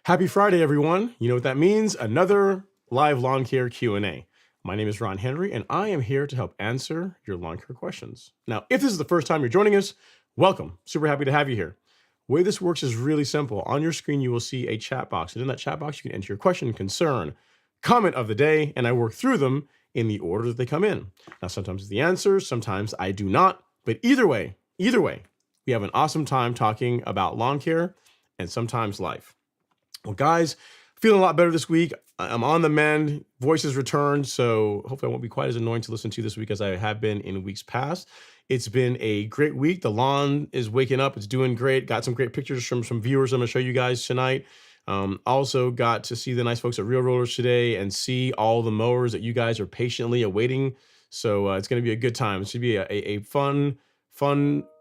Happy Friday, everyone. You know what that means? Another live lawn care Q&A. My name is Ron Henry, and I am here to help answer your lawn care questions. Now, if this is the first time you're joining us, welcome. Super happy to have you here. The way this works is really simple. On your screen, you will see a chat box, and in that chat box, you can enter your question, concern, comment of the day, and I work through them in the order that they come in. Now, sometimes it's the answers, sometimes I do not, but either way, we have an awesome time talking about lawn care and sometimes life. Well, guys, feeling a lot better this week. I'm on the mend. Voice has returned, so hopefully I won't be quite as annoying to listen to this week as I have been in weeks past. It's been a great week. The lawn is waking up. It's doing great. Got some great pictures from some viewers I'm going to show you guys tonight. Also got to see the nice folks at Real Rollers today and see all the mowers that you guys are patiently awaiting. So it's going to be a good time. It should be a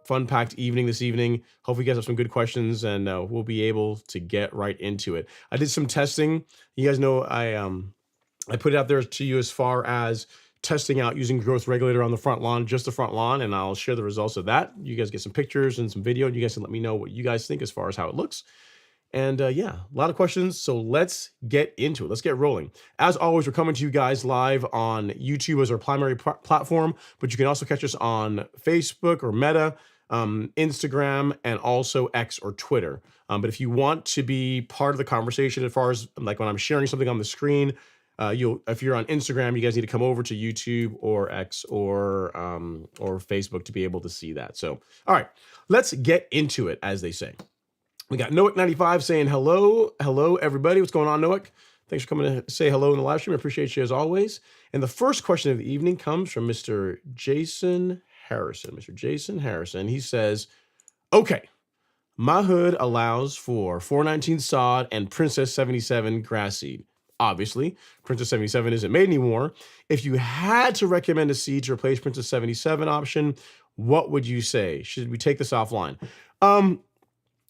fun-packed evening this evening. Hopefully you guys have some good questions, and we'll be able to get right into it. I did some testing. You guys know I put it out there to you as far as testing out using growth regulator on the front lawn, just the front lawn, and I'll share the results of that. You guys get some pictures and some video, and you guys can let me know what you guys think as far as how it looks. And yeah, a lot of questions, so let's get into it. Let's get rolling. As always, we're coming to you guys live on YouTube as our primary platform, but you can also catch us on Facebook or Meta, Instagram, and also X or Twitter. But if you want to be part of the conversation as far as like when I'm sharing something on the screen, if you're on Instagram, you guys need to come over to YouTube or X or Facebook to be able to see that. So, all right, let's get into it, as they say. We got Noack95 saying hello everybody. What's going on, Noack? Thanks for coming to say hello in the live stream. I appreciate you as always. And the first question of the evening comes from Mr. Jason Harrison. Mr. Jason Harrison. He says, okay, my hood allows for 419 sod and Princess 77 grass seed. Obviously, Princess 77 isn't made anymore. If you had to recommend a seed to replace Princess 77 option, what would you say? Should we take this offline?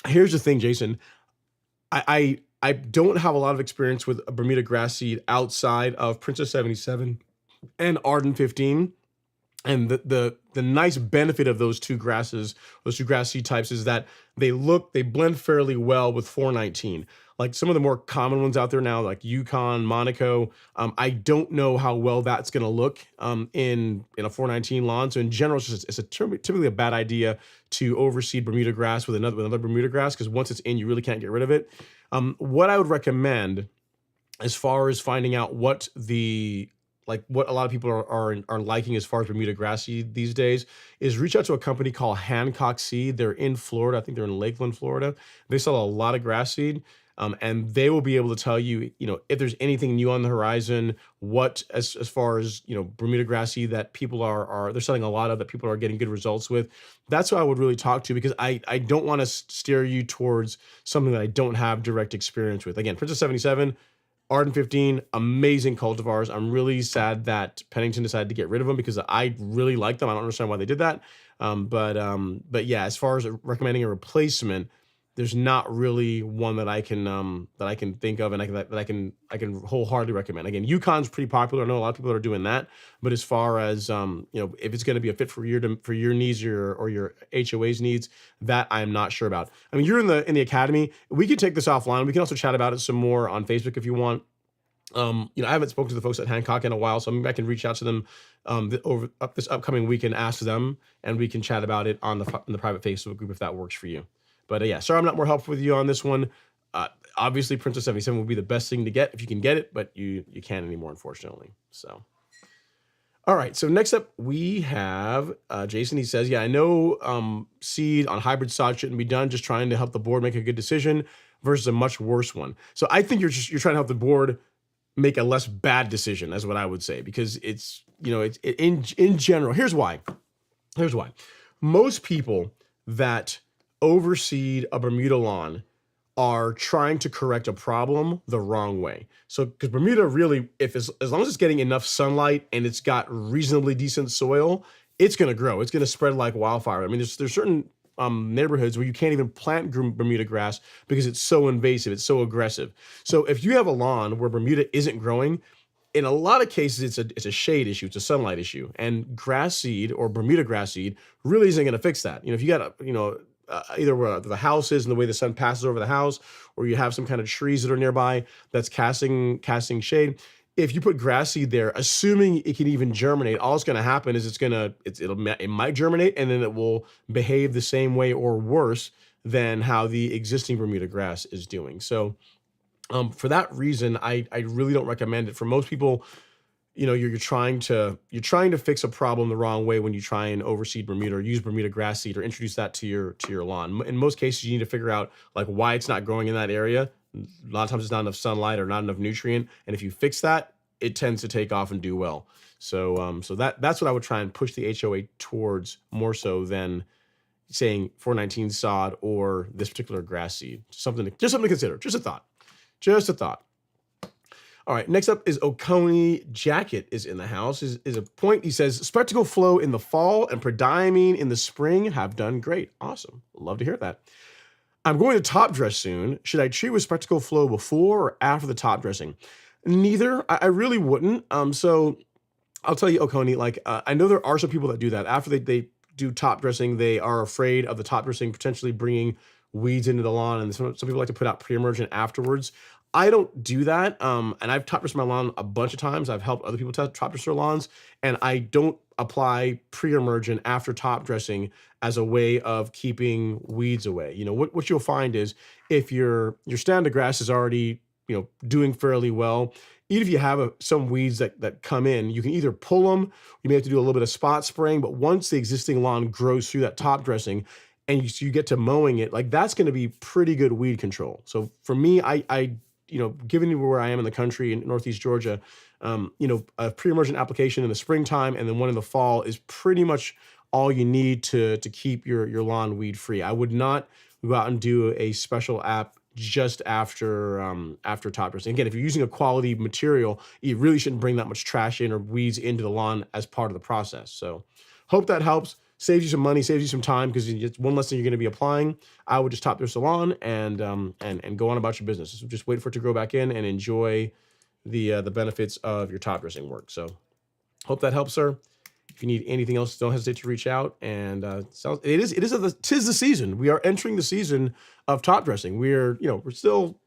Here's the thing, Jason. I don't have a lot of experience with a Bermuda grass seed outside of Princess 77 and Arden 15. And the nice benefit of those two grasses, those two grass seed types, is that they blend fairly well with 419. Like some of the more common ones out there now, like Yukon, Monaco, I don't know how well that's going to look in a 419 lawn. So in general, it's typically a bad idea to overseed Bermuda grass with another Bermuda grass, because once it's in, you really can't get rid of it. What I would recommend, as far as finding out what what a lot of people are liking as far as Bermuda grass seed these days, is reach out to a company called Hancock Seed. They're in Florida. I think they're in Lakeland, Florida. They sell a lot of grass seed, and they will be able to tell you, if there's anything new on the horizon, what as far as Bermuda grass seed that people they're selling a lot of, that people are getting good results with. That's what I would really talk to, because I don't want to steer you towards something that I don't have direct experience with. Again, Princess 77. Arden 15, amazing cultivars. I'm really sad that Pennington decided to get rid of them, because I really like them. I don't understand why they did that. But yeah, as far as recommending a replacement, there's not really one that I can think of, and I can wholeheartedly recommend. Again, Yukon's pretty popular. I know a lot of people are doing that, but as far as if it's going to be a fit for your needs or your HOA's needs, that I'm not sure about. I mean, you're in the academy. We could take this offline. We can also chat about it some more on Facebook if you want. I haven't spoken to the folks at Hancock in a while, so maybe I can reach out to them this upcoming week and ask them, and we can chat about it in the private Facebook group if that works for you. But yeah, sorry I'm not more helpful with you on this one. Obviously, Princess 77 would be the best thing to get if you can get it, but you can't anymore, unfortunately. So, all right. So next up, we have Jason. He says, yeah, I know seed on hybrid sod shouldn't be done. Just trying to help the board make a good decision versus a much worse one. So I think you're trying to help the board make a less bad decision, is what I would say, because it's in general. Here's why. Most people that overseed a Bermuda lawn are trying to correct a problem the wrong way. So, because Bermuda really, as long as it's getting enough sunlight and it's got reasonably decent soil, it's going to grow. It's going to spread like wildfire. I mean, there's certain neighborhoods where you can't even plant Bermuda grass because it's so invasive, it's so aggressive. So if you have a lawn where Bermuda isn't growing, in a lot of cases, it's a shade issue, it's a sunlight issue, and grass seed or Bermuda grass seed really isn't going to fix that. If you got either where the house is and the way the sun passes over the house, or you have some kind of trees that are nearby that's casting shade. If you put grass seed there, assuming it can even germinate, all it's going to happen is it might germinate, and then it will behave the same way or worse than how the existing Bermuda grass is doing. So for that reason, I really don't recommend it. For most people, you're trying to fix a problem the wrong way when you try and overseed Bermuda or use Bermuda grass seed or introduce that to your lawn. In most cases, you need to figure out why it's not growing in that area. A lot of times it's not enough sunlight or not enough nutrient, and if you fix that, it tends to take off and do well. So that's what I would try and push the HOA towards, more so than saying 419 sod or this particular grass seed. Just something to consider. Just a thought. All right, next up is Oconee Jacket is in the house. Is a point. He says, spectacle flow in the fall and prodiamine in the spring have done great. Awesome. Love to hear that. I'm going to top dress soon. Should I treat with spectacle flow before or after the top dressing? Neither. I really wouldn't. So I'll tell you, Oconee, I know there are some people that do that. After they do top dressing, they are afraid of the top dressing potentially bringing weeds into the lawn, and some people like to put out pre-emergent afterwards. I don't do that, and I've top dressed my lawn a bunch of times. I've helped other people top dress their lawns, and I don't apply pre-emergent after top dressing as a way of keeping weeds away. What you'll find is, if your stand of grass is already doing fairly well, even if you have some weeds that come in, you can either pull them. You may have to do a little bit of spot spraying, but once the existing lawn grows through that top dressing, and you get to mowing it, that's going to be pretty good weed control. So for me, I given where I am in the country in Northeast Georgia, a pre-emergent application in the springtime and then one in the fall is pretty much all you need to keep your lawn weed free. I would not go out and do a special app just after top dressing. Again, if you're using a quality material, you really shouldn't bring that much trash in or weeds into the lawn as part of the process. So hope that helps. saves you some money, saves you some time, because it's one less thing you're going to be applying. I would just top dress the lawn and go on about your business. So just wait for it to grow back in and enjoy the benefits of your top dressing work. So hope that helps, sir. If you need anything else, don't hesitate to reach out. And tis the season. We are entering the season of top dressing. We're still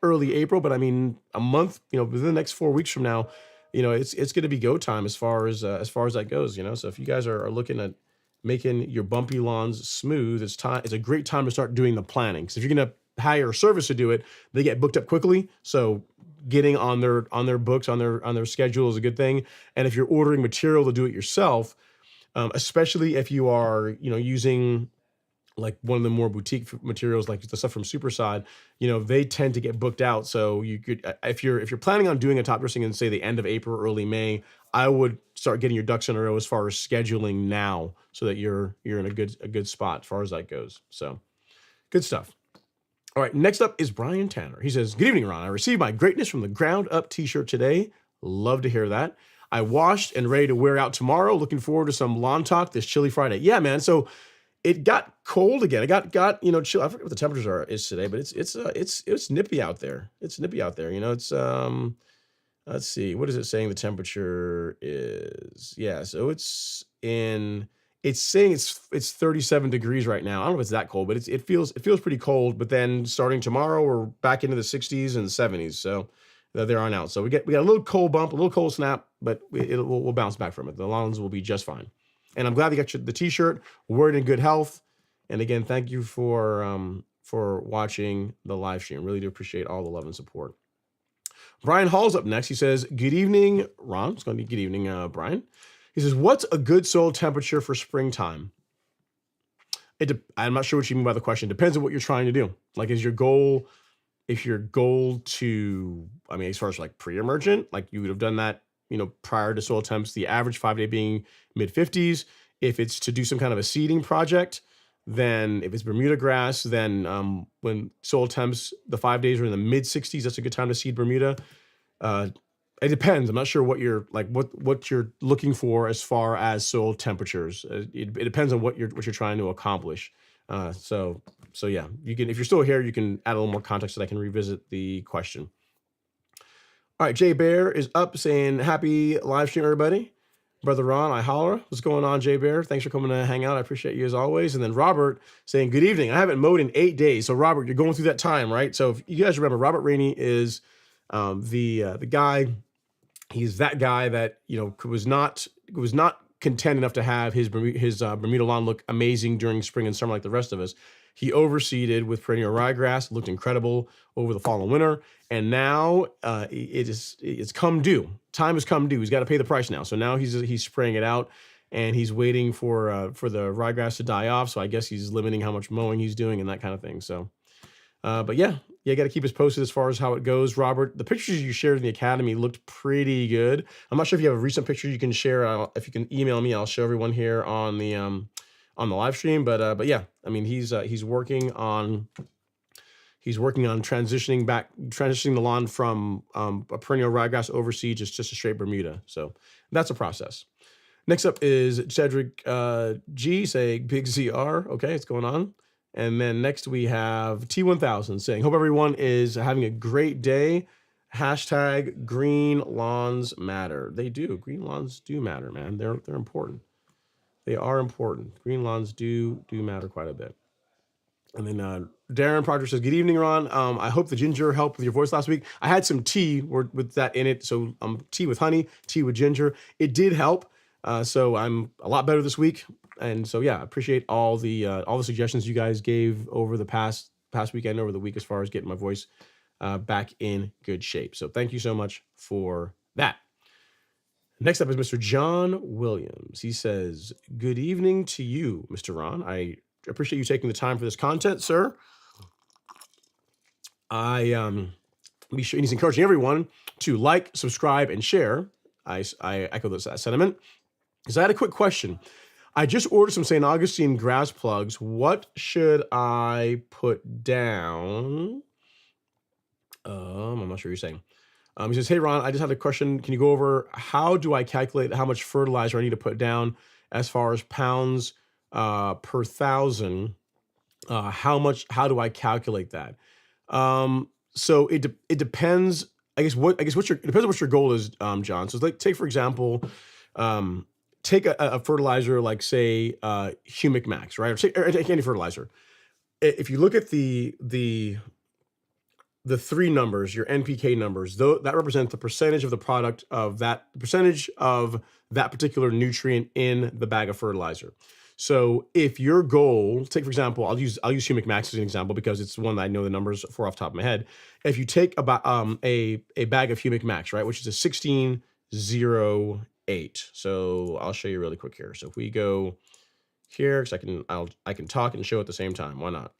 early April, but I mean a month, within the next 4 weeks from now, it's going to be go time as far as that goes. So if you guys are looking at making your bumpy lawns smooth, it's a great time to start doing the planning. Because if you're going to hire a service to do it, they get booked up quickly. So getting on their books, on their schedule is a good thing. And if you're ordering material to do it yourself, especially if you are using like one of the more boutique materials, like the stuff from Superside, they tend to get booked out. So you could, if you're planning on doing a top dressing in, say, the end of April, early May, I would start getting your ducks in a row as far as scheduling now, so that you're in a good spot as far as that goes. So good stuff. All right, next up is Brian Tanner. He says, "Good evening, Ron. I received my Greatness from the Ground Up t-shirt today. Love to hear that. I washed and ready to wear out tomorrow. Looking forward to some lawn talk this chilly Friday." Yeah, man. So it got cold again. It got chill. I forget what the temperatures is today, but it's nippy out there. It's nippy out there. It's let's see, what is it saying the temperature is? Yeah, so it's saying it's 37 degrees right now. I don't know if it's that cold, but it feels pretty cold. But then starting tomorrow, we're back into the 60s and 70s. So they're on out. So we got a little cold bump, a little cold snap, but we'll bounce back from it. The lawns will be just fine. And I'm glad you got the t-shirt. We're in good health. And again, thank you for watching the live stream. Really do appreciate all the love and support. Brian Hall's up next. He says, "Good evening, Ron." It's going to be good evening, Brian. He says, "What's a good soil temperature for springtime?" I'm not sure what you mean by the question. Depends on what you're trying to do. Like, is your goal, if your goal to, I mean, as far as like pre-emergent, like you would have done that, prior to soil temps, the average 5-day being mid 50s. If it's to do some kind of a seeding project, then if it's Bermuda grass, then when soil temps, the 5 days are in the mid 60s, that's a good time to seed Bermuda. It depends. I'm not sure what you're like, what you're looking for as far as soil temperatures. It depends on what you're trying to accomplish. So yeah, you can, if you're still here, you can add a little more context so that I can revisit the question. All right, Jay Bear is up saying, "Happy live stream, everybody. Brother Ron, I holler." What's going on, Jay Bear? Thanks for coming to hang out. I appreciate you as always. And then Robert saying, "Good evening. I haven't mowed in 8 days." So Robert, you're going through that time, right? So if you guys remember, Robert Rainey is the guy. He's that guy that was not content enough to have his Bermuda lawn look amazing during spring and summer like the rest of us. He overseeded with perennial ryegrass. It looked incredible over the fall and winter. And now it's come due. Time has come due. He's got to pay the price now. So now he's spraying it out, and he's waiting for the ryegrass to die off. So I guess he's limiting how much mowing he's doing and that kind of thing. So, but yeah, got to keep us posted as far as how it goes. Robert, the pictures you shared in the academy looked pretty good. I'm not sure if you have a recent picture you can share. If you can email me, I'll show everyone here on the live stream. But yeah, I mean, he's working on transitioning the lawn from a perennial ryegrass overseed just a straight Bermuda. So that's a process. Next up is Cedric G saying, "Big ZR." Okay, it's going on. And then next we have T1000 saying, "Hope everyone is having a great day. Hashtag green lawns matter." They do. Green lawns do matter, man. They're important. They are important. Green lawns do matter quite a bit. And then Darren Proctor says, "Good evening, Ron. I hope the ginger helped with your voice last week. I had some tea with that in it. So tea with honey, tea with ginger. It did help. So I'm a lot better this week. And so, yeah, I appreciate all the suggestions you guys gave over the past weekend, over the week, as far as getting my voice back in good shape. So thank you so much for that. Next up is Mr. John Williams. He says, "Good evening to you, Mr. Ron. I appreciate you taking the time for this content, sir. He's encouraging everyone to like, subscribe, and share." I echo that sentiment. Because I had a quick question. I just ordered some St. Augustine grass plugs. What should I put down? I'm not sure what you're saying. He says, "Hey, Ron, I just had a question. Can you go over how do I calculate how much fertilizer I need to put down as far as pounds per thousand, how do I calculate that? So it depends. It depends on what your goal is, John. So like, take for example, um, take a fertilizer like say Humic Max, right? Or take any fertilizer. If you look at the three numbers, your NPK numbers, though that represents the percentage of the product of that percentage of that particular nutrient in the bag of fertilizer. So if your goal, take for example, I'll use Humic Max as an example because it's the one that I know the numbers for off the top of my head. If you take about a bag of Humic Max, right, which is a 1608. So I'll show you really quick here. So if we go here, because I can talk and show at the same time. Why not?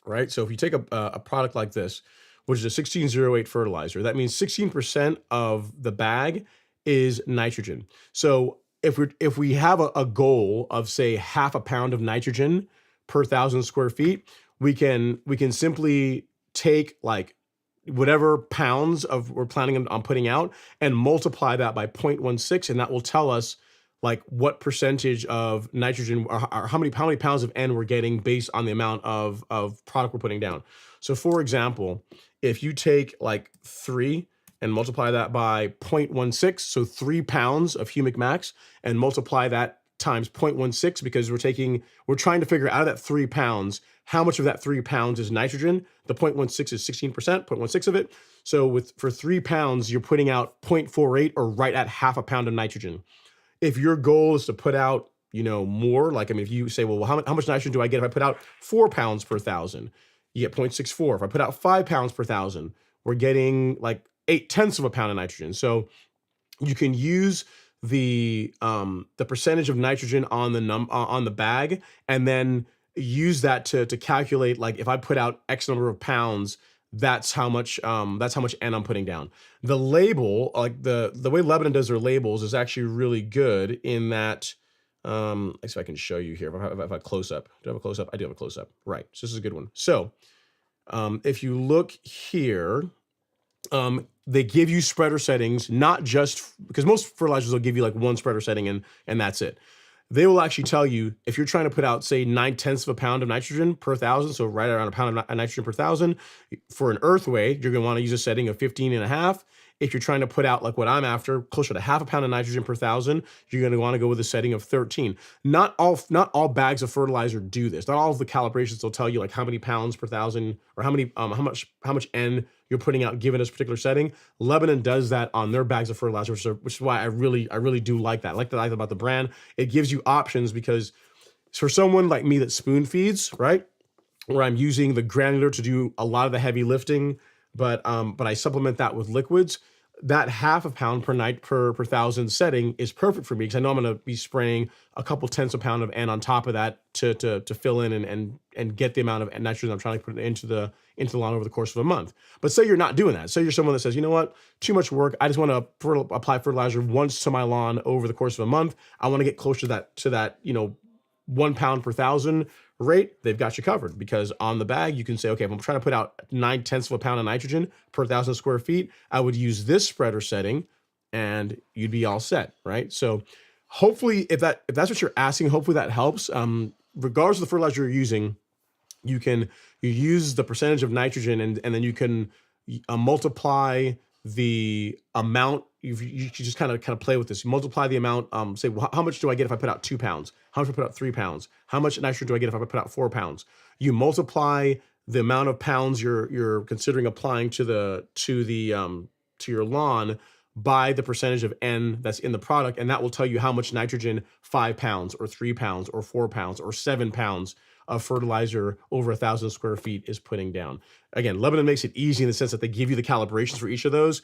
Right. So if you take a product like this, which is a 1608 fertilizer, that means 16% of the bag is nitrogen. So if we have a goal of say half a pound of nitrogen per 1,000 square feet, we can simply take like whatever pounds of we're planning on putting out and multiply that by 0.16, and that will tell us like what percentage of nitrogen or how many pounds of N we're getting based on the amount of product we're putting down. So for example, if you take like 3 and multiply that by 0.16, so 3 pounds of Humic Max, and multiply that times 0.16, because we're trying to figure out of that 3 pounds, how much of that 3 pounds is nitrogen. The 0.16 is 16%, 0.16 of it. So for 3 pounds, you're putting out 0.48, or right at half a pound of nitrogen. If your goal is to put out, more, like, I mean, if you say, well, how much nitrogen do I get if I put out 4 pounds per 1,000? You get 0.64. If I put out 5 pounds per 1,000, we're getting like 0.8 of a pound of nitrogen. So you can use the percentage of nitrogen on the bag, and then use that to calculate, like, if I put out X number of pounds, that's how much N I'm putting down. The label, like the way Lebanon does their labels, is actually really good in that. Let's see if I can show you here. If I have a close up, do I have a close up? I do have a close up. Right. So this is a good one. So if you look here, they give you spreader settings, not just because most fertilizers will give you like one spreader setting and that's it. They will actually tell you if you're trying to put out, say, 0.9 of a pound of nitrogen per 1,000, so right around a pound of nitrogen per 1,000, for an earthway, you're going to want to use a setting of 15.5. If you're trying to put out, like what I'm after, closer to half a pound of nitrogen per 1,000, you're going to want to go with a setting of 13. Not all bags of fertilizer do this. Not all of the calibrations will tell you like how many pounds per 1,000, or how much N you're putting out given this particular setting. Lebanon does that on their bags of fertilizer, which is why I really do like that. I like that about the brand. It gives you options, because for someone like me that spoon feeds, right, where I'm using the granular to do a lot of the heavy lifting, but I supplement that with liquids, that half a pound per 1,000 setting is perfect for me, because I know I'm going to be spraying a couple tenths of a pound of N on top of that to fill in and get the amount of nitrogen I'm trying to put into the lawn over the course of a month. But say you're not doing that. Say you're someone that says, you know what, too much work. I just want to apply fertilizer once to my lawn over the course of a month. I want to get closer to that 1 pound per 1,000 rate. They've got you covered, because on the bag you can say, okay, if I'm trying to put out 0.9 of a pound of nitrogen per 1,000 square feet, I would use this spreader setting, and you'd be all set, right? So hopefully, if that's what you're asking, hopefully that helps. Regardless of the fertilizer you're using, you use the percentage of nitrogen, and then you can multiply the amount. You just kind of play with this. You multiply the amount. Say, well, how much do I get if I put out 2 pounds? How much if I put out 3 pounds? How much nitrogen do I get if I put out 4 pounds? You multiply the amount of pounds you're considering applying to your lawn by the percentage of N that's in the product, and that will tell you how much nitrogen 5 pounds or 3 pounds or 4 pounds or 7 pounds of fertilizer over 1,000 square feet is putting down. Again, Lebanon makes it easy in the sense that they give you the calibrations for each of those.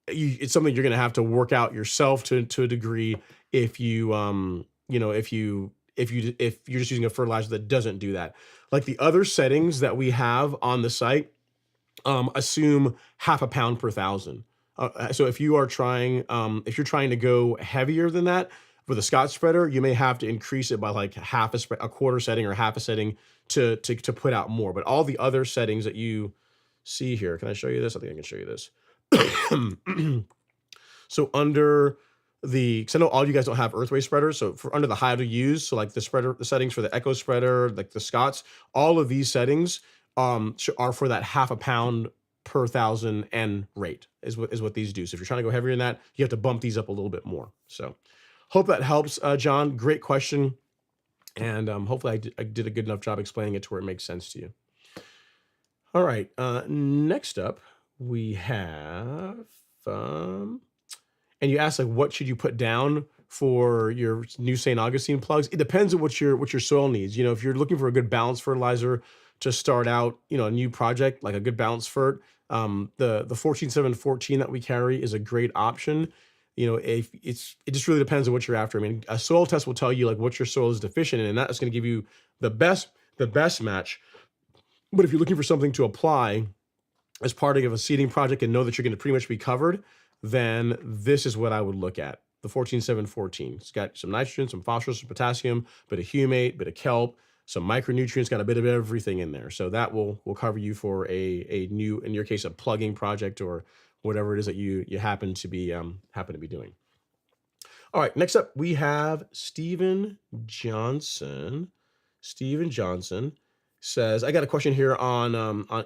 It's something you're going to have to work out yourself to a degree if you're just using a fertilizer that doesn't do that. Like the other settings that we have on the site, assume half a pound per 1,000. So if you're trying to go heavier than that with a Scotch spreader, you may have to increase it by like a quarter setting or half a setting to put out more. But all the other settings that you see here, can I show you this? I think I can show you this. So under because I know all you guys don't have earthway spreaders, so for under the high to use, so like the settings for the Echo spreader, like the Scots, all of these settings are for that 0.5 pound per 1,000 N rate is what these do. So if you're trying to go heavier than that, you have to bump these up a little bit more. So hope that helps, John. Great question. And hopefully I did a good enough job explaining it to where it makes sense to you. All right, next up we have, and you asked like, what should you put down for your new St. Augustine plugs? It depends on what your soil needs. You know, if you're looking for a good balanced fertilizer to start out, you know, a new project, like a good balanced fert, the 14-7-14 that we carry is a great option. You know, it just really depends on what you're after. I mean, a soil test will tell you like what your soil is deficient in, and that's going to give you the best match. But if you're looking for something to apply as part of a seeding project and know that you're going to pretty much be covered, then this is what I would look at. The 14-7-14. It's got some nitrogen, some phosphorus, some potassium, bit of humate, bit of kelp, some micronutrients, got a bit of everything in there. So that will cover you for a new, in your case, a plugging project or whatever it is that you happen to be doing. All right, next up we have Steven Johnson. Steven Johnson says, I got a question here on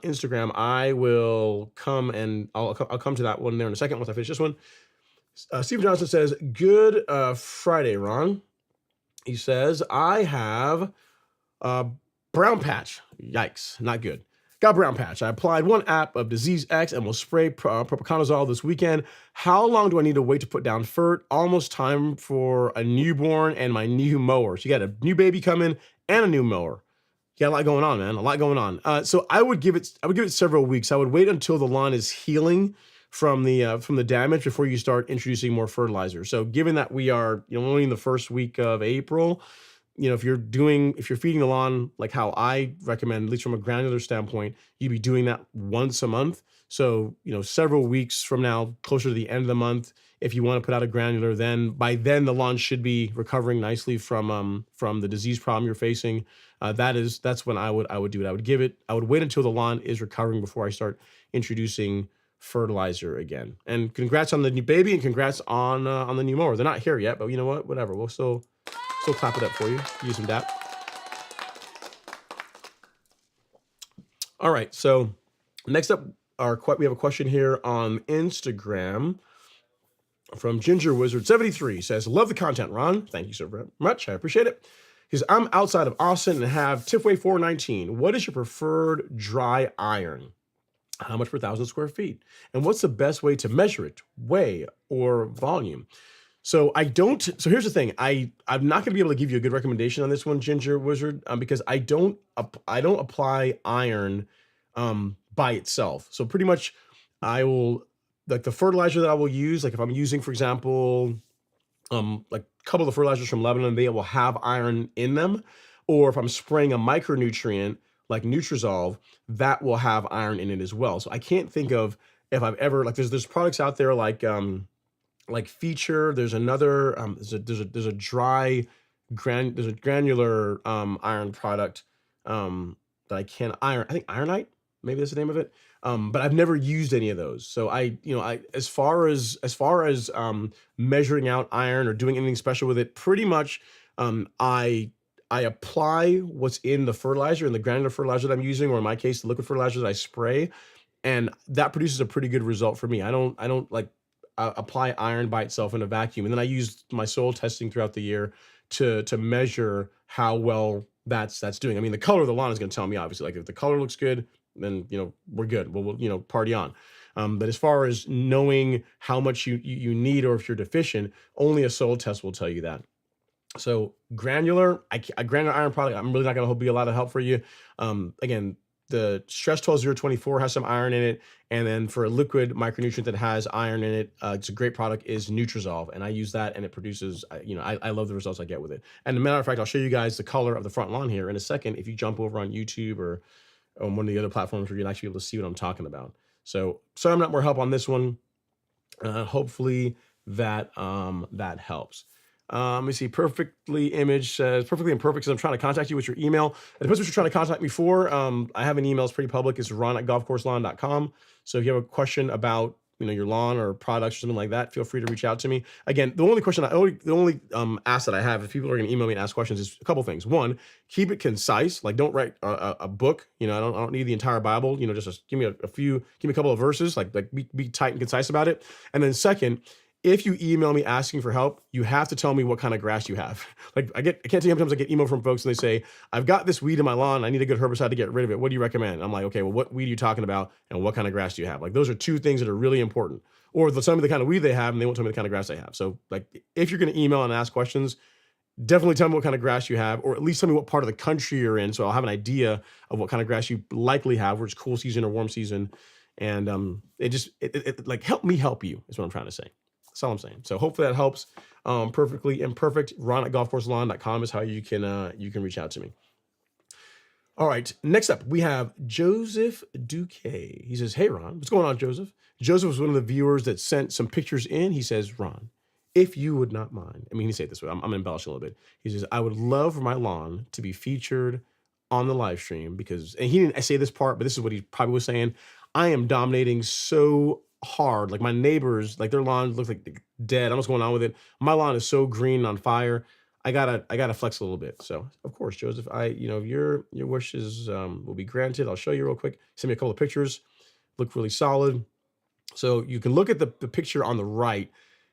Instagram. I will come and I'll come to that one there in a second once I finish this one. Steven Johnson says, good Friday, Ron. He says, I have brown patch. Yikes, not good. Got brown patch. I applied 1 app of Disease X and will spray propiconazole this weekend. How long do I need to wait to put down fert? Almost time for a newborn and my new mower. So you got a new baby coming and a new mower. You got a lot going on, man. A lot going on. So I would give it several weeks. I would wait until the lawn is healing from the damage before you start introducing more fertilizer. So given that we are, you know, only in the first week of April, you know, if you're feeding the lawn like how I recommend, at least from a granular standpoint, you'd be doing that once a month. So, you know, several weeks from now, closer to the end of the month, if you want to put out a granular, then by then the lawn should be recovering nicely from the disease problem you're facing. That's when I would do it. I would wait until the lawn is recovering before I start introducing fertilizer again. And congrats on the new baby and congrats on the new mower. They're not here yet, but you know what? Whatever. We'll still clap it up for you. Use some DAP. All right. So next up, we have a question here on Instagram from Ginger Wizard 73. Says, love the content, Ron. Thank you so very much. I appreciate it. He says, I'm outside of Austin and have Tifway 419. What is your preferred dry iron? How much per 1,000 square feet? And what's the best way to measure it? Weigh or volume? So here's the thing. I'm not going to be able to give you a good recommendation on this one, Ginger Wizard, because I don't apply iron by itself. So pretty much I will, like the fertilizer that I will use, like if I'm using, for example, like a couple of fertilizers from Lebanon, they will have iron in them. Or if I'm spraying a micronutrient like Nutrizolve, that will have iron in it as well. So I can't think of if I've ever, like there's products out there like Feature. There's another there's a granular iron product that I think Ironite, maybe that's the name of it. But I've never used any of those. So I as far as measuring out iron or doing anything special with it, pretty much I apply what's in the fertilizer and the granular fertilizer that I'm using, or in my case, the liquid fertilizer that I spray, and that produces a pretty good result for me. I don't like apply iron by itself in a vacuum. And then I use my soil testing throughout the year to measure how well that's doing. I mean, the color of the lawn is going to tell me, obviously, like if the color looks good, then, we're good. We'll party on. But as far as knowing how much you need, or if you're deficient, only a soil test will tell you that. So granular iron product, I'm really not going to be a lot of help for you. Again, the Stress 12024 has some iron in it. And then for a liquid micronutrient that has iron in it, it's a great product, is Nutrizolve. And I use that and it produces, I love the results I get with it. And as a matter of fact, I'll show you guys the color of the front lawn here in a second. If you jump over on YouTube or on one of the other platforms where you'll actually be able to see what I'm talking about. So sorry, I'm not more help on this one. Hopefully that helps. Let me see. Perfectly Image says, perfectly imperfect says, I'm trying to contact you with your email. It depends what you're trying to contact me for. I have an email. It's pretty public. It's ron@golfcourselawn.com. So if you have a question about your lawn or products or something like that, feel free to reach out to me. Again, the only ask that I have, if people are going to email me and ask questions, is a couple things. One, keep it concise. Like, don't write a book. I don't need the entire Bible. Just give me give me a couple of verses. Like be tight and concise about it. And then second, if you email me asking for help, you have to tell me what kind of grass you have. Like, I can't tell you how many times I get email from folks and they say, I've got this weed in my lawn. I need a good herbicide to get rid of it. What do you recommend? I'm like, okay, well, what weed are you talking about? And what kind of grass do you have? Like, those are two things that are really important. Or they'll tell me the kind of weed they have and they won't tell me the kind of grass they have. So like, if you're going to email and ask questions, definitely tell me what kind of grass you have, or at least tell me what part of the country you're in, so I'll have an idea of what kind of grass you likely have, whether it's cool season or warm season. And it like, help me help you is what I'm trying to say. That's all I'm saying. So hopefully that helps. Perfectly imperfect. Ron@golfcourselawn.com is how you can reach out to me. All right. Next up, we have Joseph Duque. He says, hey, Ron. What's going on, Joseph? Joseph was one of the viewers that sent some pictures in. He says, Ron, if you would not mind. I mean, he said it this way. I'm embellishing a little bit. He says, I would love for my lawn to be featured on the live stream because, and he didn't say this part, but this is what he probably was saying. I am dominating so hard. Like, my neighbors, like, their lawn looks like dead. I don't know what's going on with it. My lawn is so green and on fire. I gotta flex a little bit. So of course, Joseph, your wishes will be granted. I'll show you real quick. Send me a couple of pictures. Look really solid. So you can look at the picture on the right,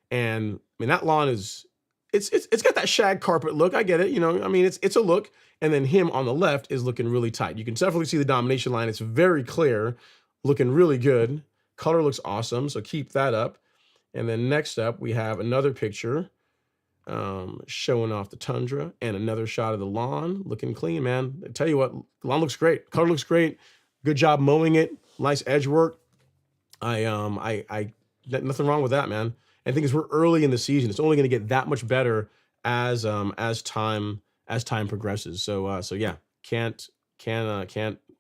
and I mean, that lawn is, it's got that shag carpet look. I get it. It's a look. And then him on the left is looking really tight. You can definitely see the domination line. It's very clear, looking really good. Color looks awesome, so keep that up. And then next up, we have another picture showing off the tundra and another shot of the lawn, looking clean, man. I tell you what, the lawn looks great. Color looks great. Good job mowing it. Nice edge work. Nothing wrong with that, man. And I think as we're early in the season, it's only going to get that much better as time progresses. So yeah, can't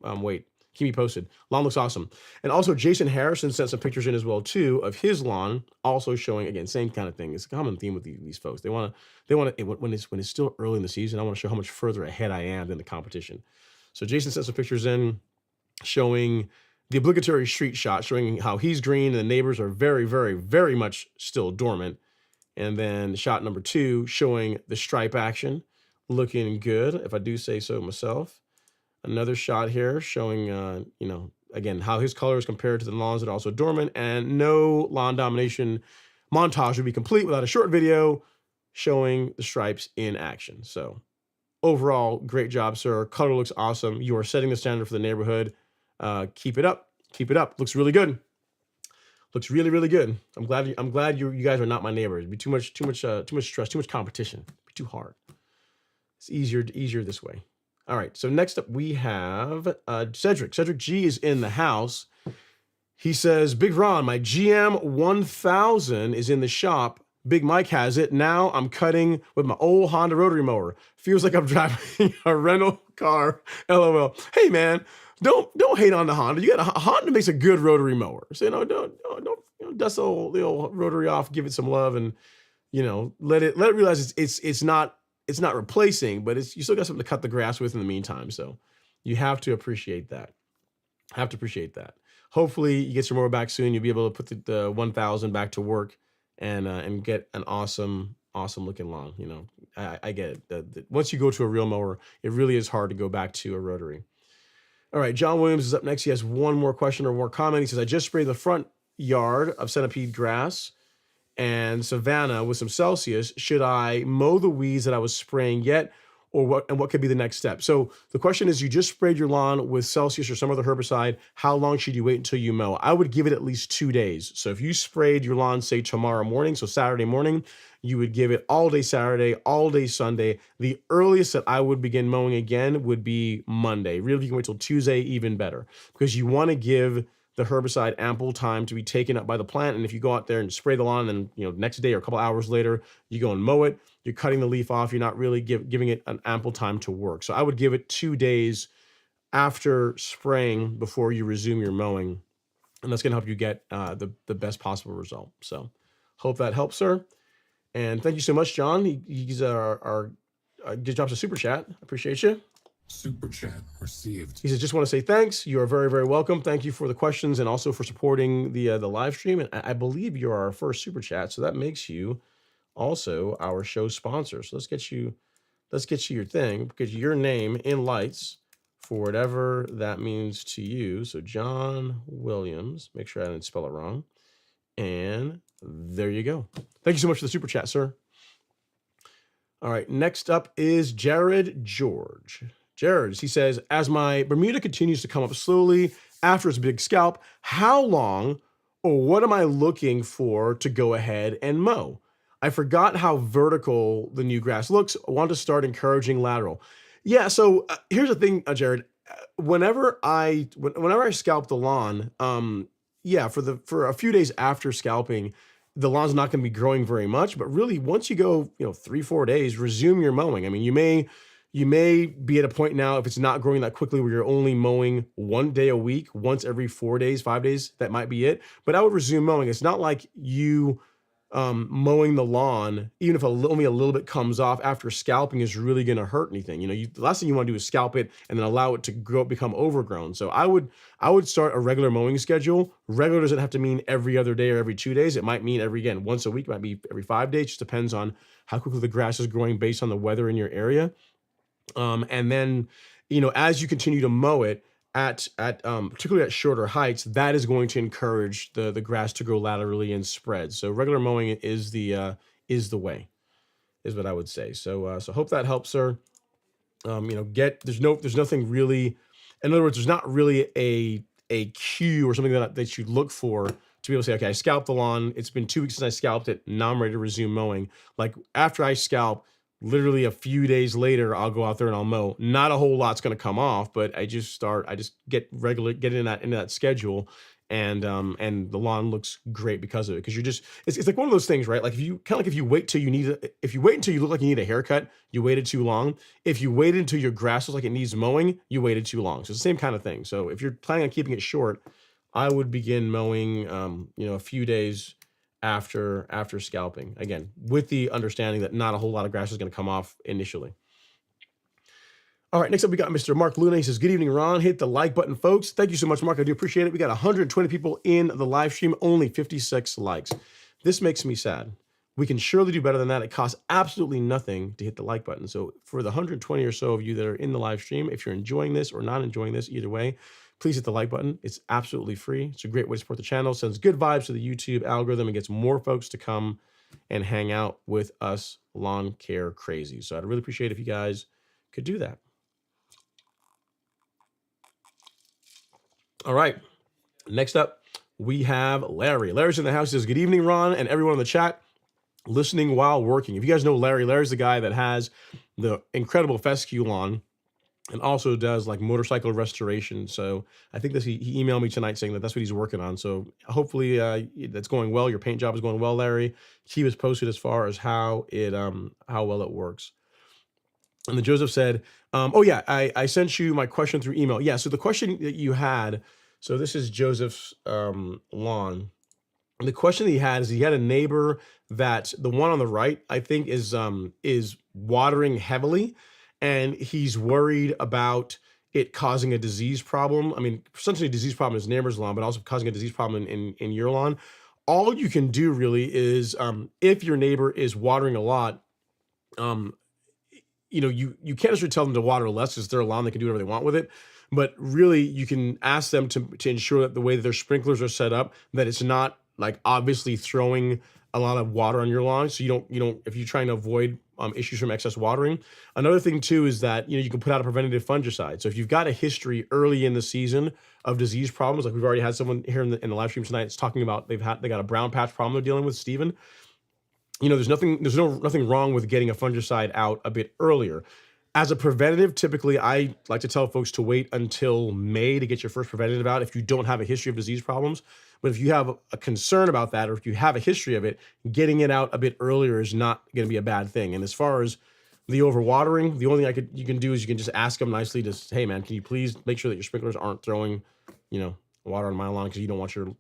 wait. Keep me posted. Lawn looks awesome. And also Jason Harrison sent some pictures in as well too of his lawn, also showing, again, same kind of thing. It's a common theme with these folks. They want to when it's still early in the season, I want to show how much further ahead I am than the competition. So Jason sent some pictures in showing the obligatory street shot, showing how he's green and the neighbors are very, very, very much still dormant. And then shot number 2 showing the stripe action, looking good, if I do say so myself. Another shot here showing, again, how his color is compared to the lawns that are also dormant, and no lawn domination montage would be complete without a short video showing the stripes in action. So overall, great job, sir. Color looks awesome. You are setting the standard for the neighborhood. Keep it up. Keep it up. Looks really good. Looks really, really good. I'm glad you guys are not my neighbors. It'd be too much stress, too much competition. It'd be too hard. It's easier this way. All right, so next up we have Cedric. Cedric G is in the house. He says, Big Ron, my GM 1000 is in the shop. Big Mike has it. Now I'm cutting with my old Honda rotary mower. Feels like I'm driving a rental car. LOL. Hey man, don't hate on the Honda. You got a Honda makes a good rotary mower. So don't dust the old rotary off. Give it some love, and let it realize it's not replacing, but you still got something to cut the grass with in the meantime. So you have to appreciate that. Hopefully you get your mower back soon. You'll be able to put the 1000 back to work and get an awesome looking lawn. I get it. Once you go to a real mower, it really is hard to go back to a rotary. All right, John Williams is up next. He has one more question or more comment. He says, I just sprayed the front yard of centipede grass and savanna with some Celsius. Should I mow the weeds that I was spraying yet, or what could be the next step? So the question is, you just sprayed your lawn with Celsius or some other herbicide. How long should you wait until you mow? I would give it at least 2 days. So if you sprayed your lawn, say tomorrow morning, so Saturday morning, you would give it all day Saturday, all day Sunday. The earliest that I would begin mowing again would be Monday. Really, if you can wait till Tuesday, even better, because you want to give the herbicide ample time to be taken up by the plant. And if you go out there and spray the lawn, and then next day or a couple hours later, you go and mow it, you're cutting the leaf off. You're not really giving it an ample time to work. So I would give it 2 days after spraying before you resume your mowing. And that's going to help you get the best possible result. So hope that helps, sir. And thank you so much, John. He's our just drops a super chat. Appreciate you. Super chat received. He says, just want to say thanks. You are very, very welcome. Thank you for the questions and also for supporting the live stream. And I believe you're our first super chat, so that makes you also our show sponsor. So let's get you your thing, because your name in lights for whatever that means to you. So John Williams, make sure I didn't spell it wrong. And there you go. Thank you so much for the super chat, sir. All right, next up is Jared George. Jared, he says, as my Bermuda continues to come up slowly after its big scalp, how long or what am I looking for to go ahead and mow? I forgot how vertical the new grass looks. I want to start encouraging lateral. Yeah, so here's the thing, Jared. Whenever I scalp the lawn, yeah, for a few days after scalping, the lawn's not going to be growing very much, but really once you go, 3-4 days, resume your mowing. I mean, you may be at a point now, if it's not growing that quickly, where you're only mowing 1 day a week, once every 4 days, 5 days, that might be it. But I would resume mowing. It's not like you mowing the lawn, even if only a little bit comes off after scalping, is really going to hurt anything. The last thing you want to do is scalp it and then allow it to become overgrown. So I would start a regular mowing schedule. Regular doesn't have to mean every other day or every 2 days. It might mean once a week. It might be every 5 days. It just depends on how quickly the grass is growing based on the weather in your area. And then, as you continue to mow it at particularly at shorter heights, that is going to encourage the grass to grow laterally and spread. So regular mowing is the way, is what I would say. So hope that helps, sir. There's nothing really, in other words, there's not really a cue or something that you look for to be able to say, okay, I scalped the lawn. It's been 2 weeks since I scalped it. Now I'm ready to resume mowing. Like after I scalp, literally a few days later, I'll go out there and I'll mow. Not a whole lot's going to come off, but I just get into that schedule, and the lawn looks great because of it. Because it's like one of those things, right? Like if you wait until you look like you need a haircut, you waited too long. If you waited until your grass looks like it needs mowing, you waited too long. So it's the same kind of thing. So if you're planning on keeping it short, I would begin mowing, a few days after scalping, again, with the understanding that not a whole lot of grass is going to come off initially. All right, next up we got Mr. Mark Luna. He says, good evening, Ron. Hit the like button, folks. Thank you so much, Mark. I do appreciate it. We got 120 people in the live stream, only 56 likes. This makes me sad. We can surely do better than that. It costs absolutely nothing to hit the like button. So for the 120 or so of you that are in the live stream, if you're enjoying this or not enjoying this, either way, please hit the like button. It's absolutely free. It's a great way to support the channel. Sends good vibes to the YouTube algorithm and gets more folks to come and hang out with us lawn care crazies. So I'd really appreciate if you guys could do that. All right. Next up, we have Larry. Larry's in the house. He says, good evening, Ron, and everyone in the chat listening while working. If you guys know Larry, Larry's the guy that has the incredible fescue lawn and also does like motorcycle restoration. So I think he emailed me tonight saying that that's what he's working on. So hopefully that's going well. Your paint job is going well, Larry. He was posted as far as how well it works. And then Joseph said, oh yeah, I sent you my question through email. Yeah, so the question that you had, so this is Joseph's lawn. The question that he had is he had a neighbor that the one on the right, I think, is watering heavily, and he's worried about it causing a disease problem. I mean, essentially a disease problem in his neighbor's lawn, but also causing a disease problem in your lawn. All you can do really is, if your neighbor is watering a lot, you can't necessarily tell them to water less because it's their lawn. They can do whatever they want with it. But really, you can ask them to ensure that the way that their sprinklers are set up, that it's not like obviously throwing a lot of water on your lawn. So you don't if you're trying to avoid issues from excess watering. Another thing too is that you can put out a preventative fungicide. So if you've got a history early in the season of disease problems, like we've already had someone here in the live stream tonight, it's talking about they got a brown patch problem they're dealing with, Stephen. There's nothing wrong with getting a fungicide out a bit earlier. As a preventative, typically I like to tell folks to wait until May to get your first preventative out if you don't have a history of disease problems. But if you have a concern about that, or if you have a history of it, getting it out a bit earlier is not going to be a bad thing. And as far as the overwatering, the only thing you can do is you can just ask them nicely, just, hey man, can you please make sure that your sprinklers aren't throwing, water on my lawn, because you don't want your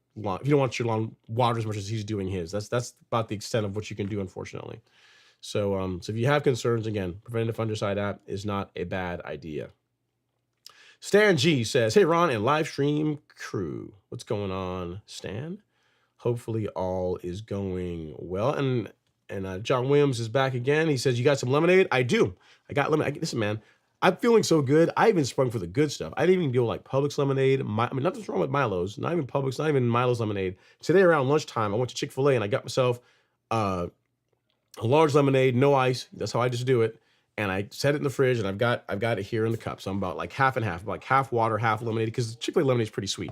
lawn watered as much as he's doing his. That's about the extent of what you can do, unfortunately. So if you have concerns, again, preventative fungicide app is not a bad idea. Stan G says, hey, Ron and live stream crew. What's going on, Stan? Hopefully all is going well. And John Williams is back again. He says, you got some lemonade? I do. I got lemonade. Listen, man, I'm feeling so good. I even sprung for the good stuff. I didn't even go like Publix lemonade. I mean, nothing's wrong with Milo's. Not even Publix, not even Milo's lemonade. Today around lunchtime, I went to Chick-fil-A and I got myself a large lemonade, no ice. That's how I just do it. And I set it in the fridge, and I've got it here in the cup. So I'm about like half and half, like half water, half lemonade, because Chick-fil-A lemonade is pretty sweet.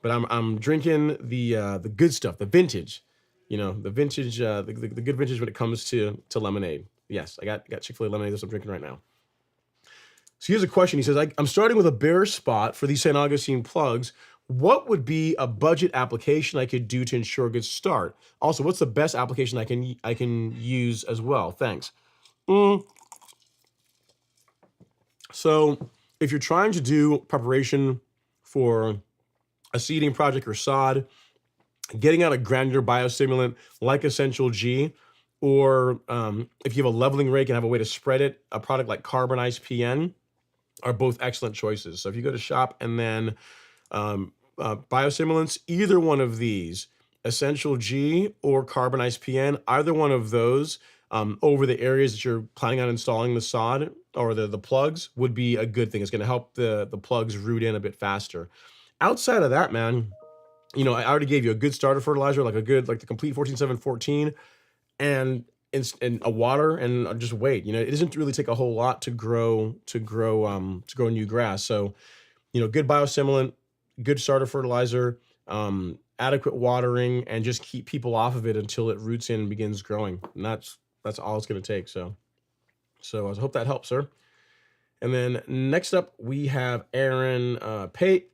But I'm drinking the good stuff, the vintage, you know, the vintage, the good vintage when it comes to lemonade. Yes, I got Chick-fil-A lemonade. That's what I'm drinking right now. So here's a question. He says, I'm starting with a bare spot for these St. Augustine plugs. What would be a budget application I could do to ensure a good start? Also, what's the best application I can use as well? Thanks. So if you're trying to do preparation for a seeding project or sod, getting out a granular biostimulant like Essential G, or if you have a leveling rake and have a way to spread it, a product like Carbonized PN are both excellent choices. So if you go to shop and then biostimulants, either one of these, Essential G or Carbonized PN, either one of those over the areas that you're planning on installing the sod or the plugs would be a good thing. It's going to help the plugs root in a bit faster. Outside of that, man, you know, I already gave you a good starter fertilizer, like the complete 14-7-14, and a water, and just wait. You know, it doesn't really take a whole lot to grow new grass. So, you know, good biostimulant, good starter fertilizer, adequate watering, and just keep people off of it until it roots in and begins growing. And that's all it's going to take. So I hope that helps, sir. And then next up, we have Aaron Pate.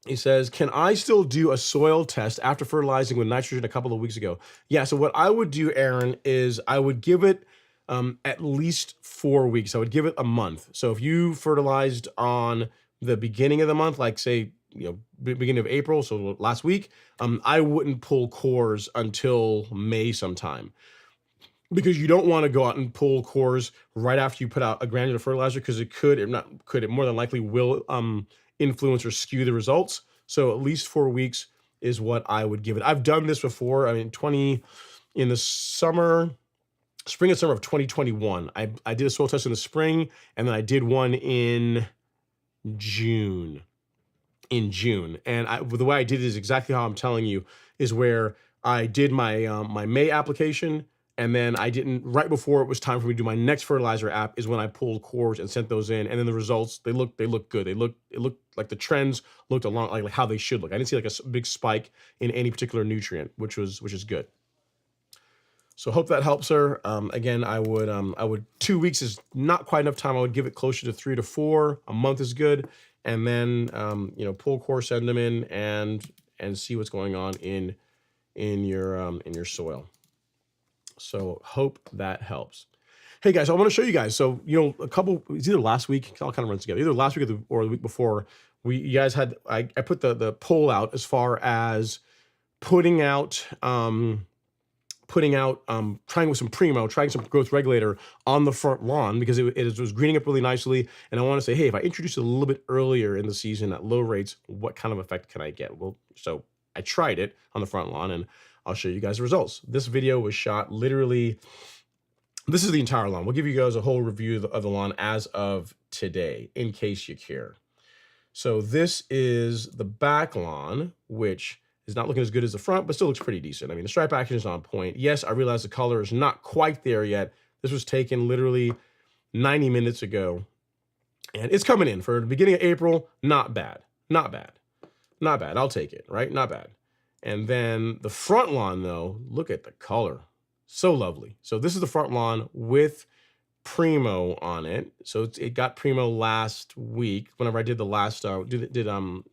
He says, can I still do a soil test after fertilizing with nitrogen a couple of weeks ago? Yeah, so what I would do, Aaron, is I would give it at least 4 weeks. I would give it a month. So if you fertilized on the beginning of the month, like say, you know, beginning of April, so last week, I wouldn't pull cores until May sometime, because you don't want to go out and pull cores right after you put out a granular fertilizer, because it more than likely will influence or skew the results. So at least 4 weeks is what I would give it. I've done this before. I mean, in the spring and summer of 2021, I did a soil test in the spring, and then I did one in June. And the way I did it is exactly how I'm telling you, is where I did my my May application, and then right before it was time for me to do my next fertilizer app is when I pulled cores and sent those in. And then the results, they look good. It looked like the trends looked along like how they should look. I didn't see like a big spike in any particular nutrient, which is good. So hope that helps, sir. Again, I would 2 weeks is not quite enough time. I would give it closer to 3 to 4. A month is good. And then, you know, pull core, send them in, and see what's going on in your soil. So hope that helps. Hey guys, I want to show you guys. So, you know, it's either last week, it all kind of runs together, either last week or the week before, you guys had, I put the poll out as far as putting out trying with some Primo, trying some growth regulator on the front lawn, because it was greening up really nicely. And I want to say, hey, if I introduce it a little bit earlier in the season at low rates, what kind of effect can I get? Well, so I tried it on the front lawn, and I'll show you guys the results. This video was shot literally, this is the entire lawn. We'll give you guys a whole review of the lawn as of today, in case you care. So this is the back lawn, which is not looking as good as the front, but still looks pretty decent. I mean, the stripe action is on point. Yes, I realize the color is not quite there yet. This was taken literally 90 minutes ago, and it's coming in for the beginning of April. Not bad, not bad, not bad. I'll take it, right? Not bad. And then the front lawn, though, look at the color. So lovely. So this is the front lawn with Primo on it. So it got Primo last week whenever I did the last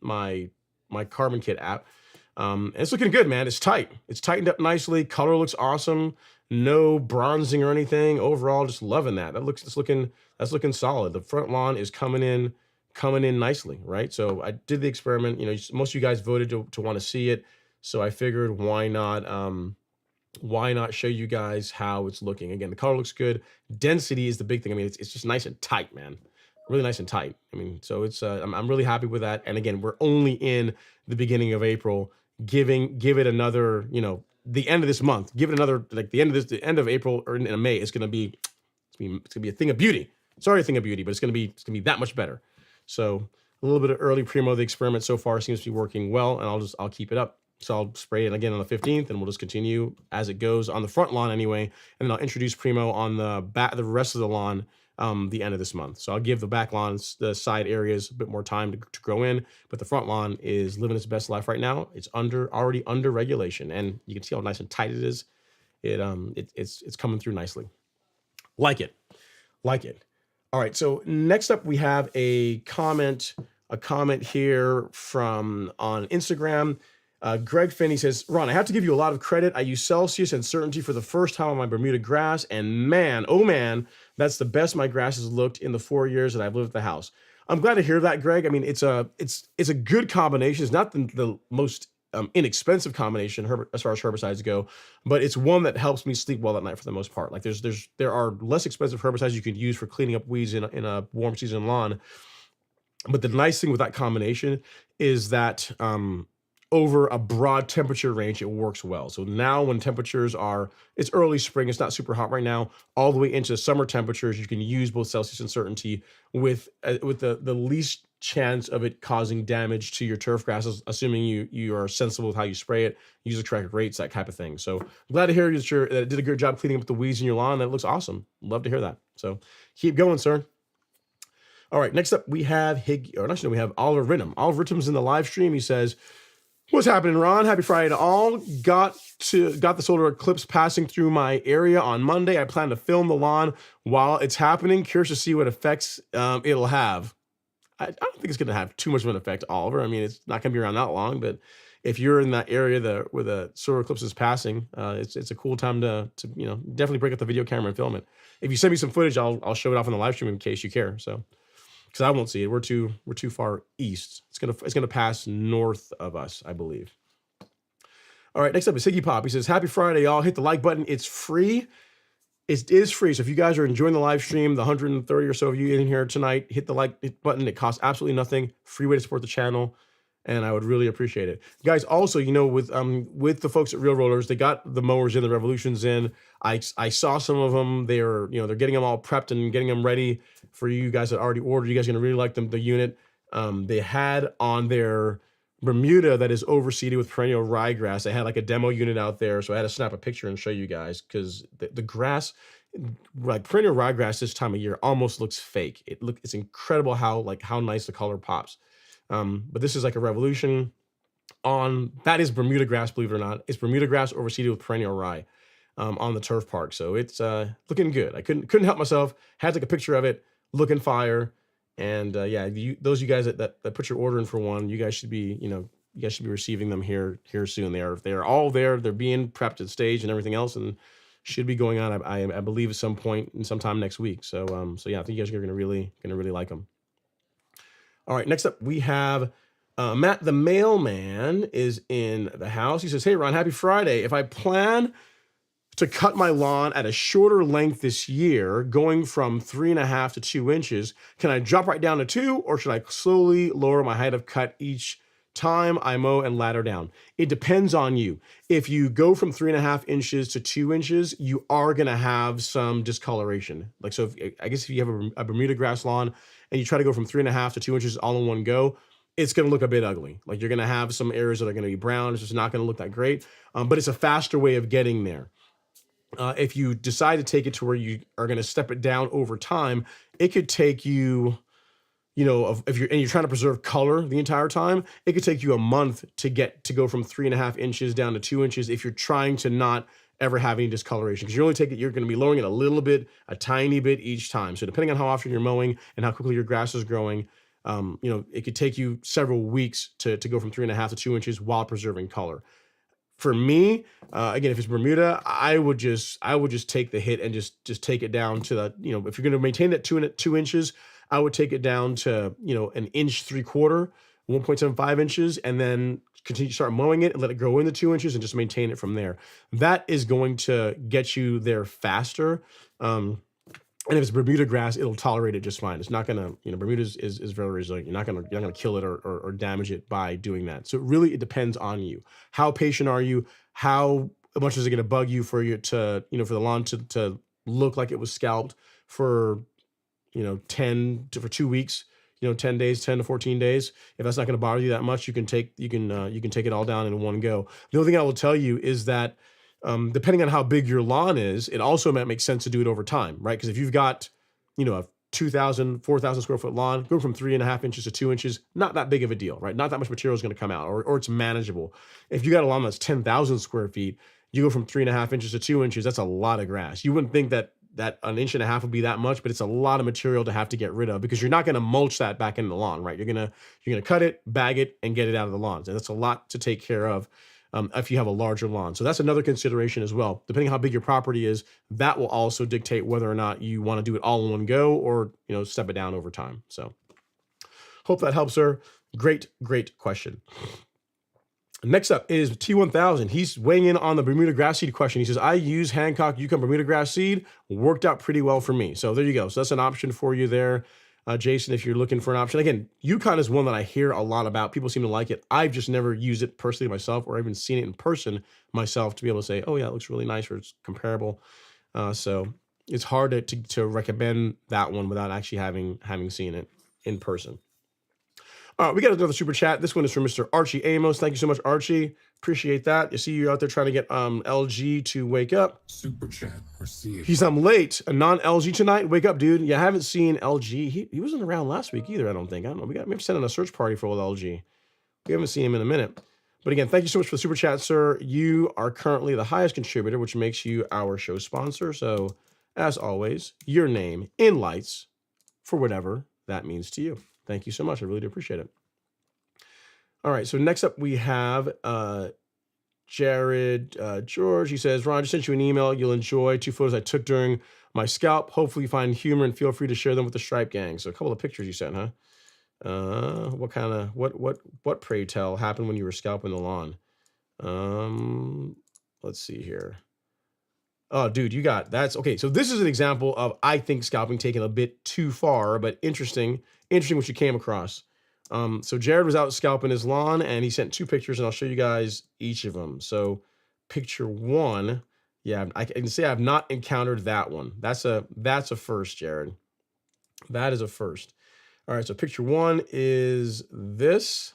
my Carbon Kit app. And it's looking good, man. It's tight. It's tightened up nicely. Color looks awesome. No bronzing or anything. Overall, just loving that. That's looking solid. The front lawn is coming in nicely, right? So I did the experiment. You know, most of you guys voted to want to see it. So I figured, why not show you guys how it's looking? Again, the color looks good. Density is the big thing. I mean, it's just nice and tight, man. really nice and tight. I mean, so it's I'm really happy with that. And again, we're only in the beginning of April. Give it another, the end of this month. Give it another, like the end of April or in May. It's gonna be a thing of beauty. Sorry, a thing of beauty, but it's gonna be that much better. So a little bit of early primo of the experiment so far seems to be working well, and I'll keep it up. So I'll spray it again on the 15th, and we'll just continue as it goes on the front lawn anyway, and then I'll introduce primo on the rest of the lawn the end of this month. So I'll give the back lawns, the side areas, a bit more time to grow in, but the front lawn is living its best life right now. It's already under regulation, and you can see how nice and tight it is. It's coming through nicely. Like it. All right. So next up, we have a comment here from on Instagram. Greg Finney says, Ron, I have to give you a lot of credit. I use Celsius and Certainty for the first time on my Bermuda grass, and man, oh man, that's the best my grass has looked in the 4 years that I've lived at the house. I'm glad to hear that, Greg. I mean, it's a good combination. It's not the most inexpensive combination as far as herbicides go, but it's one that helps me sleep well at night for the most part. Like there are less expensive herbicides you can use for cleaning up weeds in a warm season lawn. But the nice thing with that combination is that over a broad temperature range, it works well. So now when temperatures it's early spring, it's not super hot right now, all the way into summer temperatures, you can use both Celsius and Certainty with the least chance of it causing damage to your turf grasses, assuming you are sensible with how you spray it, use the correct rates, that type of thing. So I'm glad to hear that it did a good job cleaning up the weeds in your lawn. That looks awesome. Love to hear that. So keep going, sir. All right, next up we have we have Oliver Rittam. Oliver Rittam's in the live stream. He says, what's happening, Ron? Happy Friday to all. Got the solar eclipse passing through my area on Monday. I plan to film the lawn while it's happening. Curious to see what effects it'll have. I don't think it's going to have too much of an effect, Oliver. I mean, it's not going to be around that long, but if you're in that area where the solar eclipse is passing, it's a cool time to definitely break up the video camera and film it. If you send me some footage, I'll show it off on the live stream in case you care. So, because I won't see it, we're too far east. It's gonna pass north of us, I believe. All right, next up is Siggy Pop. He says, "Happy Friday, y'all! Hit the like button. It's free." It is free. So if you guys are enjoying the live stream, the 130 or so of you in here tonight, hit the like button. It costs absolutely nothing. Free way to support the channel, and I would really appreciate it. Guys, also, with the folks at Real Rollers, they got the mowers in, the Revolutions in. I saw some of them. They're getting them all prepped and getting them ready for you guys that already ordered. You guys are gonna really like them. The unit they had on their Bermuda that is overseeded with perennial ryegrass. They had like a demo unit out there, so I had to snap a picture and show you guys because the grass, like perennial ryegrass this time of year, almost looks fake. It's incredible how nice the color pops. But this is like a Revolution that is Bermuda grass, believe it or not. It's Bermuda grass overseeded with perennial rye on the turf park. So it's looking good. I couldn't help myself. Had to take a picture of it, looking fire. And those of you guys that put your order in for one, you guys should be receiving them here soon. They are all there. They're being prepped and staged and everything else, and should be going on. I believe at some point in sometime next week. So I think you guys are gonna really like them. All right, next up we have Matt the mailman is in the house. He says, "Hey Ron, happy Friday. If I plan to cut my lawn at a shorter length this year, going from 3.5 to 2 inches, can I drop right down to 2, or should I slowly lower my height of cut each time I mow and ladder down?" It depends on you. If you go from 3.5 inches to 2 inches, you are gonna have some discoloration. Like, so if you have a Bermuda grass lawn and you try to go from 3.5 to 2 inches all in one go, it's gonna look a bit ugly. Like, you're gonna have some areas that are gonna be brown. It's just not gonna look that great, but it's a faster way of getting there. If you decide to take it to where you are going to step it down over time, it could take you, if you're trying to preserve color the entire time, it could take you a month to go from 3.5 inches down to 2 inches if you're trying to not ever have any discoloration, because you're going to be lowering it a tiny bit each time. So depending on how often you're mowing and how quickly your grass is growing, it could take you several weeks to go from 3.5 to 2 inches while preserving color. For me, again, if it's Bermuda, I would just take the hit and just take it down to the, if you're going to maintain that 2 inches, I would take it down to, 1.75 inches, 1.75 inches, and then continue to start mowing it and let it grow into 2 inches and just maintain it from there. That is going to get you there faster. And if it's Bermuda grass, it'll tolerate it just fine. It's not gonna, Bermuda is very resilient. You're not gonna kill it or damage it by doing that. So it depends on you. How patient are you? How much is it gonna bug you for you to, for the lawn to look like it was scalped for, 2 weeks, 10 days, 10 to 14 days. If that's not gonna bother you that much, you can take it all down in one go. The only thing I will tell you is that depending on how big your lawn is, it also might make sense to do it over time, right? Because if you've got, a 2,000, 4,000 square foot lawn, go from 3.5 inches to 2 inches, not that big of a deal, right? Not that much material is going to come out, or it's manageable. If you got a lawn that's 10,000 square feet, you go from 3.5 inches to 2 inches, that's a lot of grass. You wouldn't think that an inch and a half would be that much, but it's a lot of material to have to get rid of because you're not going to mulch that back into the lawn, right? You're gonna cut it, bag it, and get it out of the lawns, and that's a lot to take care of. If you have a larger lawn. So that's another consideration as well. Depending on how big your property is, that will also dictate whether or not you want to do it all in one go or, step it down over time. So hope that helps, sir. Great question. Next up is T1000. He's weighing in on the Bermuda grass seed question. He says, I use Hancock Yukon Bermuda grass seed. Worked out pretty well for me. So there you go. So that's an option for you there. Jason, if you're looking for an option. Again, Yukon is one that I hear a lot about. People seem to like it. I've just never used it personally myself or even seen it in person myself to be able to say, oh yeah, it looks really nice or it's comparable. So it's hard to recommend that one without actually having seen it in person. All right, we got another super chat. This one is from Mr. Archie Amos. Thank you so much, Archie. Appreciate that. You see you're out there trying to get LG to wake up. Super chat received. He's late. A non-LG tonight. Wake up, dude. Yeah, I haven't seen LG. He wasn't around last week either, I don't think. I don't know. We got maybe sending a search party for old LG. We haven't seen him in a minute. But again, thank you so much for the super chat, sir. You are currently the highest contributor, which makes you our show sponsor. So, as always, your name in lights for whatever that means to you. Thank you so much. I really do appreciate it. All right, so next up we have Jared George. He says, Ron, I just sent you an email. You'll enjoy 2 photos I took during my scalp. Hopefully you find humor and feel free to share them with the Stripe gang. So a couple of pictures you sent, huh? What pray tell happened when you were scalping the lawn? Let's see here. Oh, dude, that's okay. So this is an example of, I think, scalping taken a bit too far, but interesting what you came across. So Jared was out scalping his lawn and he sent 2 pictures and I'll show you guys each of them. So picture 1, yeah, I can say I've not encountered that one. That's a first, Jared. That is a first. All right, so picture 1 is this,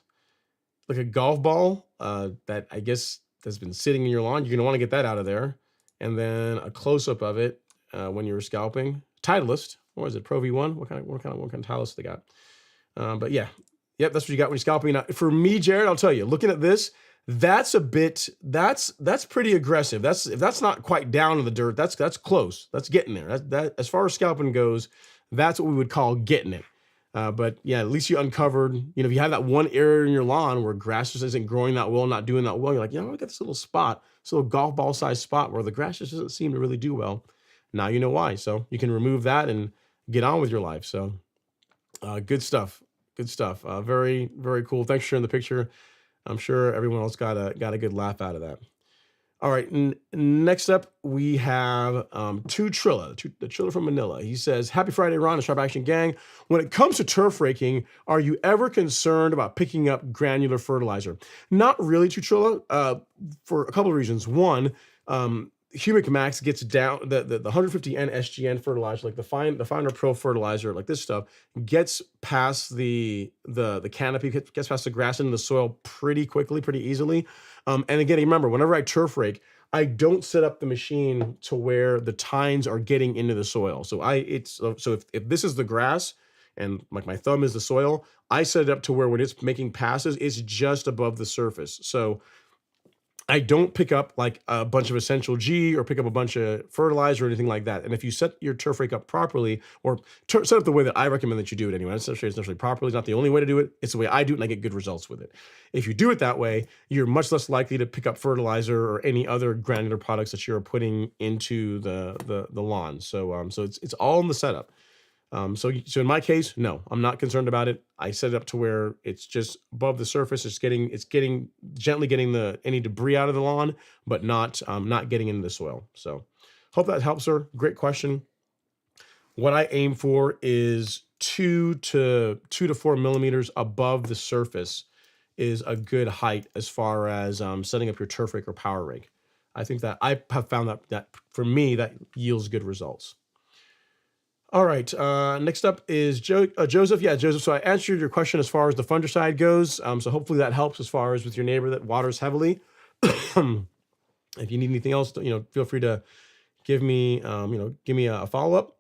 like a golf ball that I guess has been sitting in your lawn. You're gonna want to get that out of there. And then a close-up of it when you were scalping. Titleist, what is it? Pro V1? What kind of Titleist they got? But yeah, yep, that's what you got when you're scalping. Now, for me, Jared, I'll tell you, looking at this, that's pretty aggressive. If that's not quite down in the dirt, that's close. That's getting there. That as far as scalping goes, that's what we would call getting it. But yeah, at least you uncovered, if you have that one area in your lawn where grass just isn't growing that well, not doing that well, you're like, I got this little spot, this little golf ball sized spot where the grass just doesn't seem to really do well. Now you know why. So you can remove that and get on with your life. So good stuff. Good stuff. Very, very cool. Thanks for sharing the picture. I'm sure everyone else got a good laugh out of that. All right, next up we have Trilla, the Trilla from Manila. He says, happy Friday, Ron and Sharp Action Gang. When it comes to turf raking, are you ever concerned about picking up granular fertilizer? Not really, Trilla, for a couple of reasons. One, Humic Max gets down, the 150N SGN fertilizer, like the finer pro fertilizer, like this stuff, gets past the canopy, gets past the grass into the soil pretty quickly, pretty easily. And again, remember, whenever I turf rake, I don't set up the machine to where the tines are getting into the soil. So if this is the grass and like my thumb is the soil, I set it up to where when it's making passes, it's just above the surface. So I don't pick up like a bunch of Essential G or pick up a bunch of fertilizer or anything like that. And if you set your turf rake up properly, or set up the way that I recommend that you do it anyway, it's not necessarily properly, it's not the only way to do it. It's the way I do it and I get good results with it. If you do it that way, you're much less likely to pick up fertilizer or any other granular products that you're putting into the lawn. So it's all in the setup. So in my case, no, I'm not concerned about it. I set it up to where it's just above the surface. It's gently getting any debris out of the lawn, but not getting into the soil. So hope that helps, sir. Great question. What I aim for is 2 to 4 millimeters above the surface is a good height as far as setting up your turf rake or power rake. I think that I have found that for me, that yields good results. All right. Next up is Joseph. Yeah, Joseph. So I answered your question as far as the fungicide goes. So hopefully that helps as far as with your neighbor that waters heavily. If you need anything else, feel free to give me, give me a follow up.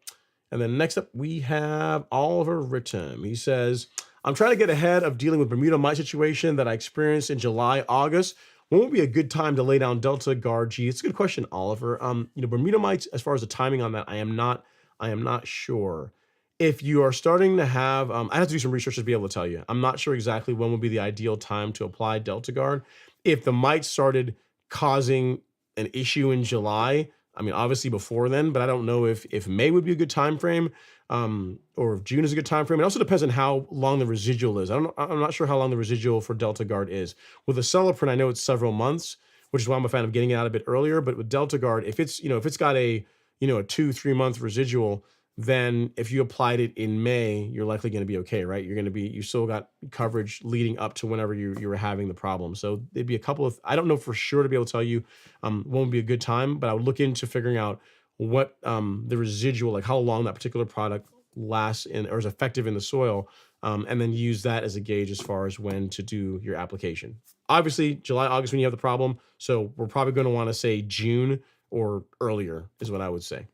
And then next up we have Oliver Rittam. He says, I'm trying to get ahead of dealing with Bermuda mite situation that I experienced in July, August. When would be a good time to lay down Delta Guard G? It's a good question, Oliver. Bermuda mites, as far as the timing on that, I am not sure. If you are starting to have, I have to do some research to be able to tell you. I'm not sure exactly when would be the ideal time to apply Delta Guard. If the mites started causing an issue in July, I mean, obviously before then, but I don't know if May would be a good time frame, or if June is a good time frame. It also depends on how long the residual is. I'm not sure how long the residual for Delta Guard is. With Aceleprint, I know it's several months, which is why I'm a fan of getting it out a bit earlier. But with Delta Guard, if it's got a 2-3 month residual, then if you applied it in May, you're likely going to be okay, right? You still got coverage leading up to whenever you were having the problem. So there'd be a couple of, I don't know for sure to be able to tell you when would be a good time, but I would look into figuring out what the residual, like how long that particular product lasts in or is effective in the soil, and then use that as a gauge as far as when to do your application. Obviously, July, August when you have the problem, so we're probably going to want to say June or earlier is what I would say,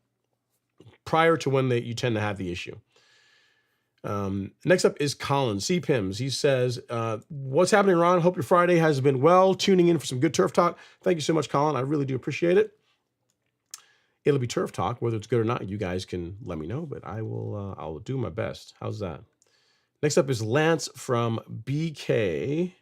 prior to when you tend to have the issue. Next up is Colin CPIMS. He says, what's happening, Ron? Hope your Friday has been well. Tuning in for some good turf talk. Thank you so much, Colin. I really do appreciate it. It'll be turf talk, whether it's good or not. You guys can let me know, but I'll do my best. How's that? Next up is Lance from BK.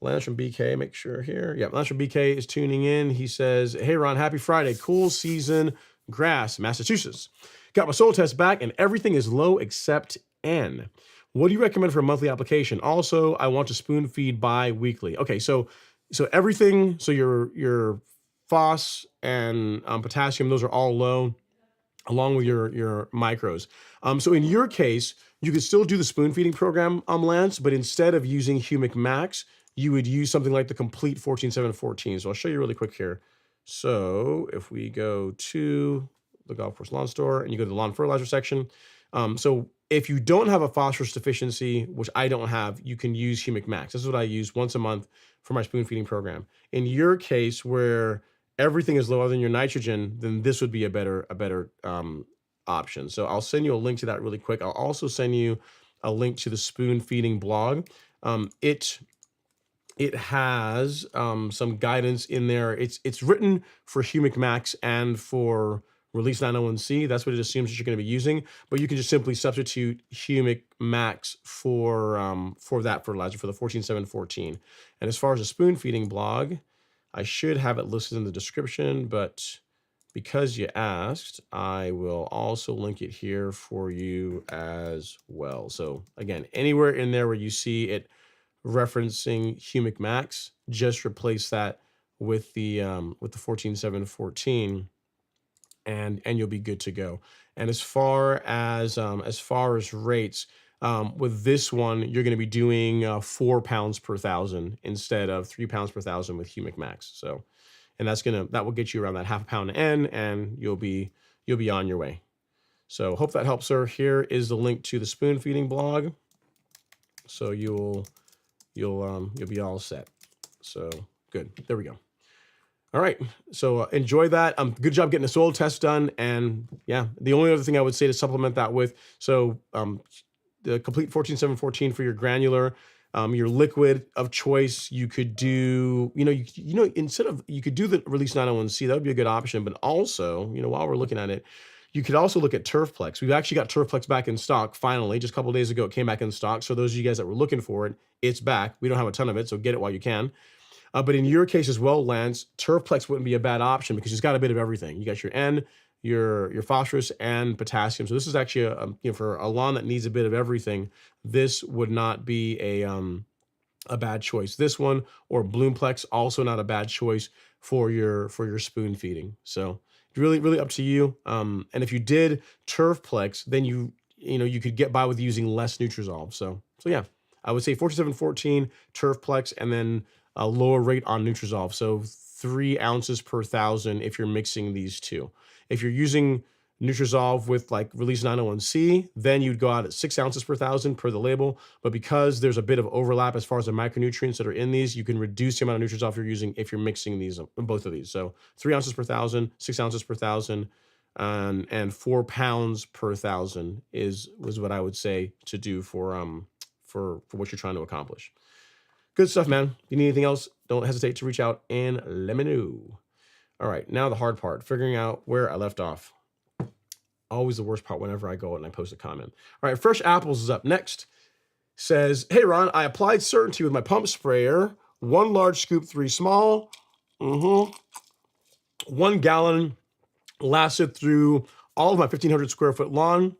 Lance from BK, make sure here. Yeah, Lance from BK is tuning in. He says, hey, Ron, happy Friday. Cool season grass, Massachusetts. Got my soil test back and everything is low except N. What do you recommend for a monthly application? Also, I want to spoon feed bi-weekly. Okay, so everything, so your phos and potassium, those are all low, along with your micros. So in your case, you could still do the spoon feeding program, Lance, but instead of using Humic Max, you would use something like the complete 14-7-14. So I'll show you really quick here. So if we go to the Golf Course Lawn Store and you go to the lawn fertilizer section, so if you don't have a phosphorus deficiency, which I don't have, you can use Humic Max. This is what I use once a month for my spoon feeding program. In your case, where everything is lower than your nitrogen, then this would be a better option. So I'll send you a link to that really quick. I'll also send you a link to the spoon feeding blog. It has some guidance in there. It's written for Humic Max and for Release 901C. That's what it assumes that you're going to be using. But you can just simply substitute Humic Max for that fertilizer, for the 14-7-14. And as far as the spoon feeding blog, I should have it listed in the description, but because you asked, I will also link it here for you as well. So again, anywhere in there where you see it referencing Humic Max, just replace that with the 14-7-14, and you'll be good to go. And as far as rates, with this one, you're going to be doing 4 pounds per thousand instead of 3 pounds per thousand with Humic Max. So, and that will get you around that half a pound N, and you'll be on your way. So hope that helps, sir. Here is the link to the spoon feeding blog. So you'll be all set. So good. There we go. All right. So enjoy that. Good job getting the soil test done. And yeah, the only other thing I would say to supplement that with, so the complete 14-7-14 for your granular, your liquid of choice, you could do, you could do the Release 901C. That would be a good option. But also, while we're looking at it, you could also look at Turfplex. We've actually got Turfplex back in stock. Finally, just a couple of days ago, it came back in stock. So those of you guys that were looking for it, it's back. We don't have a ton of it, so get it while you can. But in your case as well, Lance, Turfplex wouldn't be a bad option because it's got a bit of everything. You got your N, your phosphorus, and potassium. So this is actually for a lawn that needs a bit of everything. This would not be a bad choice. This one or Bloomplex, also not a bad choice for your spoon feeding. So if really, really up to you. And if you did Turfplex, then you could get by with using less Nutrizolve. So yeah, I would say 4714 Turfplex, and then a lower rate on Nutrizolve. So 3 ounces per 1,000 if you're mixing these two. If you're using Nutrizolve with like Release 901C, then you'd go out at 6 ounces per 1,000 per the label. But because there's a bit of overlap as far as the micronutrients that are in these, you can reduce the amount of Nutrizolve you're using if you're mixing these, both of these. So 3 ounces per 1,000, 6 ounces per 1,000, and 4 pounds per 1,000 was what I would say to do for what you're trying to accomplish. Good stuff, man. If you need anything else, don't hesitate to reach out and let me know. All right, now the hard part, figuring out where I left off. Always the worst part whenever I go and I post a comment. All right, Fresh Apples is up next. Says, hey, Ron, I applied Certainty with my pump sprayer. 1 large scoop, 3 small. 1 gallon lasted through all of my 1,500 square foot lawn.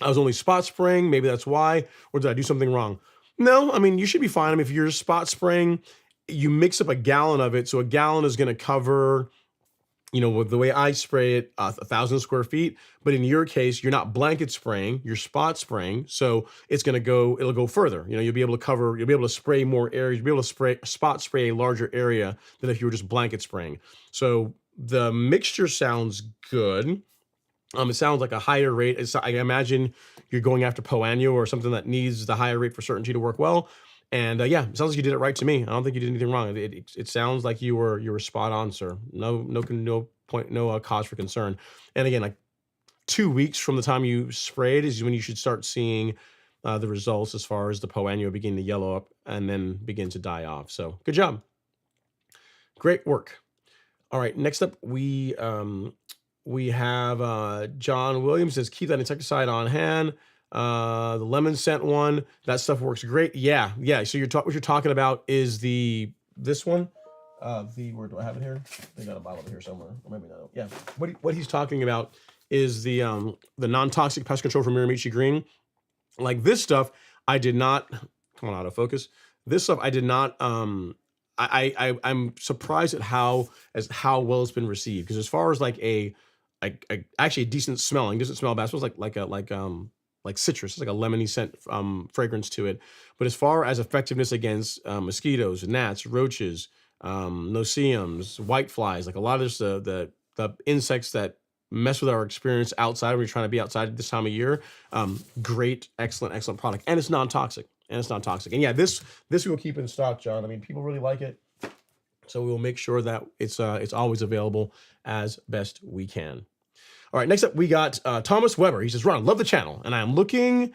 I was only spot spraying. Maybe that's why. Or did I do something wrong? No, I mean, you should be fine. I mean, if you're spot spraying, you mix up a gallon of it. So a gallon is going to cover, with the way I spray it, 1,000 square feet. But in your case, you're not blanket spraying, you're spot spraying. So it'll go further. You'll be able to spray more areas. You'll be able to spot spray a larger area than if you were just blanket spraying. So the mixture sounds good. It sounds like a higher rate. I imagine you're going after Poannual or something that needs the higher rate for Certainty to work well. And yeah, it sounds like you did it right to me. I don't think you did anything wrong. It sounds like you were spot on, sir. No cause for concern. And again, like 2 weeks from the time you sprayed is when you should start seeing the results as far as the Poannual begin to yellow up and then begin to die off. So good job. Great work. All right, next up we have John Williams says, keep that insecticide on hand. The lemon scent one, that stuff works great. Yeah. So what you're talking about is this one. Where do I have it here? They got a bottle over here somewhere, or maybe not. Yeah. What he's talking about is the non-toxic pest control from Miramichi Green. Like this stuff, I did not. Come on, autofocus. This stuff I did not. I'm surprised at how well it's been received, because as far as like actually a decent smelling, doesn't smell bad. It smells like citrus. It's like a lemony scent fragrance to it. But as far as effectiveness against mosquitoes, gnats, roaches, no-see-ums, whiteflies, like a lot of the insects that mess with our experience outside when you're trying to be outside at this time of year, great, excellent product. And it's non-toxic. And yeah, this we will keep in stock, John. I mean, people really like it. So we will make sure that it's always available as best we can. All right, next up, we got Thomas Weber. He says, Ron, love the channel, and I am looking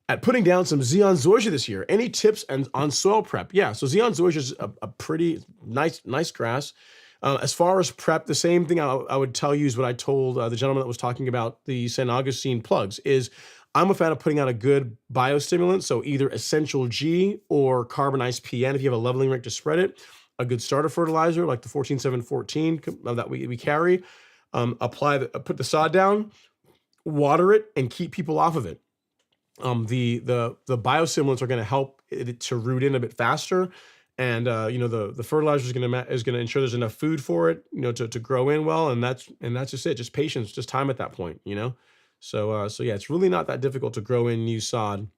at putting down some Xeon Zoysia this year. Any tips on soil prep? Yeah, so Xeon Zoysia is a pretty nice grass. As far as prep, the same thing I would tell you is what I told the gentleman that was talking about the San Augustine plugs is I'm a fan of putting out a good biostimulant, so either Essential G or carbonized PN if you have a leveling rake to spread it. A good starter fertilizer like the 14714 that we carry. Put the sod down, water it, and keep people off of it. The biostimulants are going to help it to root in a bit faster, and the fertilizer is going to ensure there's enough food for it, to grow in well, and that's just it. Just patience, just time at that point, So yeah, it's really not that difficult to grow in new sod,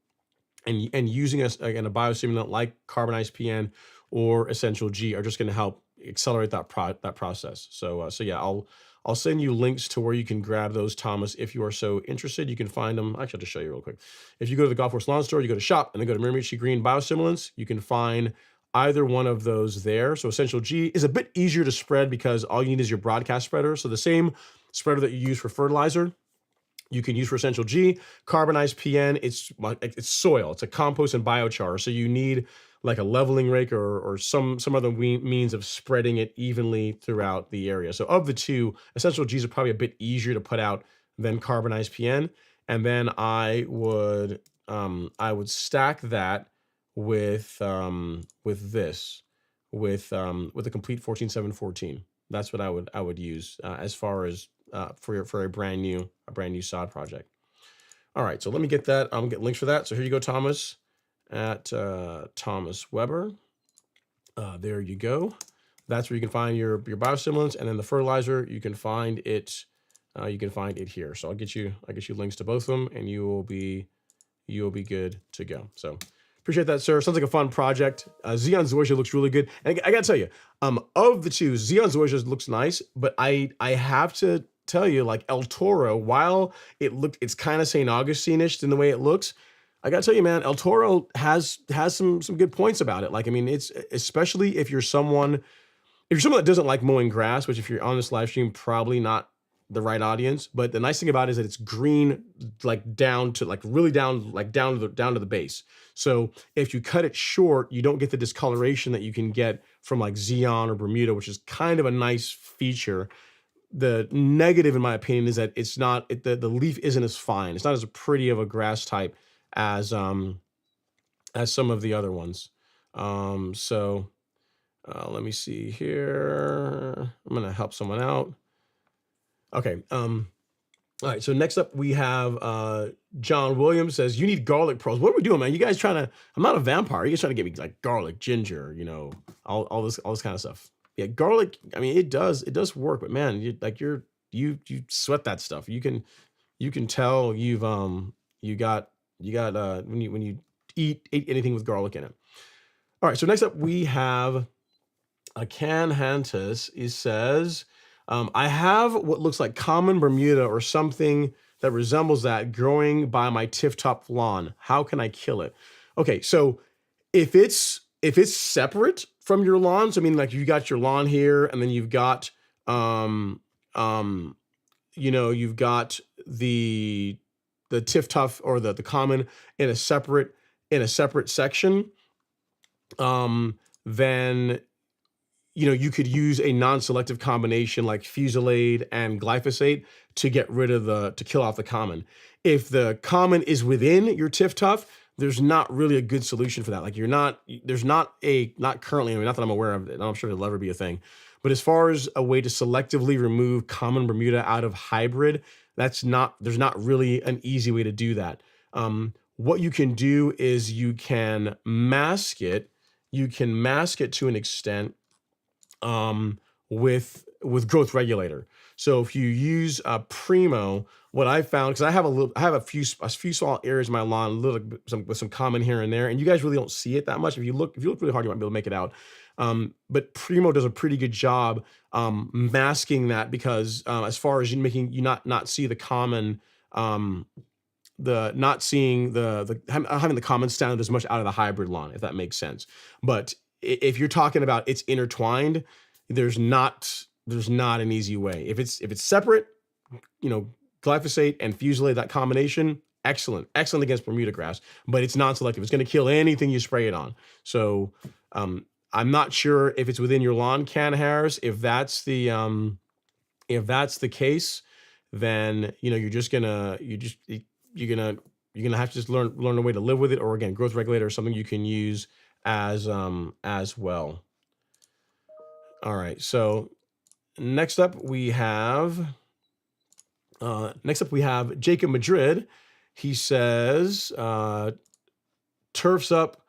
and using a biostimulant like carbonized PN or Essential G are just going to help accelerate that process. So yeah, I'll send you links to where you can grab those, Thomas, if you are so interested. You can find them. Actually, I'll just show you real quick. If you go to the Golf Course Lawn Store, you go to shop and then go to Miramichi Green Biostimulants, you can find either one of those there. So Essential G is a bit easier to spread because all you need is your broadcast spreader. So the same spreader that you use for fertilizer, you can use for Essential G. Carbonized PN, it's soil. It's a compost and biochar. So you need like a leveling rake or some other means of spreading it evenly throughout the area. So of the two, Essential Gs are probably a bit easier to put out than carbonized PN. And then I would stack that with the complete 14714. That's what I would use as far as for a brand new sod project. All right, so let me get that. I'm gonna get links for that. So here you go, Thomas, at Thomas Weber. There you go. That's where you can find your biostimulants, and then the fertilizer, you can find it. You can find it here. So I'll get you links to both of them, and you will be good to go. So appreciate that, sir. Sounds like a fun project. Xeon Zoysia looks really good. And I gotta tell you, of the two, Xeon Zoysia looks nice, but I have to tell you, like El Toro, while it's kind of St. Augustine-ish in the way it looks, I gotta tell you, man, El Toro has some good points about it. Like, I mean, it's especially if you're someone that doesn't like mowing grass, which if you're on this live stream, probably not the right audience. But the nice thing about it is that it's green, like down to really down to the base. So if you cut it short, you don't get the discoloration that you can get from like Xeon or Bermuda, which is kind of a nice feature. The negative, in my opinion, is that it's not the leaf isn't as fine. It's not as pretty of a grass type as some of the other ones. Let me see here. I'm gonna help someone out. Okay. All right. So next up we have John Williams says, you need garlic pearls. What are we doing, man? You guys trying to? I'm not a vampire. You guys trying to get me like garlic, ginger, all this kind of stuff. Yeah, garlic. I mean, it does work, but man, you sweat that stuff. You can tell you've you got when you eat anything with garlic in it. All right. So next up we have a Can Hantus. He says, I have what looks like common Bermuda or something that resembles that growing by my tiff-top lawn. How can I kill it? Okay, so if it's separate from your lawn, so I mean, like you got your lawn here, and then you've got you've got the tiff-tuff or the common in a separate section, then you could use a non-selective combination like Fusilade and glyphosate to kill off the common. If the common is within your tiff-tuff, there's not really a good solution for that. Like not currently, I mean, not that I'm aware of it. I'm sure it'll ever be a thing. But as far as a way to selectively remove common Bermuda out of hybrid, there's not really an easy way to do that. What you can do is you can mask it. You can mask it to an extent with growth regulator. So if you use Primo, what I found, because I have a few small areas in my lawn, with some common here and there, and you guys really don't see it that much. If you look really hard, you might be able to make it out. But Primo does a pretty good job masking that, because as far as making you not see the common, having the common stand as much out of the hybrid lawn, if that makes sense. But if you're talking about it's intertwined, there's not an easy way. If it's separate, glyphosate and Fusilade, that combination, excellent against Bermuda grass, but it's non-selective. It's going to kill anything you spray it on. So I'm not sure if it's within your lawn, Can Harris. If that's the case, then you're gonna have to just learn a way to live with it, or again, growth regulator is something you can use as well. All right, so next up we have Jacob Madrid. He says, turfs up,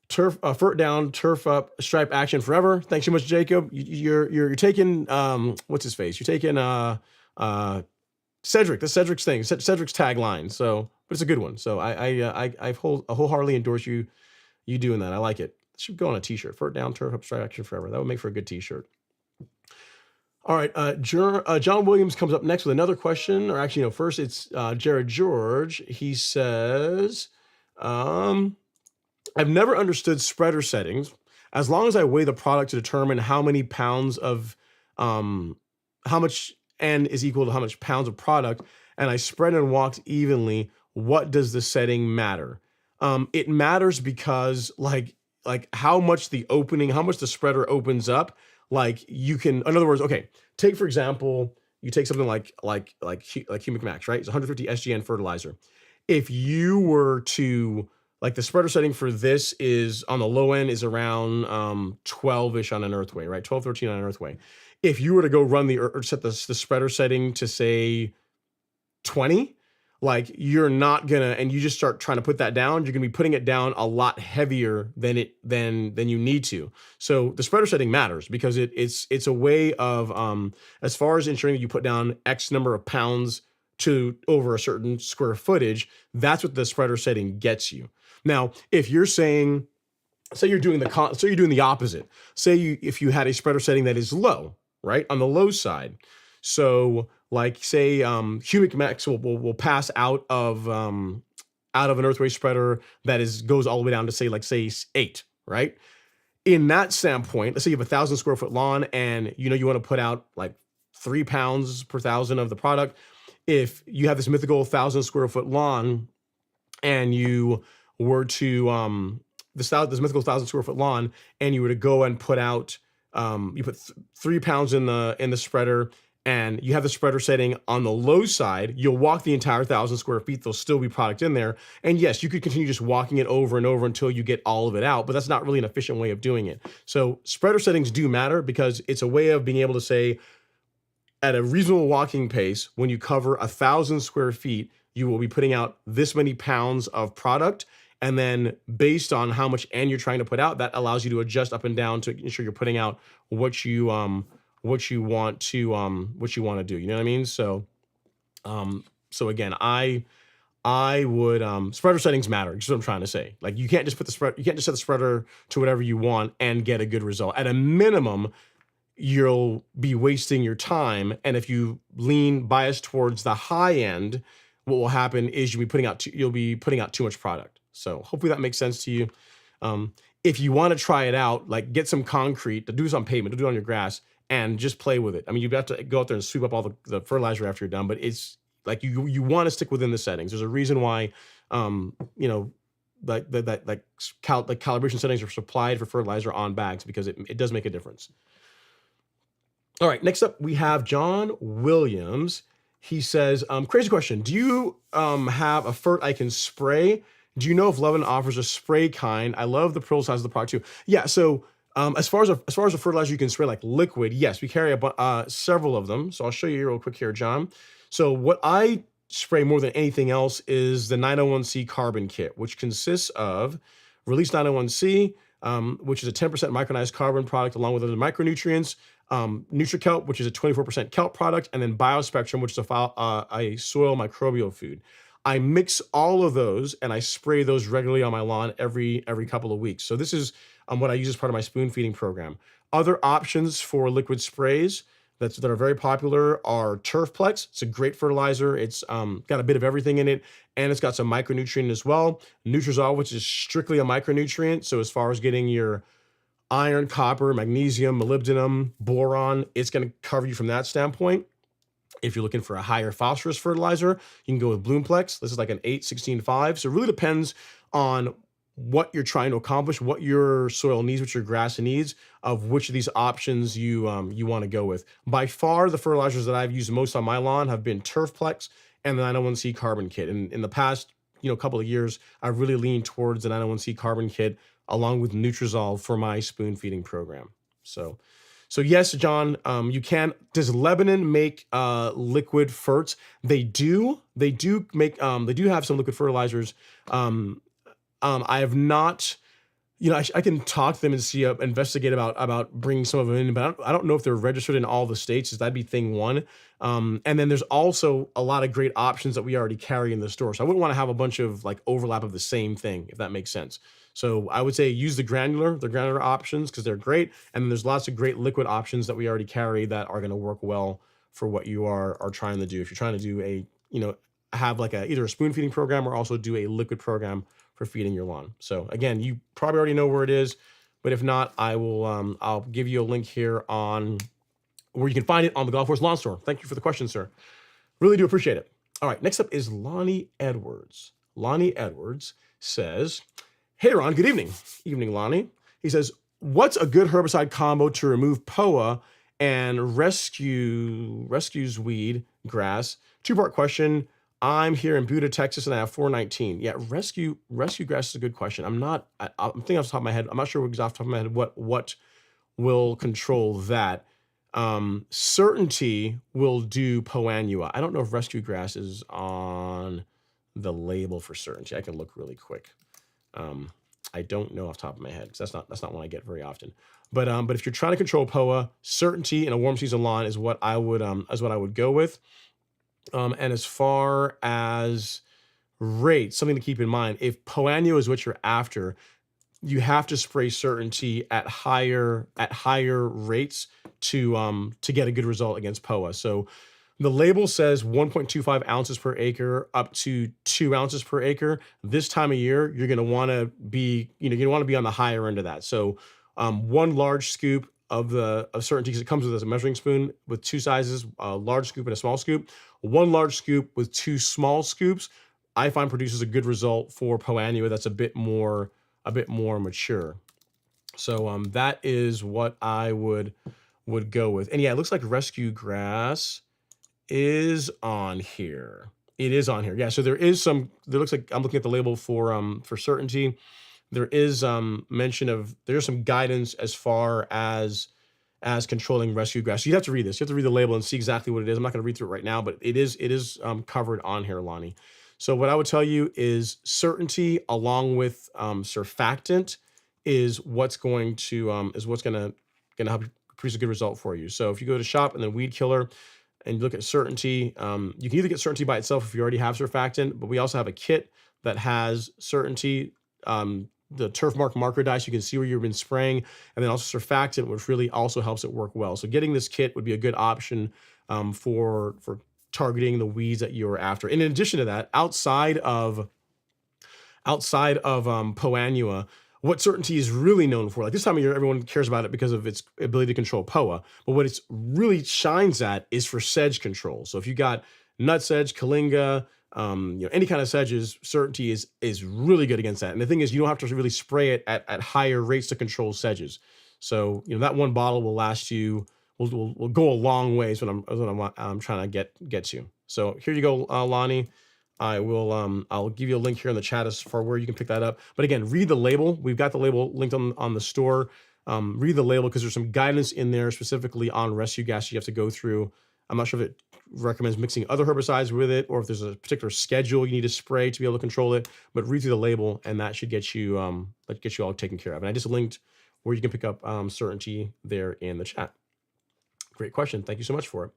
fert down, turf up, stripe action forever. Thanks so much, Jacob. You're taking what's his face? You're taking Cedric. That's Cedric's thing. Cedric's tagline. So, but it's a good one. So I wholeheartedly endorse you doing that. I like it. It should go on a t-shirt. Fert down, turf up, stripe action forever. That would make for a good t-shirt. All right, John Williams comes up next with another question, or actually, first it's Jared George. He says, I've never understood spreader settings. As long as I weigh the product to determine how many pounds of, how much N is equal to how much pounds of product, and I spread and walked evenly, what does the setting matter? It matters because like how much the spreader opens up. Like you can, in other words, okay, take for example, you take something like Humic Max, right? It's 150 SGN fertilizer. If you were to, like, the spreader setting for this is on the low end is around 12-ish on an earthway, right? 12, 13 on an earthway. If you were to go run or set the spreader setting to say 20, like you're not gonna, and you just start trying to put that down, you're gonna be putting it down a lot heavier than you need to. So the spreader setting matters because it's a way of as far as ensuring that you put down X number of pounds to over a certain square footage. That's what the spreader setting gets you. Now, if you're saying, say you're doing the opposite. Say if you had a spreader setting that is low, right, on the low side. So like say humic max will pass out of an earthway spreader that goes all the way down to say 8, right? In that standpoint, let's say you have 1,000 square foot lawn and you want to put out like 3 pounds per thousand of the product. If you have this mythical 1,000 square foot lawn and you were to this mythical 1,000 square foot lawn, and you were to go and put out, you put 3 pounds in the spreader, and you have the spreader setting on the low side, you'll walk the entire 1,000 square feet. There'll still be product in there, and yes, you could continue just walking it over and over until you get all of it out. But that's not really an efficient way of doing it. So spreader settings do matter because it's a way of being able to say, at a reasonable walking pace, when you cover 1,000 square feet, you will be putting out this many pounds of product. And then based on how much N you're trying to put out, that allows you to adjust up and down to ensure you're putting out what you want to do. You know what I mean? So again, I would spreader settings matter. That's what I'm trying to say. Like you can't just set the spreader to whatever you want and get a good result. At a minimum, you'll be wasting your time. And if you bias towards the high end, what will happen is you'll be putting out too much product. So hopefully that makes sense to you. If you want to try it out, like get some concrete, do this on pavement, do it on your grass, and just play with it. I mean, you have to go out there and sweep up all the fertilizer after you're done, but it's like you want to stick within the settings. There's a reason why, the calibration settings are supplied for fertilizer on bags because it does make a difference. All right, next up we have John Williams. He says, crazy question. Do you have a fert I can spray? Do you know if Lebanon offers a spray kind? I love the pearl size of the product too. Yeah, so as far as a fertilizer you can spray like liquid, yes, we carry several of them. So I'll show you real quick here, John. So what I spray more than anything else is the 901C carbon kit, which consists of release 901C, which is a 10% micronized carbon product along with other micronutrients, NutriKelp, which is a 24% kelp product, and then BioSpectrum, which is a soil microbial food. I mix all of those and I spray those regularly on my lawn every couple of weeks. So this is what I use as part of my spoon feeding program. Other options for liquid sprays that are very popular are Turfplex. It's a great fertilizer. It's got a bit of everything in it, and it's got some micronutrient as well. Nutrizol, which is strictly a micronutrient. So as far as getting your iron, copper, magnesium, molybdenum, boron, it's going to cover you from that standpoint. If you're looking for a higher phosphorus fertilizer, you can go with Bloomplex. This is like an 8-16-5. So it really depends on what you're trying to accomplish, what your soil needs, what your grass needs, of which of these options you want to go with. By far, the fertilizers that I've used most on my lawn have been Turfplex and the 901C carbon kit. And in the past couple of years, I've really leaned towards the 901C carbon kit along with Nutrizol for my spoon feeding program. So yes, John, you can. Does Lebanon make liquid ferts? They do. They do make. They do have some liquid fertilizers. I have not. I can talk to them and see investigate about bringing some of them in, but I don't know if they're registered in all the states. So that'd be thing one. And then there's also a lot of great options that we already carry in the store. So I wouldn't want to have a bunch of like overlap of the same thing, if that makes sense. So I would say use the granular options because they're great. And then there's lots of great liquid options that we already carry that are going to work well for what you are trying to do. If you're trying to do have like either a spoon feeding program or also do a liquid program for feeding your lawn. So again, you probably already know where it is, but if not, I'll give you a link here on where you can find it on the Golf Course Lawn Store. Thank you for the question, sir. Really do appreciate it. All right, next up is Lonnie Edwards. Lonnie Edwards says, hey, Ron, good evening. Evening, Lonnie. He says, what's a good herbicide combo to remove POA and rescues weed grass? Two-part question. I'm here in Bermuda, Texas, and I have 419. Yeah, rescue grass is a good question. I'm thinking off the top of my head. I'm not sure off the top of my head what will control that. Certainty will do Poanua. I don't know if rescue grass is on the label for certainty. I can look really quick. I don't know off the top of my head because that's not one I get very often. But if you're trying to control POA, certainty in a warm season lawn is what I would go with. And as far as rate, something to keep in mind, if Poannual is what you're after, you have to spray certainty at higher rates to get a good result against POA. So the label says 1.25 ounces per acre up to 2 ounces per acre. This time of year, you're going to want to be, on the higher end of that. So one large scoop of certainty, because it comes with a measuring spoon with two sizes, a large scoop and a small scoop. One large scoop with two small scoops, I find produces a good result for Poannual that's a bit more mature. So that is what I would go with. And yeah, it looks like rescue grass is on here. It is on here. Yeah, so there looks like I'm looking at the label for certainty. There is mention of, there's some guidance as far as controlling rescue grass. So you have to read this. You have to read the label and see exactly what it is. I'm not going to read through it right now, but it is covered on here, Lonnie. So what I would tell you is certainty along with surfactant is what's going to help you produce a good result for you. So if you go to shop and then weed killer and you look at certainty, you can either get certainty by itself if you already have surfactant, but we also have a kit that has certainty, the turf marker dice, you can see where you've been spraying, and then also surfactant, which really also helps it work well. So getting this kit would be a good option for targeting the weeds that you're after. And in addition to that, outside of Poannual, what certainty is really known for, like this time of year, everyone cares about it because of its ability to control POA. But what it really shines at is for sedge control. So if you got nut sedge, kalinga, any kind of sedges, certainty is really good against that. And the thing is, you don't have to really spray it at higher rates to control sedges. So that one bottle will last you, will go a long ways when I'm trying to get to. So here you go, Lonnie. I'll give you a link here in the chat as for where you can pick that up. But again, read the label. We've got the label linked on the store. Read the label because there's some guidance in there specifically on rescue gas you have to go through. I'm not sure if it recommends mixing other herbicides with it or if there's a particular schedule you need to spray to be able to control it. But read through the label and that should get you all taken care of. And I just linked where you can pick up certainty there in the chat. Great question. Thank you so much for it.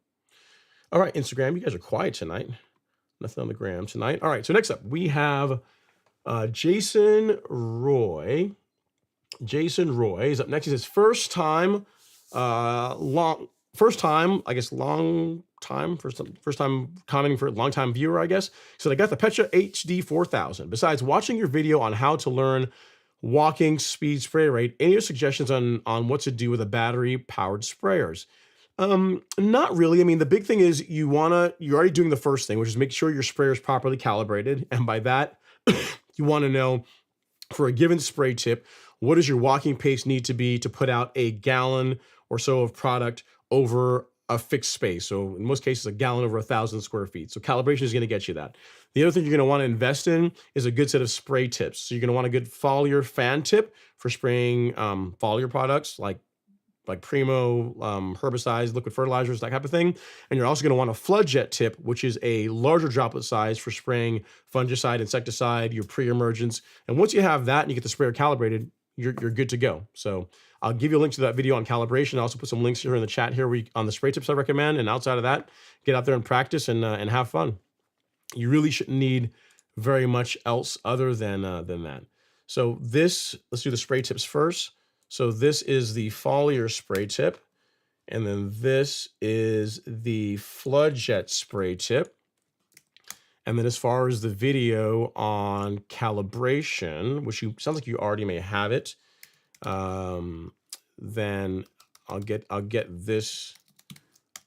All right, Instagram, you guys are quiet tonight. Nothing on the gram tonight. All right, so next up we have Jason Roy. Jason Roy is up next. He says first time commenting for a long time viewer, I guess. So I got the Petra HD 4000. Besides watching your video on how to learn walking speed spray rate, any suggestions on what to do with a battery powered sprayers? Not really. I mean, the big thing is you're already doing the first thing, which is make sure your sprayer is properly calibrated. And by that, you want to know for a given spray tip, what does your walking pace need to be to put out a gallon or so of product over a fixed space? So in most cases, a gallon over 1,000 square feet. So calibration is going to get you that. The other thing you're going to want to invest in is a good set of spray tips. So you're going to want a good foliar fan tip for spraying foliar products like Primo, herbicides, liquid fertilizers, that type of thing. And you're also going to want a flood jet tip, which is a larger droplet size for spraying fungicide, insecticide, your pre-emergents. And once you have that and you get the sprayer calibrated, you're good to go. So I'll give you a link to that video on calibration. I'll also put some links here in the chat here on the spray tips I recommend. And outside of that, get out there and practice and have fun. You really shouldn't need very much else other than that. So let's do the spray tips first. So this is the foliar spray tip, and then this is the flood jet spray tip. And then as far as the video on calibration, which sounds like you already may have it, then I'll get this.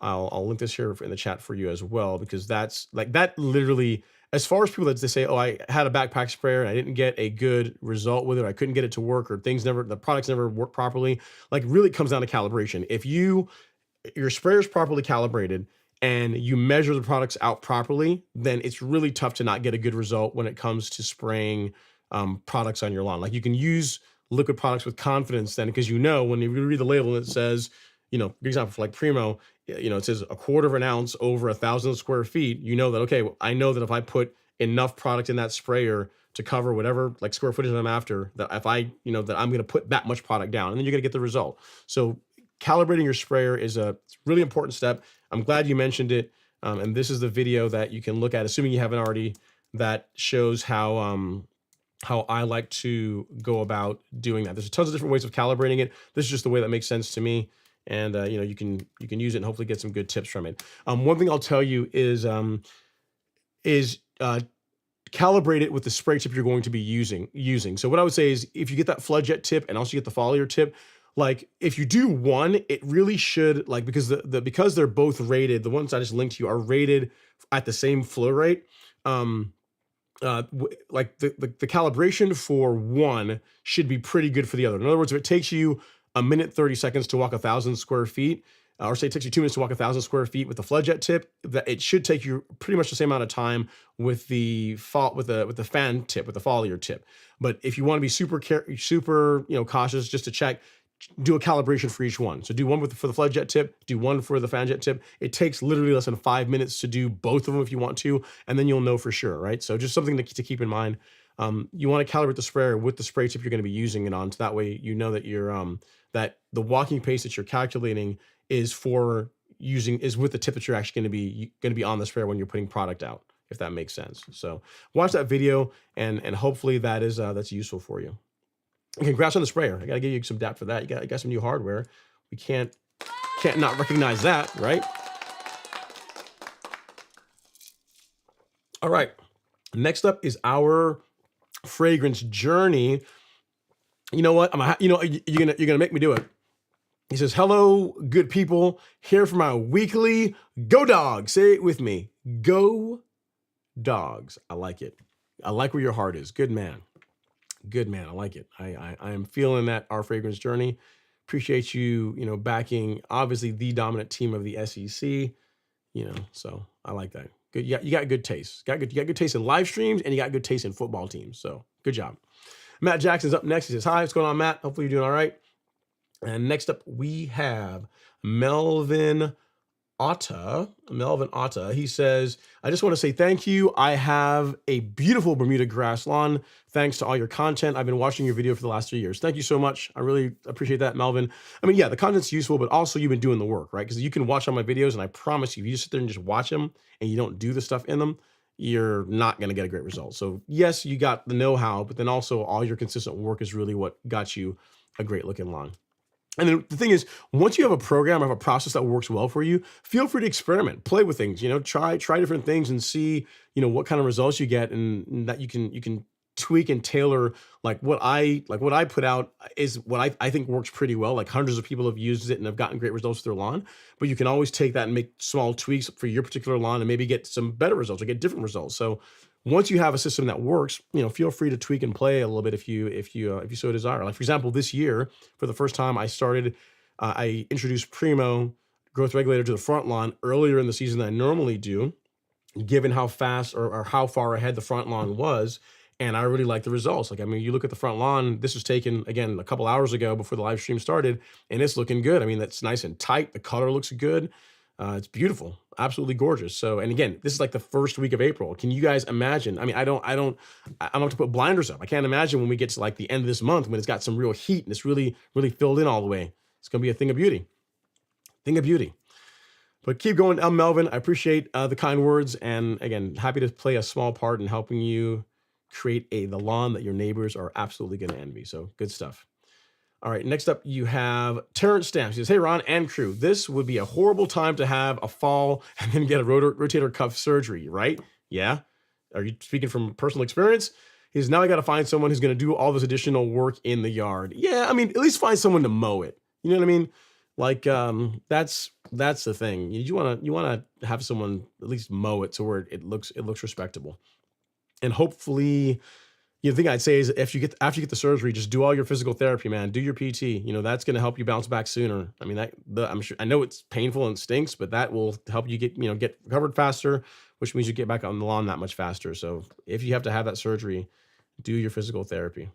I'll link this here in the chat for you as well, because that's like that literally. As far as people that they say, oh, I had a backpack sprayer and I didn't get a good result with it, I couldn't get it to work, or the products never work properly. Like really, it comes down to calibration. If your sprayer is properly calibrated and you measure the products out properly, then it's really tough to not get a good result when it comes to spraying products on your lawn. Like you can use liquid products with confidence then, because when you read the label and it says, for example, for like Primo, it says 1/4 ounce over 1,000 square feet. You know that, okay, I know that if I put enough product in that sprayer to cover whatever like square footage I'm after, that if I, that I'm going to put that much product down, and then you're going to get the result. So calibrating your sprayer is a really important step. I'm glad you mentioned it. And this is the video that you can look at, assuming you haven't already, that shows how I like to go about doing that. There's tons of different ways of calibrating it. This is just the way that makes sense to me. And you can use it and hopefully get some good tips from it. One thing I'll tell you is calibrate it with the spray tip you're going to be using. So what I would say is, if you get that flood jet tip and also get the foliar tip, like if you do one, it really should, like, because because they're both rated, the ones I just linked to you are rated at the same flow rate. Like the calibration for one should be pretty good for the other. In other words, if it takes you a minute 30 seconds to walk 1,000 square feet, or say it takes you 2 minutes to walk 1,000 square feet with the flood jet tip, that it should take you pretty much the same amount of time with the fan tip, with the foliar tip. But if you want to be super cautious, just to check, do a calibration for each one. So do one for the flood jet tip, do one for the fan jet tip. It takes literally less than 5 minutes to do both of them if you want to, and then you'll know for sure, right? So just something to keep in mind. You want to calibrate the sprayer with the spray tip you're going to be using it on, so that way you know that you're that the walking pace that you're calculating is with the tip that you're actually going to be on the sprayer when you're putting product out, if that makes sense. So watch that video, and hopefully that is that's useful for you. And congrats on the sprayer. I got to give you some dap for that. You got some new hardware. We can't not recognize that, right? All right. Next up is our fragrance journey. You know what? You're gonna make me do it. He says, "Hello, good people. Here for my weekly Go Dogs." Say it with me. Go Dogs. I like it. I like where your heart is. Good man. Good man. I like it. I am feeling that our fragrance journey. Appreciate you, backing obviously the dominant team of the SEC. So I like that. Good. You got good taste. You got good taste in live streams, and you got good taste in football teams. So good job. Matt Jackson's up next. He says, "Hi, what's going on, Matt? Hopefully you're doing all right." And next up we have Melvin Otta. He says, "I just want to say thank you. I have a beautiful Bermuda grass lawn. Thanks to all your content. I've been watching your video for the last 3 years." Thank you so much. I really appreciate that, Melvin. I mean, yeah, the content's useful, but also you've been doing the work, right? Because you can watch all my videos, and I promise you, if you just sit there and just watch them and you don't do the stuff in them, you're not going to get a great result. So yes, you got the know-how, but then also all your consistent work is really what got you a great looking lawn. And then the thing is, once you have a program, have a process that works well for you, feel free to experiment, play with things, try different things and see, what kind of results you get, and that you can tweak and tailor. Like what I put out is what I think works pretty well. Like hundreds of people have used it and have gotten great results with their lawn, but you can always take that and make small tweaks for your particular lawn and maybe get some better results or get different results. So once you have a system that works, feel free to tweak and play a little bit if you so desire. Like for example, this year, for the first time, I introduced Primo growth regulator to the front lawn earlier in the season than I normally do, given how fast or how far ahead the front lawn was. And I really like the results. Like, I mean, you look at the front lawn, this was taken, again, a couple hours ago before the live stream started, and it's looking good. I mean, that's nice and tight. The color looks good. It's beautiful, absolutely gorgeous. So, and again, this is like the first week of April. Can you guys imagine? I mean, I don't have to put blinders up. I can't imagine when we get to like the end of this month, when it's got some real heat and it's really, really filled in all the way. It's going to be a thing of beauty. But keep going, Melvin. I appreciate the kind words. And again, happy to play a small part in helping you create the lawn that your neighbors are absolutely going to envy. So good stuff. All right, next up you have Terrence Stamps. He says, "Hey, Ron and crew, this would be a horrible time to have a fall and then get a rotator cuff surgery, right?" Yeah. Are you speaking from personal experience? He says, "Now I got to find someone who's going to do all this additional work in the yard." Yeah, I mean, at least find someone to mow it. You know what I mean? Like, that's the thing. You want to have someone at least mow it to where it looks respectable. And hopefully, the thing I'd say is after you get the surgery, just do all your physical therapy, man. Do your PT. That's going to help you bounce back sooner. I mean, I know it's painful and stinks, but that will help you get recovered faster, which means you get back on the lawn that much faster. So if you have to have that surgery, do your physical therapy.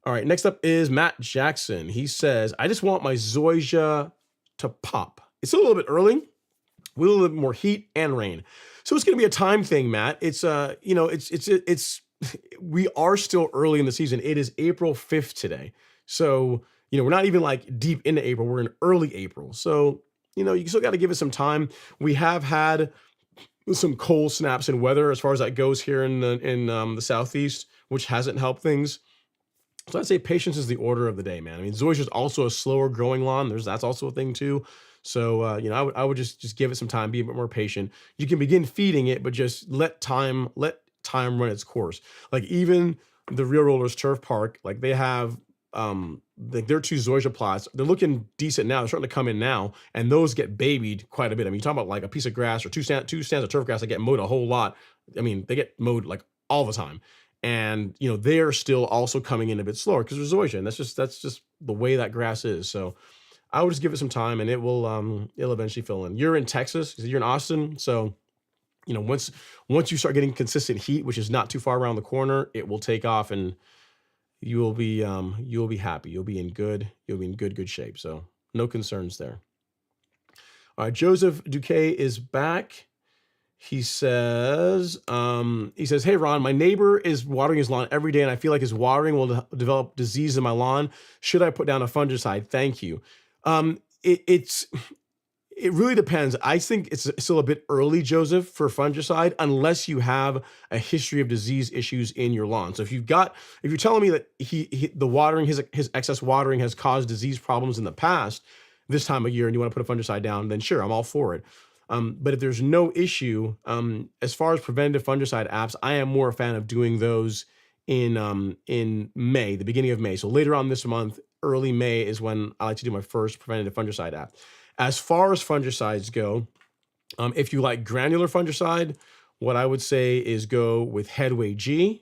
All right, next up is Matt Jackson. He says, "I just want my zoysia to pop. It's a little bit early, a little bit more heat and rain. So it's going to be a time thing, Matt. It's we are still early in the season. It is April 5th today. So, we're not even like deep into April. We're in early April. So, you still got to give it some time. We have had some cold snaps in weather as far as that goes here in the Southeast, which hasn't helped things. So I'd say patience is the order of the day, man. I mean, zoysia is also a slower growing lawn. That's also a thing too. So I would just give it some time, be a bit more patient. You can begin feeding it, but just let time run its course. Like even the Real Rollers Turf Park, like they have their 2 zoysia plots. They're looking decent now. They're starting to come in now, and those get babied quite a bit. I mean, you talk about like a piece of grass or two stands of turf grass that get mowed a whole lot. I mean, they get mowed like all the time. And they're still also coming in a bit slower because there's zoysia, and that's just the way that grass is. So I would just give it some time, and it'll eventually fill in. You're in Texas, you're in Austin, so once you start getting consistent heat, which is not too far around the corner, it will take off, and you will be happy. You'll be in good shape. So no concerns there. All right, Joseph Duque is back. He says, hey, Ron, my neighbor is watering his lawn every day, and I feel like his watering will develop disease in my lawn. Should I put down a fungicide? Thank you. It really depends. I think it's still a bit early, Joseph, for fungicide, unless you have a history of disease issues in your lawn. So if you're telling me that the watering, his excess watering has caused disease problems in the past, this time of year, and you want to put a fungicide down, then sure, I'm all for it. But if there's no issue, as far as preventative fungicide apps, I am more a fan of doing those in May, the beginning of May. So later on this month, early May is when I like to do my first preventative fungicide app. As far as fungicides go, if you like granular fungicide, what I would say is go with Headway G.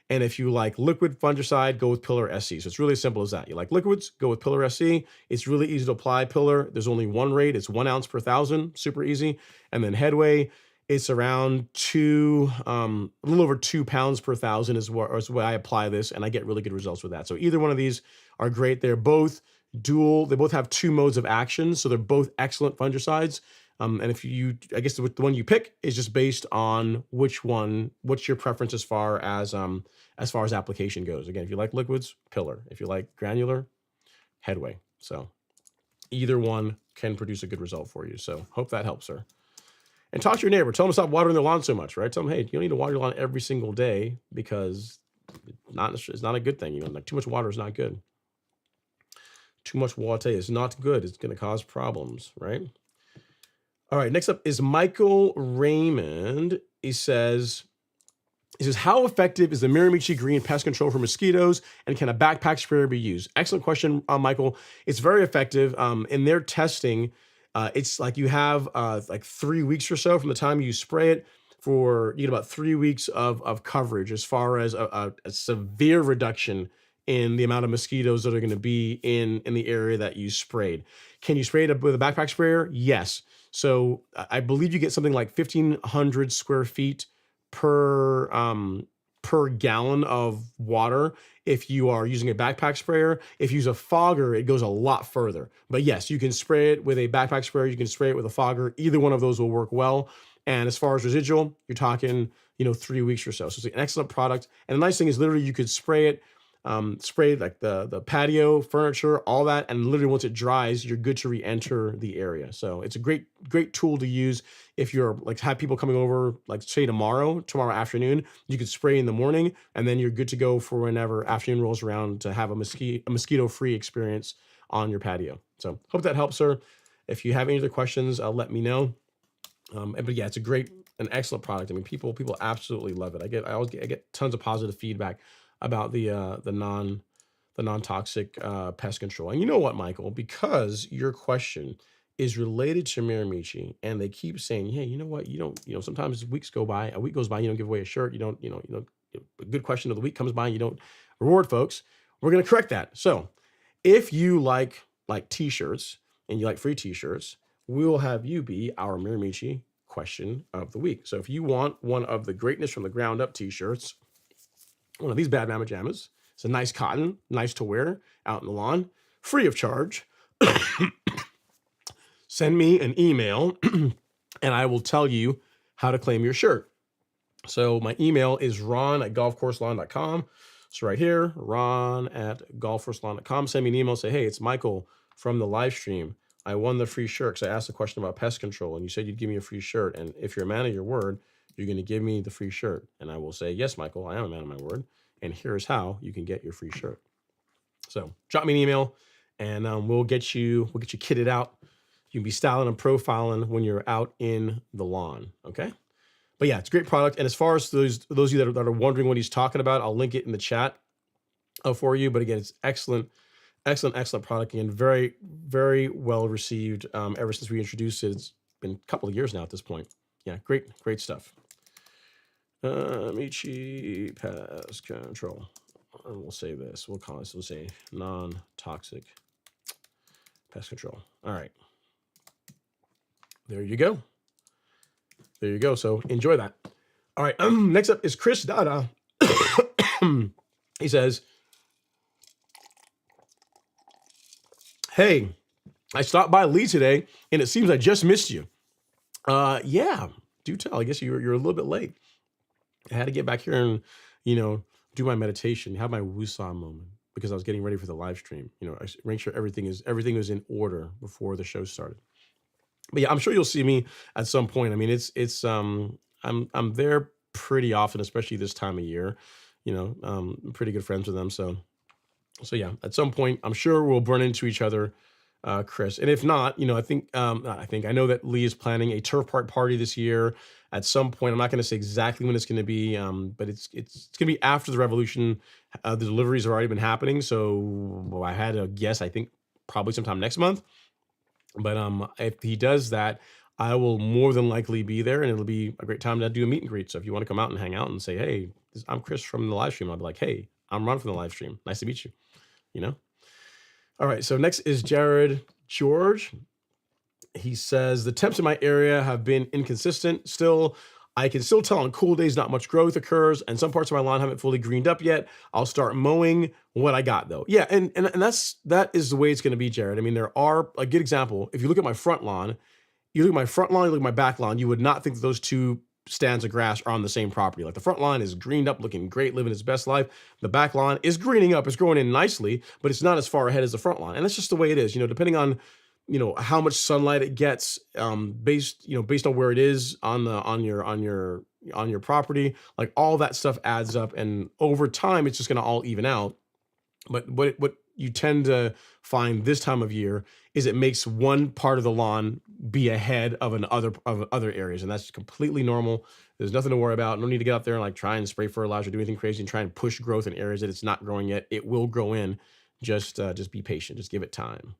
And if you like liquid fungicide, go with Pillar SC. So it's really as simple as that. You like liquids, go with Pillar SC. It's really easy to apply Pillar. There's only one rate. It's 1 ounce per 1,000, super easy. And then Headway, it's around a little over 2 pounds per 1,000 is the way I apply this, and I get really good results with that. So either one of these are great. They're both dual. They both have 2 modes of action, so they're both excellent fungicides. And if I guess the one you pick is just based on what's your preference as far as application goes. Again, if you like liquids, Pillar. If you like granular, Headway. So either one can produce a good result for you. So hope that helps, sir. And talk to your neighbor. Tell them to stop watering their lawn so much, right? Tell them, hey, you don't need to water your lawn every single day because it's not a good thing. Like too much water is not good. Too much water is not good. It's going to cause problems, right? All right, next up is Michael Raymond. He says, how effective is the Miramichi Green pest control for mosquitoes, and can a backpack sprayer be used? Excellent question, Michael. It's very effective. In their testing, it's like you have like 3 weeks or so from the time you spray it you get about 3 weeks of coverage as far as a severe reduction in the amount of mosquitoes that are going to be in the area that you sprayed. Can you spray it with a backpack sprayer? Yes. So I believe you get something like 1,500 square feet per gallon of water if you are using a backpack sprayer. If you use a fogger, it goes a lot further. But yes, you can spray it with a backpack sprayer. You can spray it with a fogger. Either one of those will work well. And as far as residual, you're talking 3 weeks or so. So it's an excellent product. And the nice thing is literally you could spray it. Spray like the patio, furniture, all that, and literally once it dries, you're good to re-enter the area. So it's a great tool to use if you're like have people coming over, like say tomorrow afternoon. You could spray in the morning, and then you're good to go for whenever afternoon rolls around to have a mosquito-free experience on your patio. So hope that helps, sir. If you have any other questions, let me know. But yeah, it's an excellent product. I mean, people absolutely love it. I get tons of positive feedback about the non-toxic pest control. And you know what, Michael, because your question is related to Miramichi, and they keep saying, hey, you know what, sometimes a week goes by, you don't give away a shirt, a good question of the week comes by, and you don't reward folks. We're going to correct that. So if you like t-shirts and you like free t-shirts, we will have you be our Miramichi question of the week. So if you want one of the greatness from the ground up t-shirts, one of these Bad Mama Jammas. It's a nice cotton, nice to wear out in the lawn, free of charge. Send me an email and I will tell you how to claim your shirt. So my email is ron@golfcourselawn.com. So right here, ron@golfcourselawn.com. Send me an email, say, hey, it's Michael from the live stream. I won the free shirt because I asked a question about pest control and you said you'd give me a free shirt. And if you're a man of your word, you're going to give me the free shirt. And I will say, yes, Michael, I am a man of my word. And here's how you can get your free shirt. So drop me an email and we'll get you kitted out. You can be styling and profiling when you're out in the lawn. Okay. But yeah, it's a great product. And as far as those of you that are wondering what he's talking about, I'll link it in the chat for you. But again, it's excellent product. Again, very, very well received ever since we introduced it. It's been a couple of years now at this point. Yeah, great stuff. Michi Pest Control. And we'll say this. We'll call this, we'll say non-toxic pest control. All right. There you go. So enjoy that. All right. Next up is Chris Dada. He says, hey, I stopped by Lee today and it seems I just missed you. Yeah, do tell. I guess you're a little bit late. I had to get back here and, do my meditation, have my woosah moment because I was getting ready for the live stream. I make sure everything was in order before the show started. But yeah, I'm sure you'll see me at some point. I mean, I'm there pretty often, especially this time of year. I'm pretty good friends with them. So yeah, at some point, I'm sure we'll run into each other, Chris. And if not, I know that Lee is planning a turf park party this year at some point. I'm not going to say exactly when it's going to be, but it's going to be after the revolution. The deliveries have already been happening. So I had a guess, I think probably sometime next month. But if he does that, I will more than likely be there, and it'll be a great time to do a meet and greet. So if you want to come out and hang out and say, hey, I'm Chris from the live stream, I'll be like, hey, I'm Ron from the live stream. Nice to meet you. All right, so next is Jared George. He says, the temps in my area have been inconsistent. I can still tell on cool days not much growth occurs, and some parts of my lawn haven't fully greened up yet. I'll start mowing what I got though. Yeah, and that is the way it's going to be, Jared. I mean, there are a good example. If you look at my front lawn, you look at my back lawn, you would not think that those two stands of grass are on the same property. Like the front lawn is greened up, looking great, living its best life. The back lawn is greening up, it's growing in nicely, but it's not as far ahead as the front lawn. And that's just the way it is, depending on how much sunlight it gets, based on where it is on your property. Like all that stuff adds up, and over time it's just going to all even out. But what you tend to find this time of year is it makes one part of the lawn be ahead of other areas, and that's completely normal. There's nothing to worry about. No need to get out there and try and spray fertilizer, do anything crazy, and try and push growth in areas that it's not growing yet. It will grow in. Just be patient. Just give it time.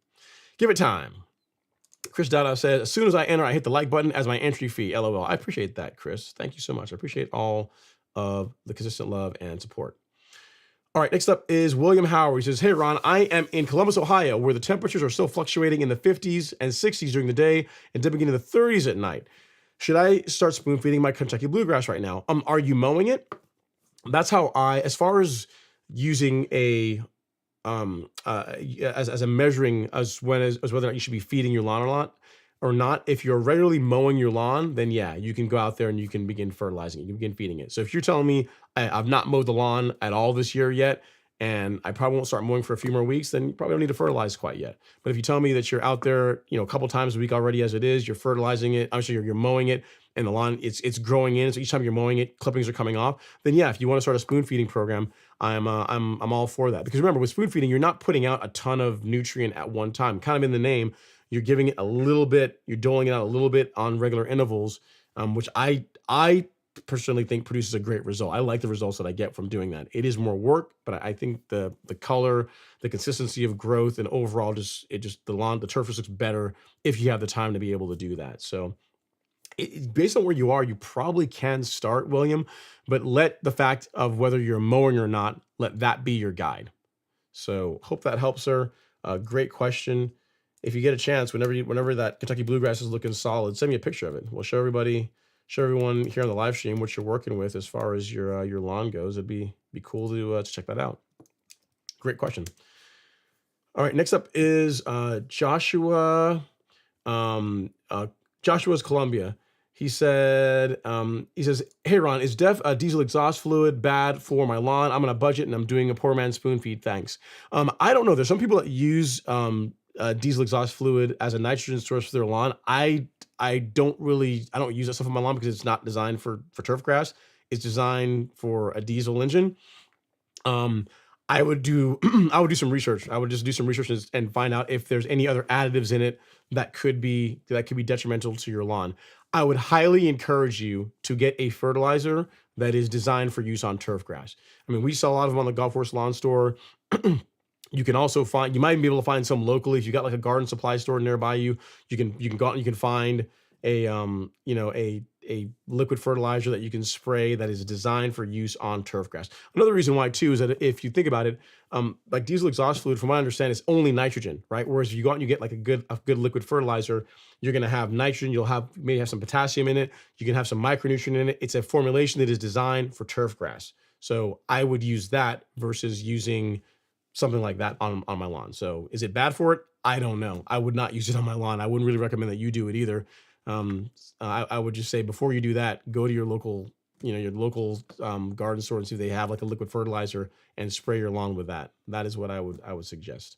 Give it time. Chris Dada says, as soon as I enter, I hit the like button as my entry fee. LOL. I appreciate that, Chris. Thank you so much. I appreciate all of the consistent love and support. All right, next up is William Howard. He says, hey, Ron, I am in Columbus, Ohio, where the temperatures are still fluctuating in the 50s and 60s during the day and dipping into the 30s at night. Should I start spoon feeding my Kentucky bluegrass right now? Are you mowing it? That's how as far as using as a measuring as whether or not you should be feeding your lawn or not. If you're regularly mowing your lawn, then yeah, you can go out there and you can begin fertilizing it. You can begin feeding it. So if you're telling me I've not mowed the lawn at all this year yet, and I probably won't start mowing for a few more weeks, then you probably don't need to fertilize quite yet. But if you tell me that you're out there, a couple times a week already as it is, you're fertilizing it, I'm sure you're mowing it, and the lawn it's growing in. So each time you're mowing it, clippings are coming off. Then yeah, if you want to start a spoon feeding program, I'm all for that. Because remember, with spoon feeding, you're not putting out a ton of nutrient at one time. Kind of in the name, you're giving it a little bit, you're doling it out a little bit on regular intervals, which I personally think produces a great result. I like the results that I get from doing that. It is more work, but I think the color, the consistency of growth, and overall the turf just looks better if you have the time to be able to do that. So based on where you are, you probably can start, William, but let the fact of whether you're mowing or not, let that be your guide. So hope that helps, sir. Great question. If you get a chance, whenever that Kentucky bluegrass is looking solid, send me a picture of it. We'll show everyone here on the live stream what you're working with as far as your lawn goes. It'd be cool to check that out. Great question. All right, next up is Joshua. Joshua's Columbia. He said, hey, Ron, is diesel exhaust fluid bad for my lawn? I'm on a budget and I'm doing a poor man's spoon feed. Thanks. I don't know. There's some people that use diesel exhaust fluid as a nitrogen source for their lawn. I don't use that stuff on my lawn because it's not designed for turf grass. It's designed for a diesel engine. I would do some research. I would just do some research and find out if there's any other additives in it that could be detrimental to your lawn. I would highly encourage you to get a fertilizer that is designed for use on turf grass. I mean, we sell a lot of them on the Golf Course Lawn Store. You can also find, you might be able to find some locally. If you got like a garden supply store nearby you, you can go out and you can find a liquid fertilizer that you can spray that is designed for use on turf grass. Another reason why too is that if you think about it, like diesel exhaust fluid, from what I understand, is only nitrogen, right? Whereas if you go out and you get like a good liquid fertilizer, you're going to have nitrogen. You'll maybe have some potassium in it. You can have some micronutrient in it. It's a formulation that is designed for turf grass. So I would use that versus using something like that on my lawn. So is it bad for it? I don't know. I would not use it on my lawn. I wouldn't really recommend that you do it either. I would just say before you do that, go to your local garden store and see if they have like a liquid fertilizer and spray your lawn with that. That is what I would suggest.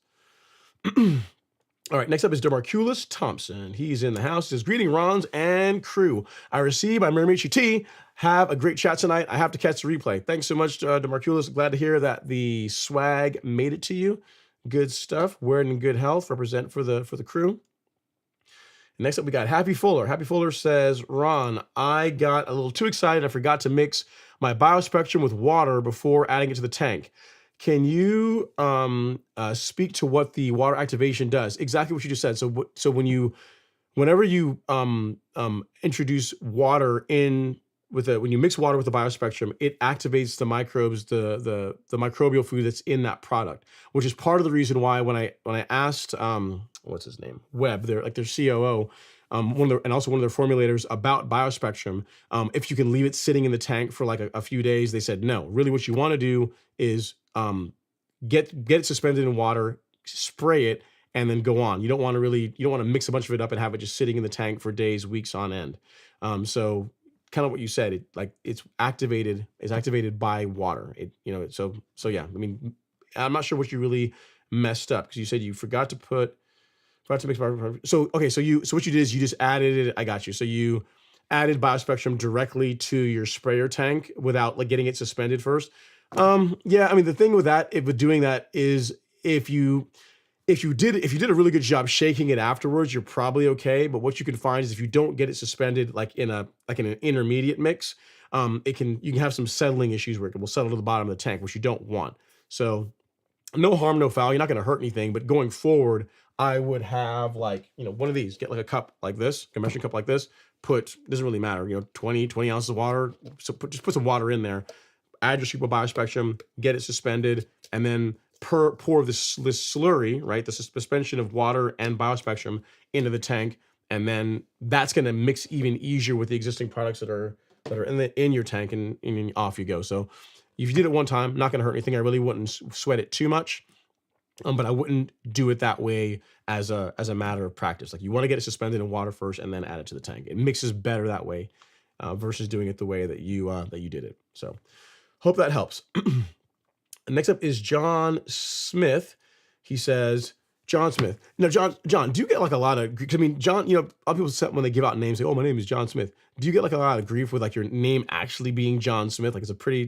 All right, next up is Demarculus Thompson. He's in the house. He says, greeting Rons and crew. I receive my Miramichi tea. Have a great chat tonight. I have to catch the replay. Thanks so much, Demarculus. Glad to hear that the swag made it to you. Good stuff. Wearing in good health. Represent for the crew. Next up, we got Happy Fuller. Happy Fuller says, Ron, I got a little too excited. I forgot to mix my biospectrum with water before adding it to the tank. Can you speak to what the water activation does? Exactly what you just said. So whenever you introduce water in when you mix water with the biospectrum, it activates the microbes, the microbial food that's in that product, which is part of the reason why when I asked what's his name, Webb, their COO, and also one of their formulators about biospectrum, if you can leave it sitting in the tank for like a few days, they said no. Really, what you want to do is get it suspended in water, spray it, and then go on. You don't want to mix a bunch of it up and have it just sitting in the tank for days, weeks on end. So kind of what you said, it's activated by water. So yeah, I mean, I'm not sure what you really messed up because you said you forgot to mix. So okay, so what you did is you just added it. I got you. So you added biospectrum directly to your sprayer tank without like getting it suspended first. Yeah, I mean the thing with doing that is if you did a really good job shaking it afterwards, you're probably okay. But what you can find is if you don't get it suspended like in an intermediate mix, you can have some settling issues where it will settle to the bottom of the tank, which you don't want. So no harm, no foul. You're not going to hurt anything. But going forward, I would have one of these. Get like a cup like this, a measuring cup like this. Doesn't really matter. 20 ounces of water. So just put some water in there. Add your scoop of biospectrum. Get it suspended, and then pour this slurry, right? This is suspension of water and biospectrum into the tank, and then that's going to mix even easier with the existing products that are in your tank, and off you go. So if you did it one time, not going to hurt anything. I really wouldn't sweat it too much, but I wouldn't do it that way as a matter of practice. Like you want to get it suspended in water first, and then add it to the tank. It mixes better that way versus doing it the way that you did it. So hope that helps. Next up is John Smith. He says, John Smith. Now, John, do you get like a lot of, I mean, John, a lot of people when they give out names, say, oh, my name is John Smith. Do you get like a lot of grief with like your name actually being John Smith? Like it's a pretty,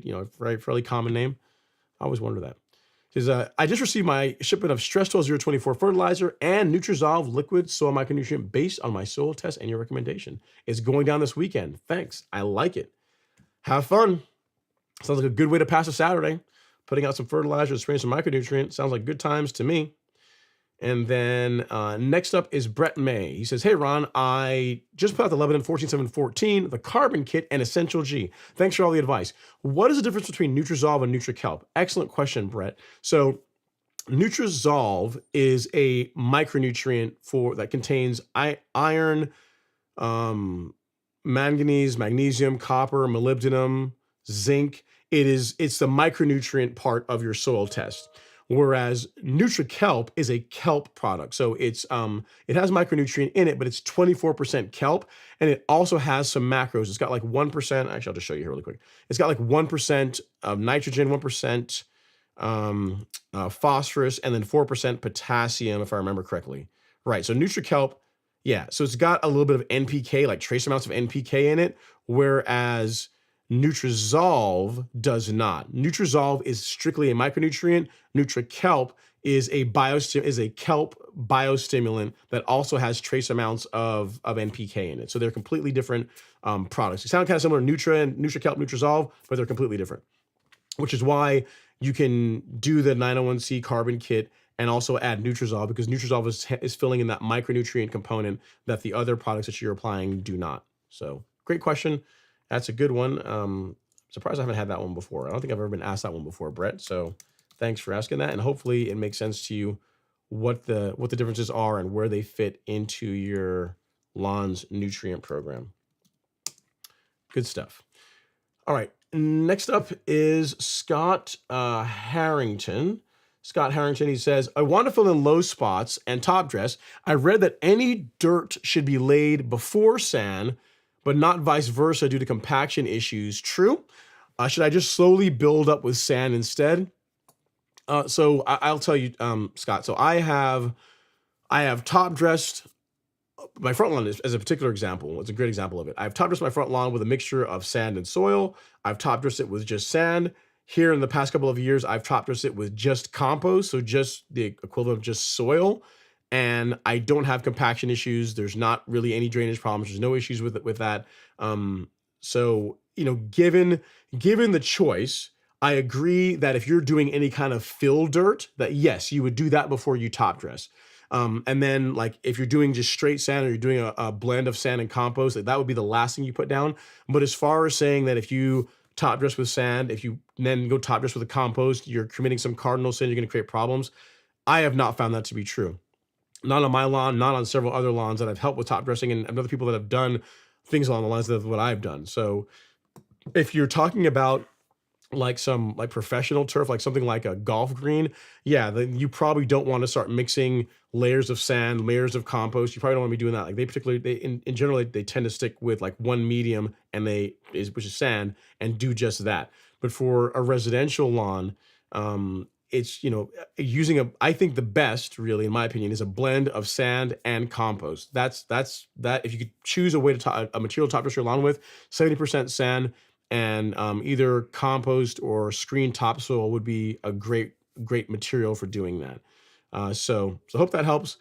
fairly common name. I always wonder that. He says, I just received my shipment of Stress 12024 fertilizer and Nutrizolve liquid soil micronutrient based on my soil test and your recommendation. It's going down this weekend. Thanks. I like it. Have fun. Sounds like a good way to pass a Saturday. Putting out some fertilizer, spraying some micronutrient. Sounds like good times to me. And then next up is Brett May. He says, hey, Ron, I just put out the Lebanon 14714, the Carbon Kit, and Essential G. Thanks for all the advice. What is the difference between Nutrizolve and NutriKelp? Excellent question, Brett. So Nutrizolve is a micronutrient that contains iron, manganese, magnesium, copper, molybdenum, zinc. It's the micronutrient part of your soil test. Whereas NutriKelp is a kelp product. So it's it has micronutrient in it, but it's 24% kelp, and it also has some macros. It's got like 1%. Actually, I'll just show you here really quick. It's got like 1% of nitrogen, 1% phosphorus, and then 4% potassium, if I remember correctly. Right. So NutriKelp, yeah. So it's got a little bit of NPK, like trace amounts of NPK in it, whereas Nutrizolve does not. Nutrizolve is strictly a micronutrient. NutriKelp is a kelp biostimulant that also has trace amounts of NPK in it. So they're completely different products. They sound kind of similar to NutriKelp, Nutrizolve, but they're completely different, which is why you can do the 901C carbon kit and also add Nutrizolve, because Nutrizolve is filling in that micronutrient component that the other products that you're applying do not. So great question. That's a good one. Surprised I haven't had that one before. I don't think I've ever been asked that one before, Brett. So thanks for asking that. And hopefully it makes sense to you what the differences are and where they fit into your lawn's nutrient program. Good stuff. All right. Next up is Scott Harrington. Scott Harrington, he says, I want to fill in low spots and top dress. I read that any dirt should be laid before sand, but not vice versa due to compaction issues. True? Should I just slowly build up with sand instead? So I'll tell you, Scott. So I have top dressed my front lawn as a particular example. It's a great example of it. I've top dressed my front lawn with a mixture of sand and soil. I've top dressed it with just sand. Here in the past couple of years, I've top dressed it with just compost, so just the equivalent of just soil. And I don't have compaction issues. There's not really any drainage problems. There's no issues with that. So given the choice, I agree that if you're doing any kind of fill dirt, that yes, you would do that before you top dress. And then like if you're doing just straight sand or you're doing a blend of sand and compost, that would be the last thing you put down. But as far as saying that if you top dress with sand, if you then go top dress with a compost, you're committing some cardinal sin, you're going to create problems. I have not found that to be true. Not on my lawn, not on several other lawns that I've helped with top dressing, and other people that have done things along the lines of what I've done. So if you're talking about like some like professional turf, like something like a golf green, yeah, then you probably don't want to start mixing layers of sand, layers of compost. You probably don't want to be doing that. Like in general, they tend to stick with like one medium which is sand, and do just that. But for a residential lawn, it's, using I think the best really, in my opinion, is a blend of sand and compost. That's that. If you could choose a way to a material to top dress your lawn with, 70% sand and either compost or screen topsoil would be a great material for doing that. So I hope that helps.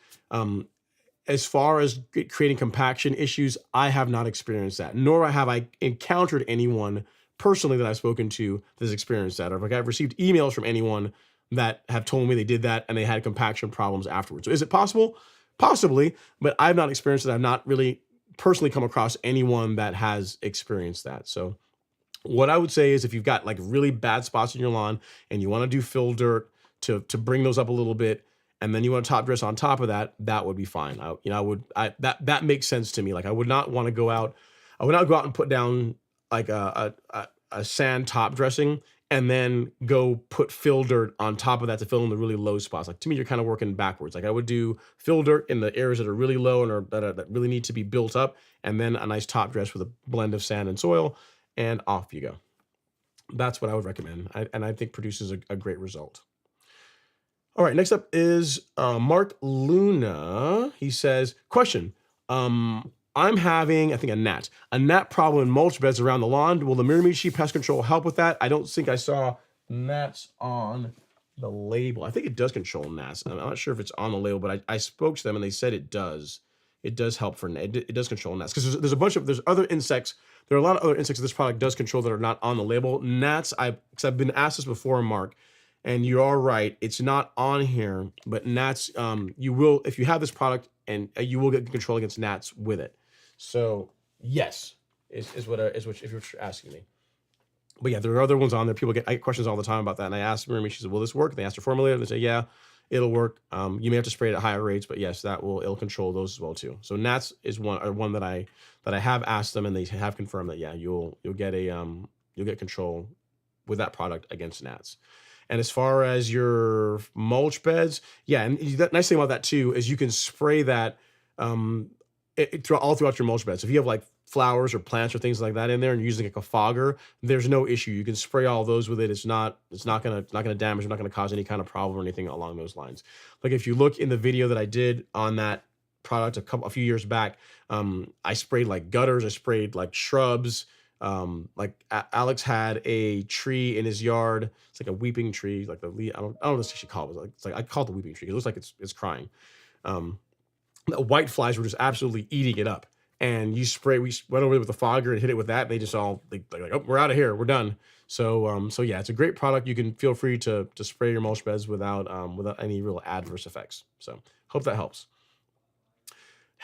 As far as creating compaction issues, I have not experienced that, nor have I encountered anyone personally that I've spoken to that's experienced that, or like I've received emails from anyone that have told me they did that and they had compaction problems afterwards. So is it possible? Possibly, but I've not experienced it. I've not really personally come across anyone that has experienced that. So what I would say is if you've got like really bad spots in your lawn and you want to do fill dirt to bring those up a little bit, and then you want to top dress on top of that, that would be fine. That makes sense to me. Like I would not go out and put down like a sand top dressing and then go put fill dirt on top of that to fill in the really low spots. Like to me, you're kind of working backwards. Like I would do fill dirt in the areas that are really low and that really need to be built up, and then a nice top dress with a blend of sand and soil, and off you go. That's what I would recommend, and I think produces a great result. All right, next up is Mark Luna. He says, question, I'm having, I think, a gnat problem in mulch beds around the lawn. Will the Miramichi pest control help with that? I don't think I saw gnats on the label. I think it does control gnats. I'm not sure if it's on the label, but I spoke to them and they said it does. It does help for it does control gnats, because there's other insects. There are a lot of other insects that this product does control that are not on the label. Gnats, because I've been asked this before, Mark, and you are right, it's not on here, but gnats, you will, if you have this product, and you will get control against gnats with it. So yes, is what if you're asking me. But yeah, there are other ones on there. I get questions all the time about that, and I asked Mary, she said, "Will this work?" And they asked her formulator, and they say, "Yeah, it'll work. You may have to spray it at higher rates, but yes, it'll control those as well too." So gnats is one that I have asked them, and they have confirmed that yeah, you'll get control with that product against gnats. And as far as your mulch beds, yeah, and the nice thing about that too is you can spray that all throughout your mulch beds. So if you have like flowers or plants or things like that in there and you're using like a fogger, there's no issue. You can spray all those with it. It's not gonna damage, not gonna cause any kind of problem or anything along those lines. Like if you look in the video that I did on that product a few years back, I sprayed like gutters, I sprayed like shrubs. Like Alex had a tree in his yard. It's like a weeping tree, like the leaf. I don't know what you should call it. It's like I call it the weeping tree. It looks like it's crying. The white flies were just absolutely eating it up. And we went over with the fogger and hit it with that. And they just all like, oh, we're out of here. We're done. So yeah, it's a great product. You can feel free to spray your mulch beds without any real adverse effects. So hope that helps.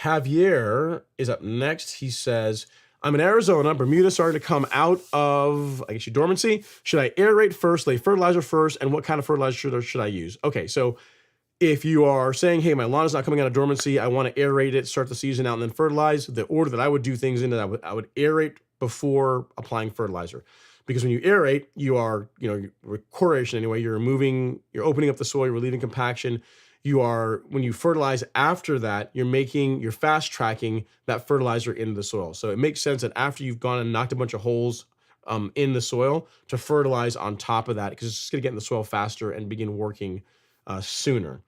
Javier is up next. He says, I'm in Arizona, Bermuda starting to come out of, I guess, your dormancy. Should I aerate first, lay fertilizer first, and what kind of fertilizer should I use? Okay, so if you are saying, hey, my lawn is not coming out of dormancy, I want to aerate it, start the season out, and then fertilize, the order that I would do things in, that I would aerate before applying fertilizer. Because when you aerate, you are, coration anyway, you're opening up the soil, you're relieving compaction. When you fertilize after that, you're fast tracking that fertilizer into the soil. So it makes sense that after you've gone and knocked a bunch of holes in the soil to fertilize on top of that, because it's just going to get in the soil faster and begin working sooner.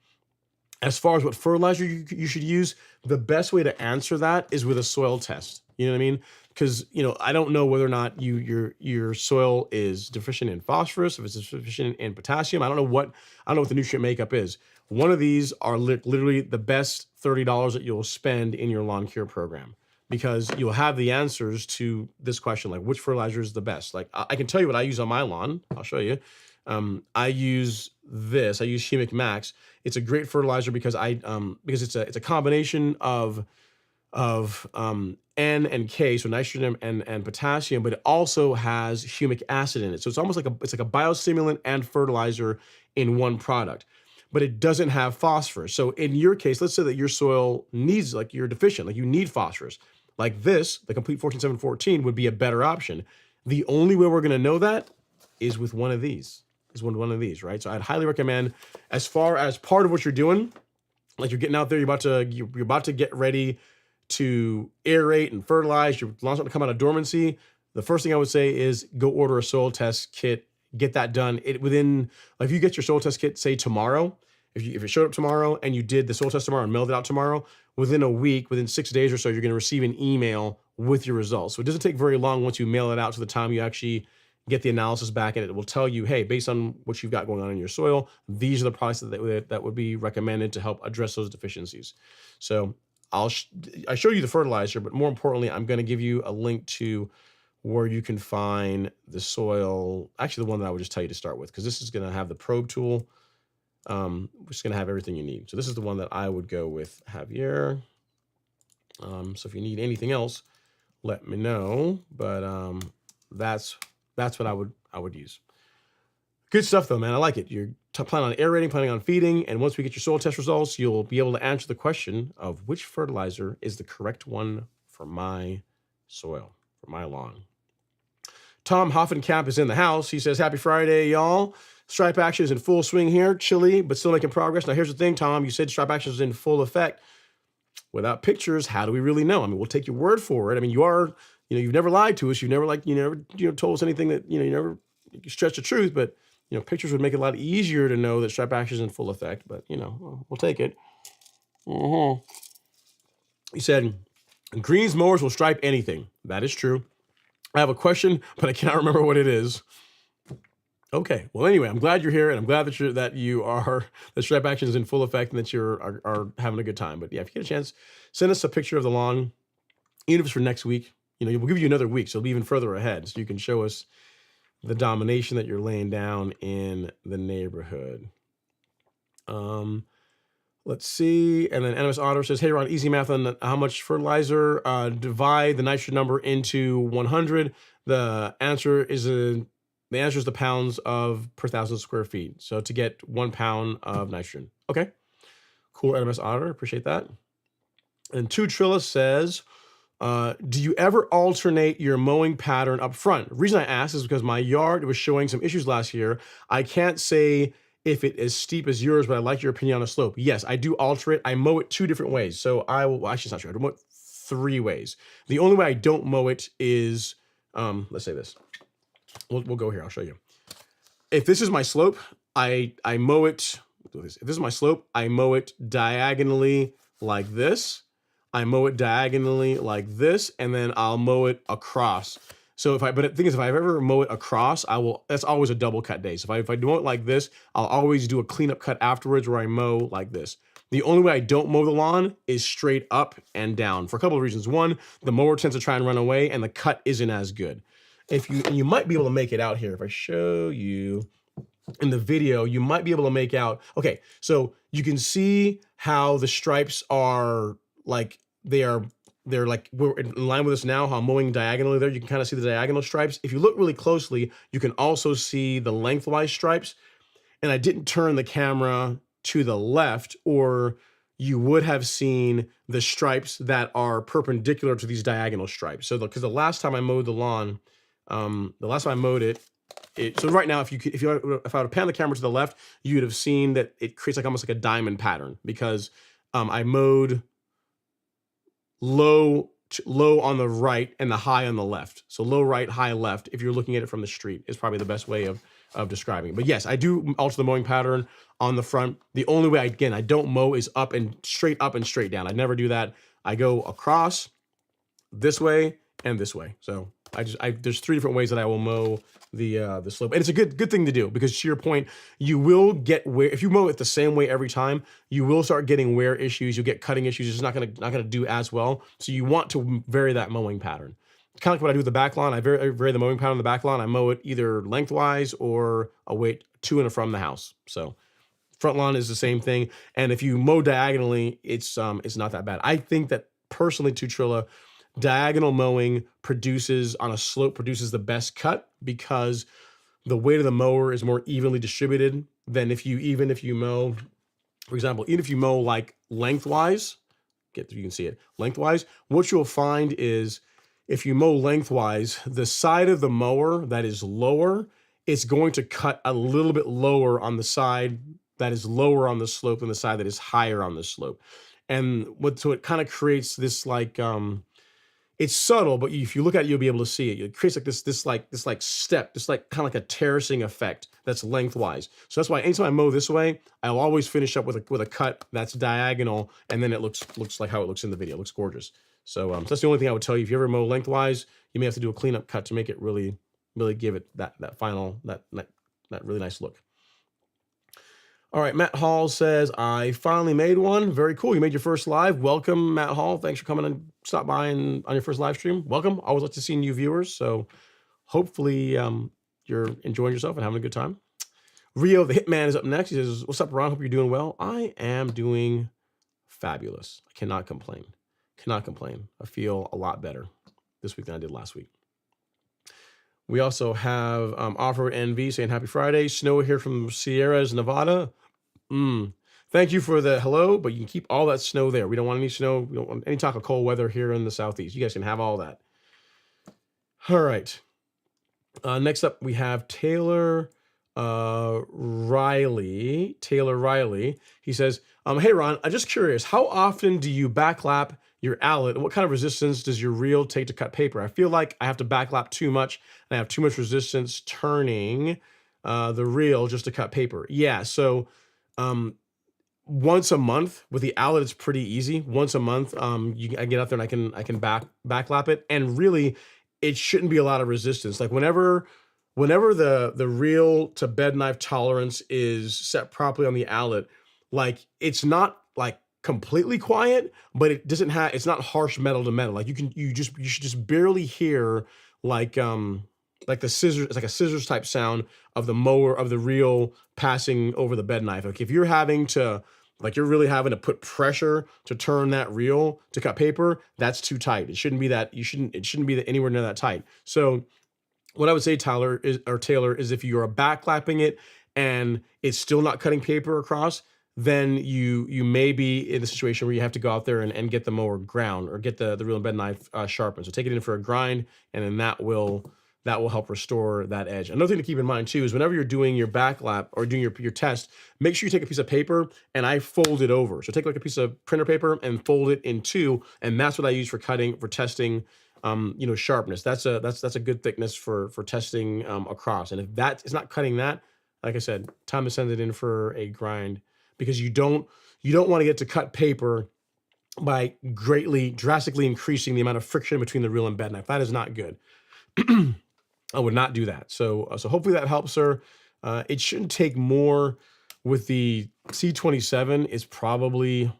As far as what fertilizer you should use, the best way to answer that is with a soil test. You know what I mean? Because I don't know whether or not your soil is deficient in phosphorus, if it's deficient in potassium. I don't know what the nutrient makeup is. One of these are literally the best $30 that you'll spend in your lawn care program, because you'll have the answers to this question, like which fertilizer is the best. Like I can tell you what I use on my lawn. I'll show you. I use Humic Max. It's a great fertilizer because it's a combination of N and K, so nitrogen and potassium, but it also has humic acid in it. So it's almost like a biostimulant and fertilizer in one product, but it doesn't have phosphorus. So in your case, let's say that your soil needs, like you're deficient, like you need phosphorus. Like this, the Complete 14-7-14 would be a better option. The only way we're going to know that is with one of these. Right? So I'd highly recommend, as far as part of what you're doing, like you're getting out there, you're about to get ready to aerate and fertilize, your lawn's about to come out of dormancy. The first thing I would say is go order a soil test kit. Get that done. If you get your soil test kit, say tomorrow, if it showed up tomorrow and you did the soil test tomorrow and mailed it out tomorrow, within a week, within 6 days or so, you're going to receive an email with your results. So it doesn't take very long once you mail it out to the time you actually get the analysis back, and it will tell you, hey, based on what you've got going on in your soil, these are the products that would be recommended to help address those deficiencies. So I show you the fertilizer, but more importantly, I'm going to give you a link to where you can find the soil. Actually, the one that I would just tell you to start with, because this is going to have the probe tool, which is going to have everything you need. So this is the one that I would go with, Javier. So if you need anything else, let me know. But that's what I would use. Good stuff though, man. I like it. You're planning on aerating, planning on feeding, and once we get your soil test results, you'll be able to answer the question of which fertilizer is the correct one for my soil, for my lawn. Tom Hoffenkamp is in the house. He says, happy Friday, y'all. Stripe action is in full swing here. Chilly, but still making progress. Now, here's the thing, Tom. You said stripe action is in full effect. Without pictures, how do we really know? I mean, we'll take your word for it. I mean, you've never lied to us. You've never told us anything that, you never stretched the truth, but, pictures would make it a lot easier to know that stripe action is in full effect, but, we'll take it. He said, greens mowers will stripe anything. That is true. I have a question, but I cannot remember what it is. Okay. Well, anyway, I'm glad you're here, and I'm glad that the stripe action is in full effect and that are having a good time. But yeah, if you get a chance, send us a picture of the lawn, even if it's for next week. We'll give you another week, so it'll be even further ahead, so you can show us the domination that you're laying down in the neighborhood. Let's see. And then NMS Otter says, hey, Ron, easy math on how much fertilizer. Divide the nitrogen number into 100. The answer is the pounds per 1,000 square feet. So to get 1 pound of nitrogen. Okay. Cool, NMS Otter. Appreciate that. And 2 Trilla says, Do you ever alternate your mowing pattern up front? The reason I asked is because my yard was showing some issues last year. I can't say if it is steep as yours, but I like your opinion on a slope. Yes, I do alter it. I mow it 2 different ways. So I will, well, actually, it's not true. I mow it 3 ways. The only way I don't mow it is, let's say this. We'll go here. I'll show you. If this is my slope, I mow it. If this is my slope, I mow it diagonally like this. I mow it diagonally like this, and then I'll mow it across. So but the thing is, if I ever mow it across, that's always a double cut day. So if I do it like this, I'll always do a cleanup cut afterwards where I mow like this. The only way I don't mow the lawn is straight up and down for a couple of reasons. One, the mower tends to try and run away, and the cut isn't as good. And you might be able to make it out here. If I show you in the video, you might be able to make out, okay, so you can see how the stripes are like, they're like, we're in line with us now, how I'm mowing diagonally there. You can kind of see the diagonal stripes. If you look really closely, you can also see the lengthwise stripes. And I didn't turn the camera to the left, or you would have seen the stripes that are perpendicular to these diagonal stripes. So because the last time I mowed the lawn, the last time I mowed it, so right now, if I would have panned the camera to the left, you would have seen that it creates like almost like a diamond pattern, because I mowed low on the right and the high on the left. So low right, high left, if you're looking at it from the street, is probably the best way of describing it. But yes, I do alter the mowing pattern on the front. The only way, again, I don't mow is up and straight down. I never do that. I go across, this way, and this way. So there's 3 different ways that I will mow the slope, and it's a good thing to do, because to your point, you will get wear. If you mow it the same way every time, you will start getting wear issues. You'll get cutting issues. It's not gonna do as well. So you want to vary that mowing pattern. Kind of like what I do with the back lawn. I vary the mowing pattern on the back lawn. I mow it either lengthwise or away to and from the house. So front lawn is the same thing. And if you mow diagonally, it's not that bad. I think that personally, to Trilla, diagonal mowing on a slope produces the best cut, because the weight of the mower is more evenly distributed than if you mow, for example, even if you mow like lengthwise, you can see it lengthwise, what you'll find is if you mow lengthwise, the side of the mower that is lower, it's going to cut a little bit lower on the side that is lower on the slope than the side that is higher on the slope. And so it kind of creates this like, it's subtle, but if you look at it, you'll be able to see it. It creates like this step, this like kind of like a terracing effect that's lengthwise. So that's why anytime I mow this way, I'll always finish up with a cut that's diagonal, and then it looks like how it looks in the video. It looks gorgeous. So that's the only thing I would tell you. If you ever mow lengthwise, you may have to do a cleanup cut to make it really give it that final really nice look. All right, Matt Hall says, I finally made one. Very cool. You made your first live. Welcome, Matt Hall. Thanks for coming and stop by on your first live stream. Welcome. I always like to see new viewers. So hopefully you're enjoying yourself and having a good time. Rio, the Hitman, is up next. He says, what's up, Ron? Hope you're doing well. I am doing fabulous. I cannot complain. I feel a lot better this week than I did last week. We also have Offer NV saying happy Friday. Snow here from Sierras, Nevada. Thank you for the hello, but you can keep all that snow there. We don't want any snow. We don't want any talk of cold weather here in the Southeast. You guys can have all that. All right. Next up, we have Taylor Riley. He says, hey, Ron, I'm just curious, how often do you backlap your outlet, and what kind of resistance does your reel take to cut paper? I feel like I have to backlap too much, and I have too much resistance turning the reel just to cut paper. Yeah, so once a month with the outlet, it's pretty easy. Once a month, I get out there and I can backlap it, and really, it shouldn't be a lot of resistance. Like whenever the reel to bed knife tolerance is set properly on the outlet, like it's not like completely quiet, but it's not harsh metal to metal. Like you should just barely hear like the scissors. It's like a scissors type sound of the mower of the reel passing over the bed knife. Like if you're really having to put pressure to turn that reel to cut paper, that's too tight. It shouldn't be that. It shouldn't be anywhere near that tight. So what I would say, Taylor, is if you are backlapping it and it's still not cutting paper across, then you may be in the situation where you have to go out there and get the mower ground or get the reel and bed knife sharpened. So take it in for a grind, and then that will help restore that edge. Another thing to keep in mind too is whenever you're doing your back lap or doing your test, make sure you take a piece of paper and I fold it over. So take like a piece of printer paper and fold it in two, and that's what I use for cutting, for testing, sharpness. That's a good thickness for testing across. And if that is not cutting that, like I said, time to send it in for a grind, because you don't want to get to cut paper by drastically increasing the amount of friction between the reel and bed knife. That is not good. I would not do that. So hopefully that helps, sir. It shouldn't take more with the C27. It's probably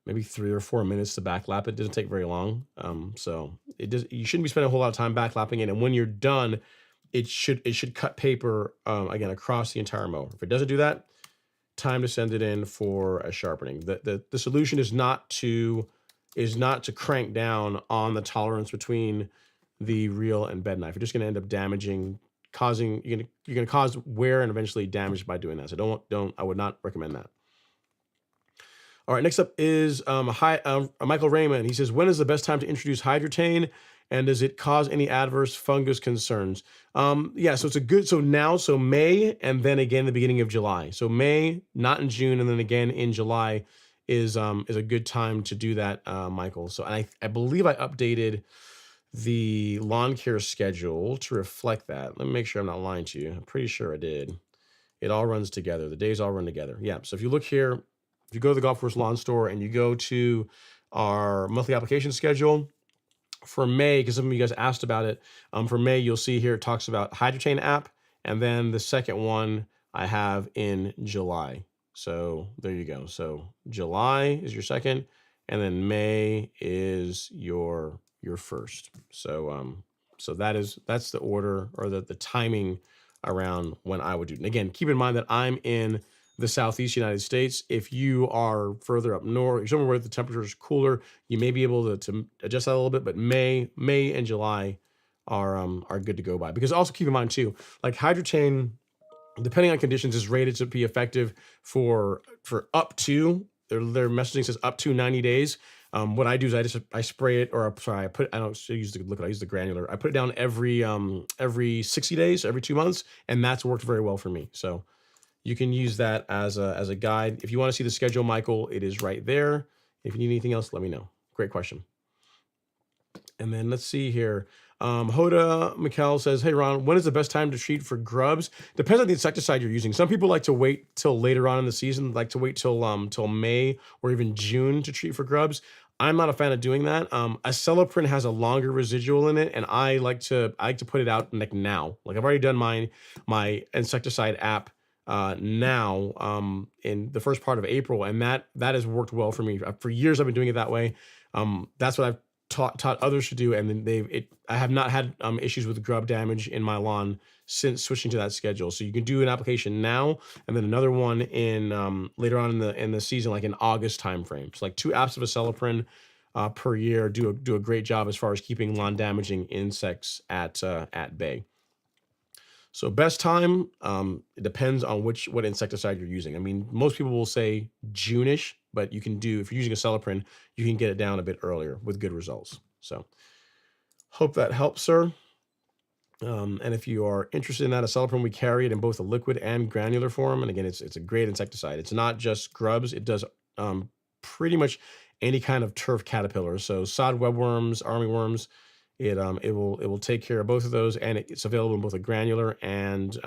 maybe 3 or 4 minutes to backlap. It doesn't take very long. So you shouldn't be spending a whole lot of time backlapping it. And when you're done, it should cut paper again across the entire mower. If it doesn't do that, time to send it in for a sharpening. The solution is not to crank down on the tolerance between the reel and bed knife. You're just going to end up damaging, you're going to cause wear and eventually damage by doing that. So I would not recommend that. All right, next up is Michael Raymond. He says, when is the best time to introduce Hydra-n, and does it cause any adverse fungus concerns? Yeah, so so May, and then again the beginning of July. So May, not in June, and then again in July is a good time to do that, Michael. So I believe I updated the lawn care schedule to reflect that. Let me make sure I'm not lying to you. I'm pretty sure I did. It all runs together. The days all run together. Yeah, so if you look here, if you go to the Golf Course Lawn Store and you go to our monthly application schedule for May, because some of you guys asked about it, for May, you'll see here it talks about Hydra-n app, and then the second one I have in July. So there you go. So July is your second, and then May is your first. So that's the order, or the timing around when I would do it. And again, keep in mind that I'm in the Southeast United States. If you are further up north, somewhere where the temperature is cooler, you may be able to adjust that a little bit. But May and July are good to go by. Because also keep in mind too, like Hydra-n, depending on conditions, is rated to be effective for up to, their messaging says up to 90 days. What I do is I spray it, or sorry, I don't use the liquid, I use the granular. I put it down every 60 days, every 2 months, and that's worked very well for me. So you can use that as a guide. If you want to see the schedule, Michael, it is right there. If you need anything else, let me know. Great question. And then let's see here. Hoda Mikkel says, hey, Ron, when is the best time to treat for grubs? Depends on the insecticide you're using. Some people like to wait till later on in the season, like to wait till May or even June to treat for grubs. I'm not a fan of doing that. Acelepryn has a longer residual in it, and I like to put it out like now. Like I've already done my insecticide app now in the first part of April, and that has worked well for me. For years I've been doing it that way. That's what I've taught others to do, and then I have not had issues with grub damage in my lawn since switching to that schedule. So you can do an application now, and then another one in later on in the season, like in August timeframe. So like 2 apps of Acelepryn per year do a great job as far as keeping lawn damaging insects at bay. So best time, it depends on what insecticide you're using. I mean, most people will say June-ish, but if you're using Acelepryn, you can get it down a bit earlier with good results. So hope that helps, sir. And if you are interested in that Acelepryn, we carry it in both a liquid and granular form. And again, it's a great insecticide. It's not just grubs. It does pretty much any kind of turf caterpillar. So sod webworms, armyworms, it will take care of both of those, and it's available in both a granular and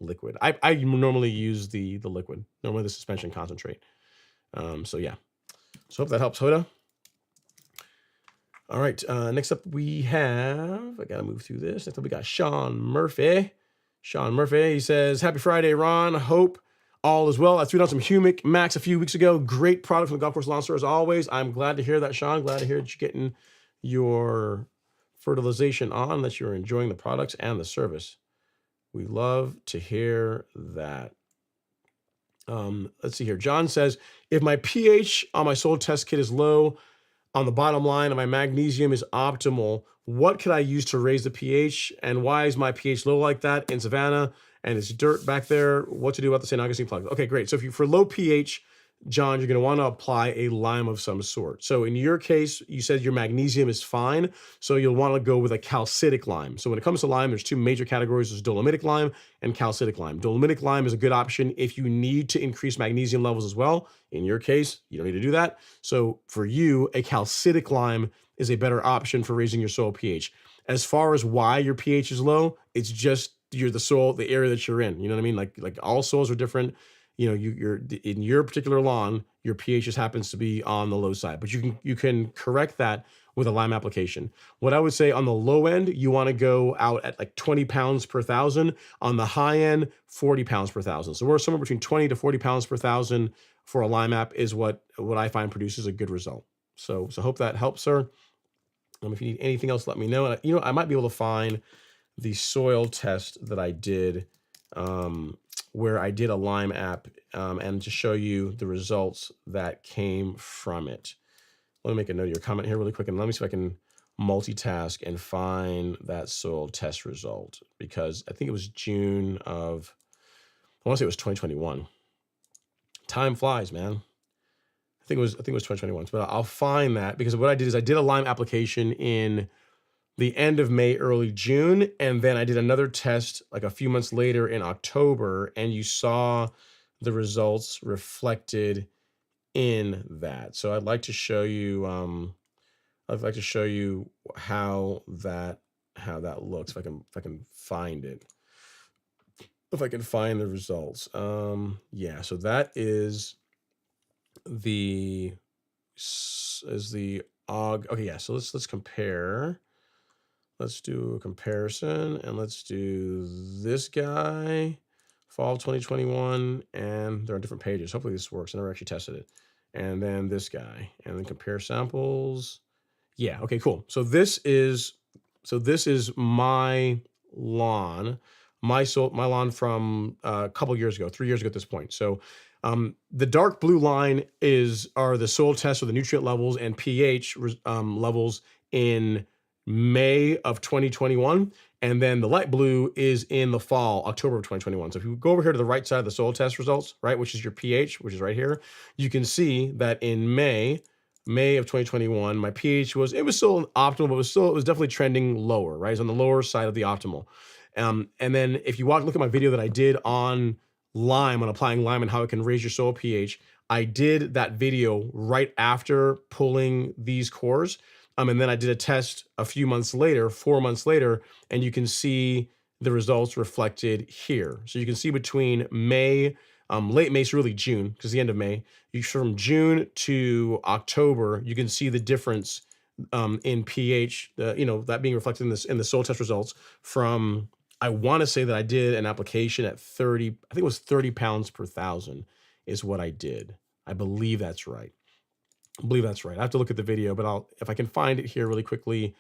liquid. I normally use the liquid, normally the suspension concentrate. So yeah, so hope that helps, Hoda. All right, next up we have, I gotta move through this. Next up we got Sean Murphy. Sean Murphy, he says, happy Friday, Ron. Hope all is well. I threw down some Humic Max a few weeks ago. Great product from the Golf Course Lawn Store as always. I'm glad to hear that, Sean. Glad to hear that you're getting your fertilization on, that you're enjoying the products and the service. We love to hear that. Let's see here. John says, if my pH on my soil test kit is low on the bottom line and my magnesium is optimal, what could I use to raise the pH? And why is my pH low like that in Savannah? and it's dirt back there. What to do about the St. Augustine plugs? Okay, great. So if you for low pH, John, you're going to want to apply a lime of some sort. So in your case, you said your magnesium is fine, so you'll want to go with a calcitic lime. So when it comes to lime, there's two major categories. There's dolomitic lime and calcitic lime. Dolomitic lime is a good option if you need to increase magnesium levels as well. In your case, you don't need to do that. So for you, a calcitic lime is a better option for raising your soil pH. As far as why your pH is low, it's just the soil, the area that you're in. You know what I mean? Like all soils are different. You know, you're in your particular lawn, your pH just happens to be on the low side, but you can correct that with a lime application. What I would say on the low end, you want to go out at like 20 pounds per thousand. On the high end, 40 pounds per thousand. So we're somewhere between 20 to 40 pounds per thousand for a lime app is what I find produces a good result. So hope that helps, sir. If you need anything else, let me know. And, you know, I might be able to find the soil test that I did, where I did a lime app, and to show you the results that came from it. Let me make a note of your comment here really quick, and let me see if I can multitask and find that soil test result, because I think it was June of, I want to say it was 2021. Time flies, man. I think it was 2021, but I'll find that, because what I did is I did a lime application in the end of May, early June, and then I did another test like a few months later in October, and you saw the results reflected in that. So I'd like to show you how that looks, if I can find it. If I can find the results. Yeah, so that is the okay, yeah, so let's compare. Let's do a comparison, and let's do this guy, fall 2021, and there are different pages. Hopefully this works. I never actually tested it. And then this guy, and then compare samples. Yeah, okay, cool. So this is my lawn, my lawn from a couple years ago, 3 years ago at this point. So the dark blue line are the soil tests, or the nutrient levels and pH levels in May of 2021, and then the light blue is in the fall, October of 2021. So if you go over here to the right side of the soil test results, right, which is your pH, which is right here, you can see that in May of 2021, my pH was still optimal, but it was definitely trending lower, right? It's on the lower side of the optimal. And then if you look at my video that I did on lime, on applying lime and how it can raise your soil pH, I did that video right after pulling these cores. And then I did a test a few months later, 4 months later, and you can see the results reflected here. So you can see between May, late May, so really June, because the end of May, from June to October, you can see the difference in pH, that being reflected in the soil test results from, I want to say that I did an application at 30, I think it was 30 pounds per thousand is what I did. I believe that's right. I have to look at the video, but if I can find it here really quickly,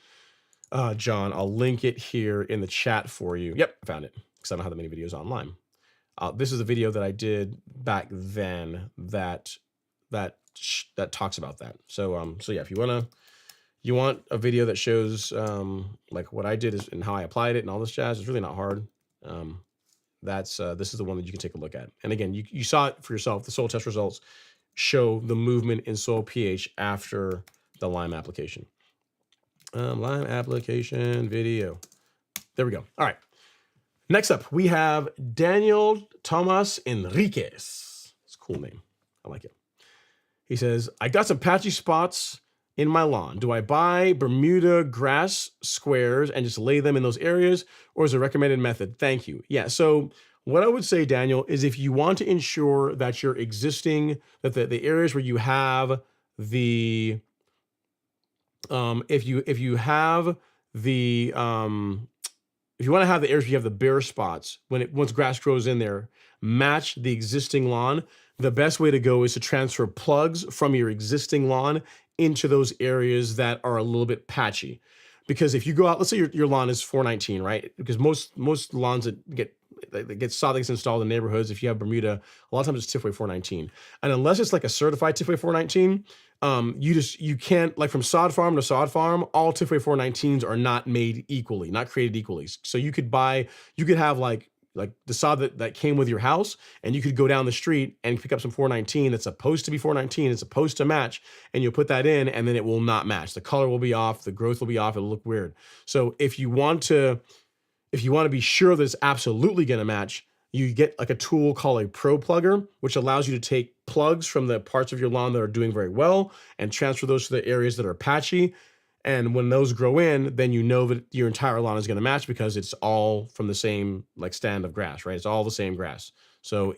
John, I'll link it here in the chat for you. Yep, I found it, because I don't have that many videos online. This is a video that I did back then that talks about that. So yeah, if you want a video that shows like what I did and how I applied it and all this jazz, it's really not hard. This is the one that you can take a look at. And again, you saw it for yourself. The soil test results show the movement in soil pH after the lime application. Lime application video. There we go. All right. Next up, we have Daniel Tomas Enriquez. It's a cool name. I like it. He says, I got some patchy spots in my lawn. Do I buy Bermuda grass squares and just lay them in those areas, or is a recommended method? Thank you. Yeah, so what I would say, Daniel, is if you want to ensure that your existing, that the areas where you have the, if you want to have the areas where you have the bare spots, once grass grows in there, match the existing lawn, the best way to go is to transfer plugs from your existing lawn into those areas that are a little bit patchy. Because if you go out, let's say your lawn is 419, right? Because most lawns that get sod installed in neighborhoods, if you have Bermuda, a lot of times it's Tifway 419. And unless it's like a certified Tifway 419, you can't, like from sod farm to sod farm, all Tifway 419s are not made equally, not created equally. So you could have like like the sod that came with your house, and you could go down the street and pick up some 419 that's supposed to be 419, it's supposed to match, and you'll put that in, and then it will not match. The color will be off, the growth will be off, it'll look weird. So if you want to be sure that it's absolutely going to match, you get like a tool called a pro plugger, which allows you to take plugs from the parts of your lawn that are doing very well and transfer those to the areas that are patchy. And when those grow in, then you know that your entire lawn is going to match because it's all from the same like stand of grass, right? It's all the same grass. So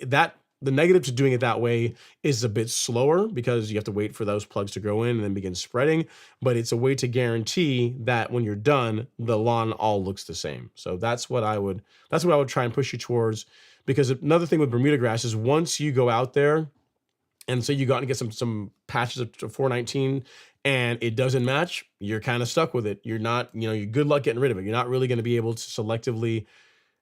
the negative to doing it that way is a bit slower because you have to wait for those plugs to grow in and then begin spreading. But it's a way to guarantee that when you're done, the lawn all looks the same. So that's what I would try and push you towards. Because another thing with Bermuda grass is once you go out there and say you got to get some patches of 419 and it doesn't match, you're kind of stuck with it. You're not, you're good luck getting rid of it. You're not really going to be able to selectively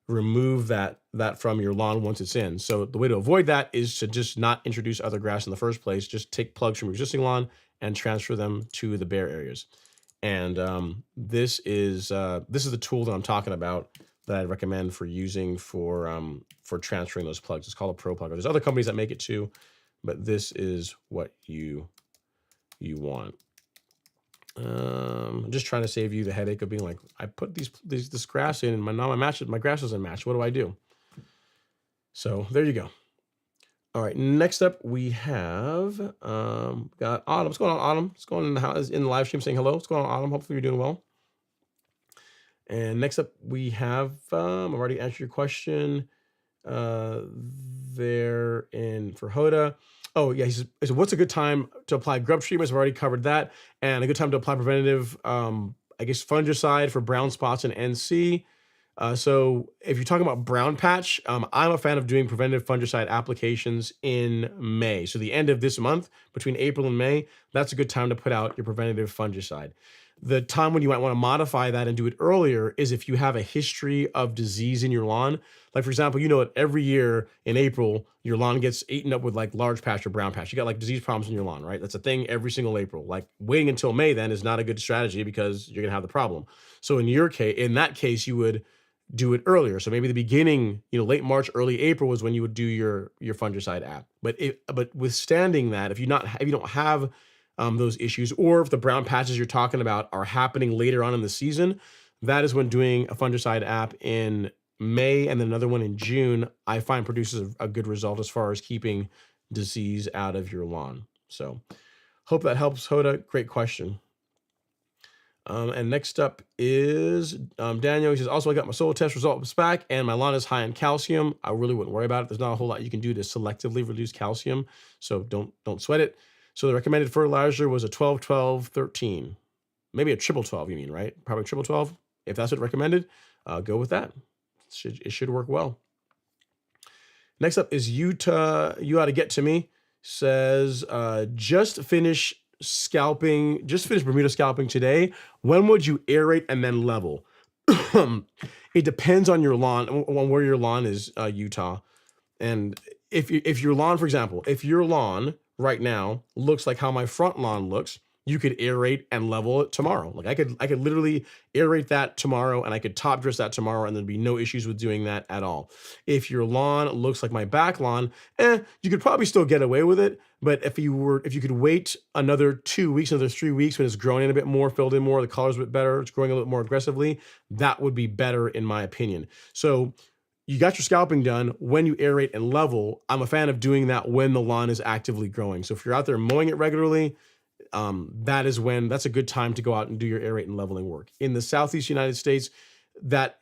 remove that from your lawn once it's in. So the way to avoid that is to just not introduce other grass in the first place. Just take plugs from your existing lawn and transfer them to the bare areas. And this is the tool that I'm talking about that I recommend for using for transferring those plugs. It's called a pro plugger. There's other companies that make it too, but this is what you want. I'm just trying to save you the headache of being like, I put this grass in and my grass doesn't match. What do I do? So there you go. All right, next up we have got Autumn. What's going on, Autumn? What's going on in the house, in the live stream saying hello? What's going on, Autumn? Hopefully you're doing well. And next up we have, I've already answered your question there for Hoda. Oh yeah, he says, what's a good time to apply grub treatments? I've already covered that. And a good time to apply preventative, I guess, fungicide for brown spots in NC. So if you're talking about brown patch, I'm a fan of doing preventative fungicide applications in May. So the end of this month, between April and May, that's a good time to put out your preventative fungicide. The time when you might want to modify that and do it earlier is if you have a history of disease in your lawn. Like for example, every year in April, your lawn gets eaten up with like large patch or brown patch. You got like disease problems in your lawn, right? That's a thing every single April. Like waiting until May then is not a good strategy because you're gonna have the problem. So in that case, you would do it earlier. So maybe the beginning, late March, early April was when you would do your fungicide app. But withstanding that, if you don't have those issues, or if the brown patches you're talking about are happening later on in the season, that is when doing a fungicide app in May and then another one in June, I find produces a good result as far as keeping disease out of your lawn. So hope that helps, Hoda. Great question. And next up is Daniel. He says, also, I got my soil test results back and my lawn is high in calcium. I really wouldn't worry about it. There's not a whole lot you can do to selectively reduce calcium. So don't sweat it. So the recommended fertilizer was a 12-12-13. Maybe a triple 12, you mean, right? Probably triple 12. If that's what recommended, go with that. It should work well. Next up is Utah. You ought to get to me. Says, just finished Bermuda scalping today. When would you aerate and then level? It depends on your lawn, on where your lawn is, Utah. And if your lawn, for example, if your lawn right now looks like how my front lawn looks, you could aerate and level it tomorrow. Like I could literally aerate that tomorrow and I could top dress that tomorrow and there'd be no issues with doing that at all. If your lawn looks like my back lawn, you could probably still get away with it. But if you could wait another 2 weeks, another 3 weeks when it's growing in a bit more, filled in more, the color's a bit better, it's growing a little more aggressively, that would be better in my opinion. So you got your scalping done. When you aerate and level, I'm a fan of doing that when the lawn is actively growing. So if you're out there mowing it regularly, that's a good time to go out and do your aerate and leveling work. In the Southeast United States, that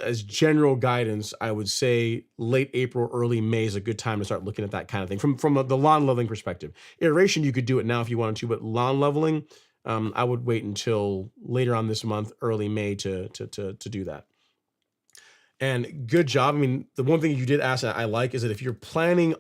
as general guidance, I would say late April, early May is a good time to start looking at that kind of thing from the lawn leveling perspective. Aeration, you could do it now if you wanted to, but lawn leveling, I would wait until later on this month, early May to do that. And good job. I mean, the one thing you did ask that I like is that if your plan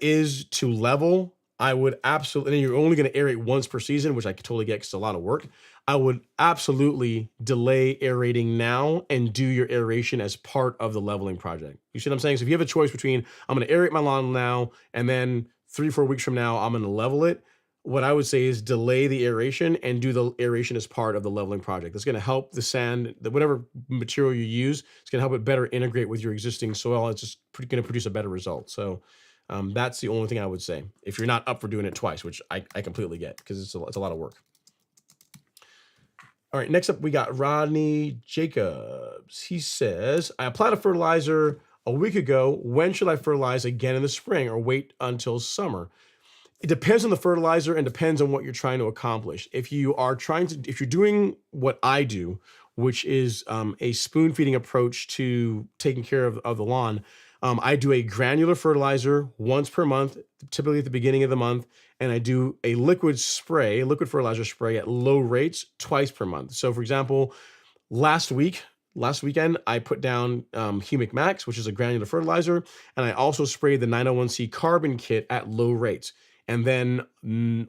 is to level, I would absolutely, and you're only going to aerate once per season, which I could totally get because it's a lot of work. I would absolutely delay aerating now and do your aeration as part of the leveling project. You see what I'm saying? So if you have a choice between I'm going to aerate my lawn now and then 3-4 weeks from now, I'm going to level it, what I would say is delay the aeration and do the aeration as part of the leveling project. That's going to help the sand, whatever material you use, it's going to help it better integrate with your existing soil. It's just going to produce a better result. So that's the only thing I would say. If you're not up for doing it twice, which I completely get because it's a lot of work. All right, next up we got Rodney Jacobs. He says, I applied a fertilizer a week ago. When should I fertilize again in the spring or wait until summer? It depends on the fertilizer and depends on what you're trying to accomplish. If you're doing what I do, which is a spoon feeding approach to taking care of the lawn, I do a granular fertilizer once per month, typically at the beginning of the month, and I do a liquid fertilizer spray at low rates twice per month. So for example, last weekend, I put down Humic Max, which is a granular fertilizer, and I also sprayed the 901C carbon kit at low rates. And then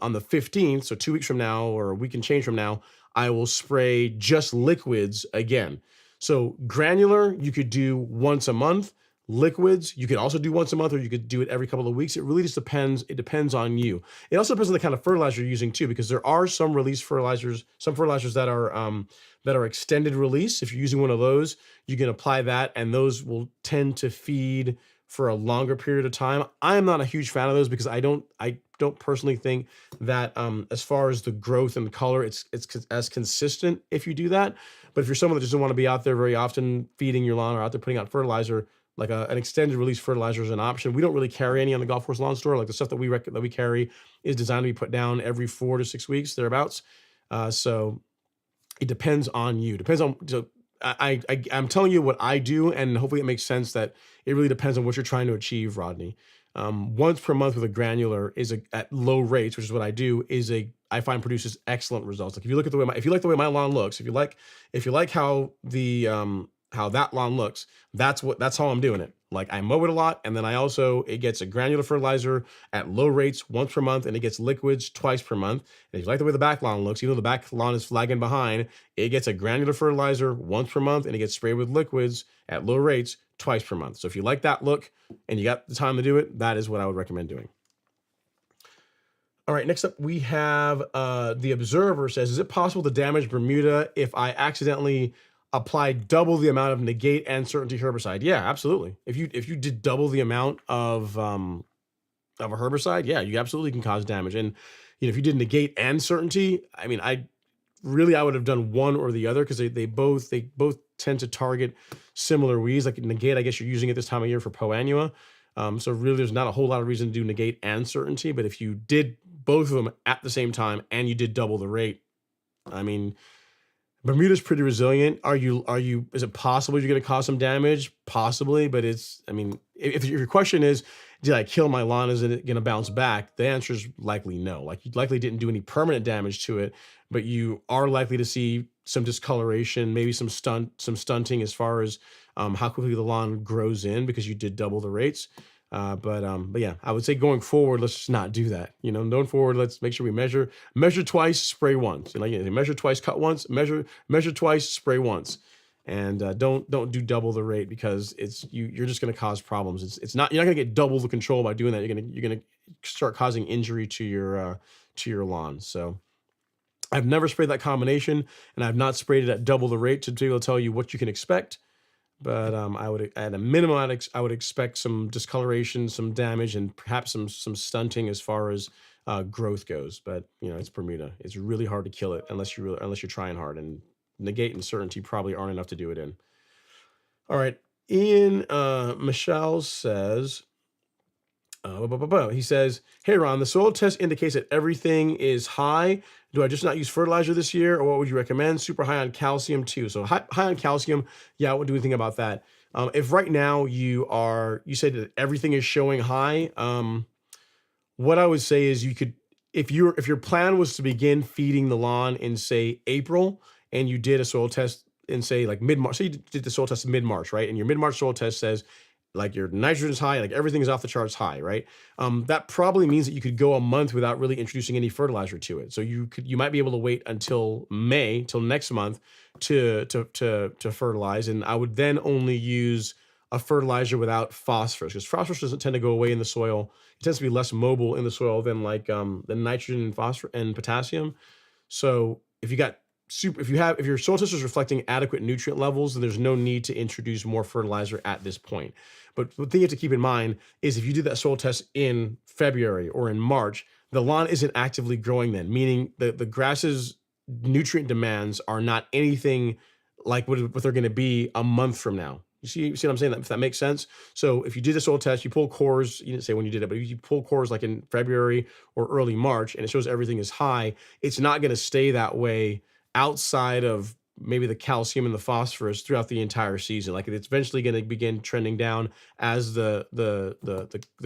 on the 15th, so 2 weeks from now or a week and change from now, I will spray just liquids again. So granular, you could do once a month. Liquids, you could also do once a month, or you could do it every couple of weeks. It really just depends. It depends on you. It also depends on the kind of fertilizer you're using too, because there are some release fertilizers, some fertilizers that are extended release. If you're using one of those, you can apply that, and those will tend to feed for a longer period of time. I am not a huge fan of those because I don't personally think that as far as the growth and the color, it's as consistent if you do that. But if you're someone that doesn't want to be out there very often feeding your lawn or out there putting out fertilizer, like an extended release fertilizer is an option. We don't really carry any on the golf course lawn store. Like the stuff that we carry is designed to be put down every 4 to 6 weeks, thereabouts. So it depends on you. Depends on. So I'm telling you what I do, and hopefully it makes sense that it really depends on what you're trying to achieve, Rodney. Once per month with a granular at low rates, which is what I do, I find produces excellent results. Like if you look at if you like the way my lawn looks, if you like how how that lawn looks, that's how I'm doing it. Like I mow it a lot, and then it gets a granular fertilizer at low rates once per month, and it gets liquids twice per month. And if you like the way the back lawn looks, even though the back lawn is flagging behind, it gets a granular fertilizer once per month, and it gets sprayed with liquids at low rates twice per month. So if you like that look and you got the time to do it, that is what I would recommend doing. All right, next up we have the Observer says, is it possible to damage Bermuda if I accidentally apply double the amount of negate and certainty herbicide? Yeah, absolutely. If you did double the amount of a herbicide, yeah, you absolutely can cause damage. And if you did negate and certainty, I mean, I would have done one or the other because they both tend to target similar weeds. Like negate, I guess you're using it this time of year for Poa annua. So really, there's not a whole lot of reason to do negate and certainty. But if you did both of them at the same time and you did double the rate, I mean, Bermuda's pretty resilient. Is it possible you're going to cause some damage? Possibly, but if your question is, did I kill my lawn? Is it going to bounce back? The answer is likely no. Like you likely didn't do any permanent damage to it, but you are likely to see some discoloration, maybe some stunting as far as how quickly the lawn grows in because you did double the rates. But yeah, I would say going forward, let's just not do that. Going forward, let's make sure we measure twice, spray once. Measure twice, cut once. Measure twice, spray once, and don't do double the rate because you're just going to cause problems. You're not going to get double the control by doing that. You're going to start causing injury to your lawn. So I've never sprayed that combination, and I've not sprayed it at double the rate to be able to tell you what you can expect. But I would, at a minimum, I would expect some discoloration, some damage, and perhaps some stunting as far as growth goes. But it's Bermuda; it's really hard to kill it unless you're trying hard. And negate and certainty probably aren't enough to do it in. All right, Ian Michelle says. He says, hey, Ron, the soil test indicates that everything is high. Do I just not use fertilizer this year, or what would you recommend? Super high on calcium too. So high on calcium, yeah, what do we think about that? If right now you said that everything is showing high, what I would say is you could, if your plan was to begin feeding the lawn in say April, and you did a soil test in say like mid-March, so you did the soil test in mid-March, right? And your mid-March soil test says, like your nitrogen is high, like everything is off the charts high, right? That probably means that you could go a month without really introducing any fertilizer to it. So you might be able to wait until May, till next month, to fertilize. And I would then only use a fertilizer without phosphorus, because phosphorus doesn't tend to go away in the soil. It tends to be less mobile in the soil than like the nitrogen and phosphorus and potassium. So if you got if your soil test is reflecting adequate nutrient levels, then there's no need to introduce more fertilizer at this point. But the thing you have to keep in mind is if you did that soil test in February or in March, the lawn isn't actively growing then, meaning the grass's nutrient demands are not anything like what they're going to be a month from now. You see what I'm saying? If that makes sense. So if you did the soil test, you pull cores, you didn't say when you did it, but if you pull cores like in February or early March and it shows everything is high, it's not going to stay that way outside of maybe the calcium and the phosphorus throughout the entire season. Like it's eventually going to begin trending down as the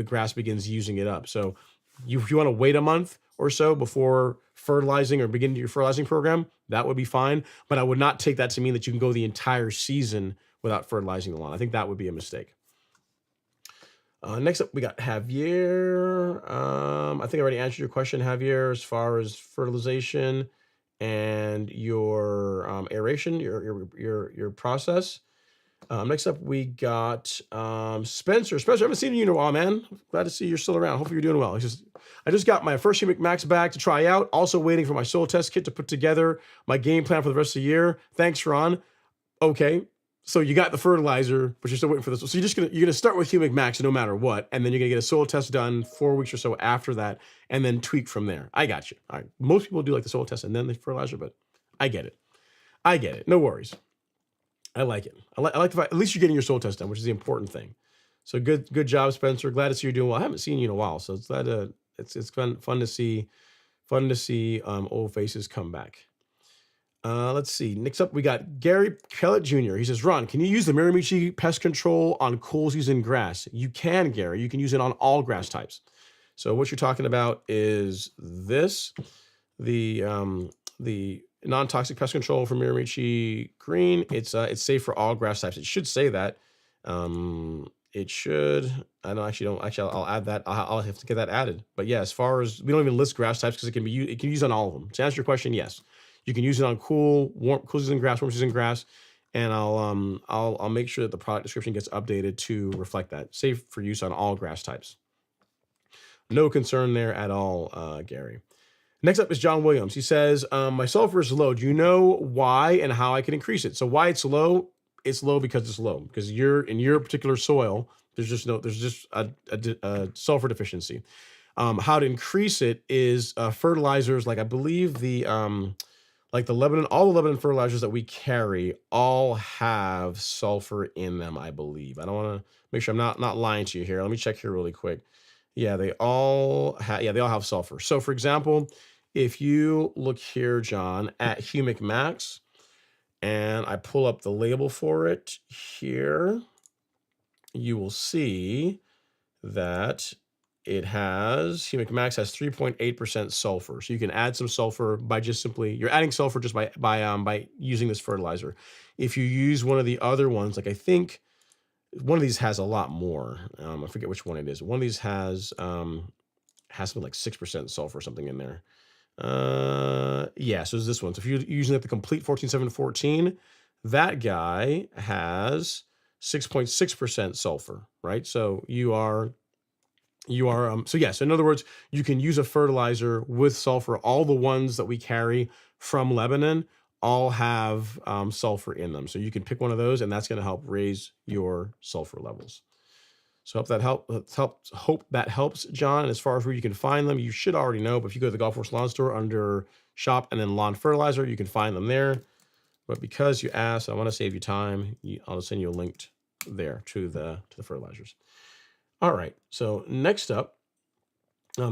grass begins using it up. So if you want to wait a month or so before fertilizing or begin your fertilizing program, that would be fine. But I would not take that to mean that you can go the entire season without fertilizing the lawn. I think that would be a mistake. Next up, we got Javier. I think I already answered your question, Javier, as far as fertilization and your aeration, your process. Next up, we got Spencer. Spencer, I haven't seen you in a while, man. Glad to see you're still around. Hopefully you're doing well. I just got my first Humic Max back to try out. Also waiting for my soil test kit to put together my game plan for the rest of the year. Thanks, Ron. Okay. So you got the fertilizer, but you're still waiting for this. So you're gonna start with Humic Max no matter what, and then you're gonna get a soil test done 4 weeks or so after that, and then tweak from there. I got you. All right. Most people do like the soil test and then the fertilizer, but I get it. No worries. I like it. I like the fact at least you're getting your soil test done, which is the important thing. So good job, Spencer. Glad to see you're doing well. I haven't seen you in a while, so it's glad it's fun to see old faces come back. Let's see. Next up, we got Gary Kellett Jr. He says, Ron, can you use the Miramichi pest control on cool season grass? You can, Gary. You can use it on all grass types. So what you're talking about is this, the non-toxic pest control from Miramichi Green. It's safe for all grass types. It should say that. It should. I don't actually don't. Actually, I'll add that. I'll have to get that added. But yeah, as far as we don't even list grass types because it can be used on all of them. To answer your question, yes. You can use it on cool season grass, warm season grass, and I'll make sure that the product description gets updated to reflect that. Safe for use on all grass types. No concern there at all, Gary. Next up is John Williams. He says, my sulfur is low. Do you know why and how I can increase it? So why it's low? It's low because it's low. Because in your particular soil, there's just a sulfur deficiency. How to increase it is fertilizers, like I believe like the Lebanon, all the Lebanon fertilizers that we carry all have sulfur in them, I believe. I don't want to make sure I'm not lying to you here. Let me check here really quick. Yeah, they all have sulfur. So for example, if you look here, John, at Humic Max, and I pull up the label for it here, you will see that Humic Max has 3.8% sulfur. So you can add some sulfur by you're adding sulfur just by using this fertilizer. If you use one of the other ones, like I think one of these has a lot more. I forget which one it is. One of these has something like 6% sulfur or something in there. Yeah, so it's this one. So if you're using the complete 14714, that guy has 6.6% sulfur, right? So so yes, in other words, you can use a fertilizer with sulfur. All the ones that we carry from Lebanon all have sulfur in them. So you can pick one of those and that's going to help raise your sulfur levels. So hope that helps, John. And as far as where you can find them, you should already know, but if you go to the Golf Course Lawn Store under shop and then lawn fertilizer, you can find them there. But because you asked, I want to save you time. I'll send you a link there to the fertilizers. All right, so next up,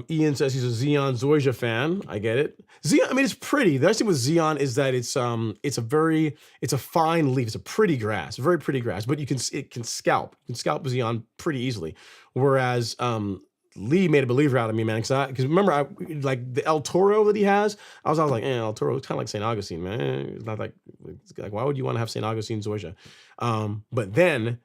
Ian says he's a Xeon Zoysia fan. I get it. Xeon, I mean, it's pretty. The nice thing with Xeon is that it's a fine leaf. It's a pretty grass, very pretty grass, but it can scalp. You can scalp Xeon pretty easily. Whereas Lee made a believer out of me, man. Because remember, like the El Toro that he has, I was like, El Toro, it's kind of like St. Augustine, man. It's not like why would you want to have St. Augustine Zoysia? But then,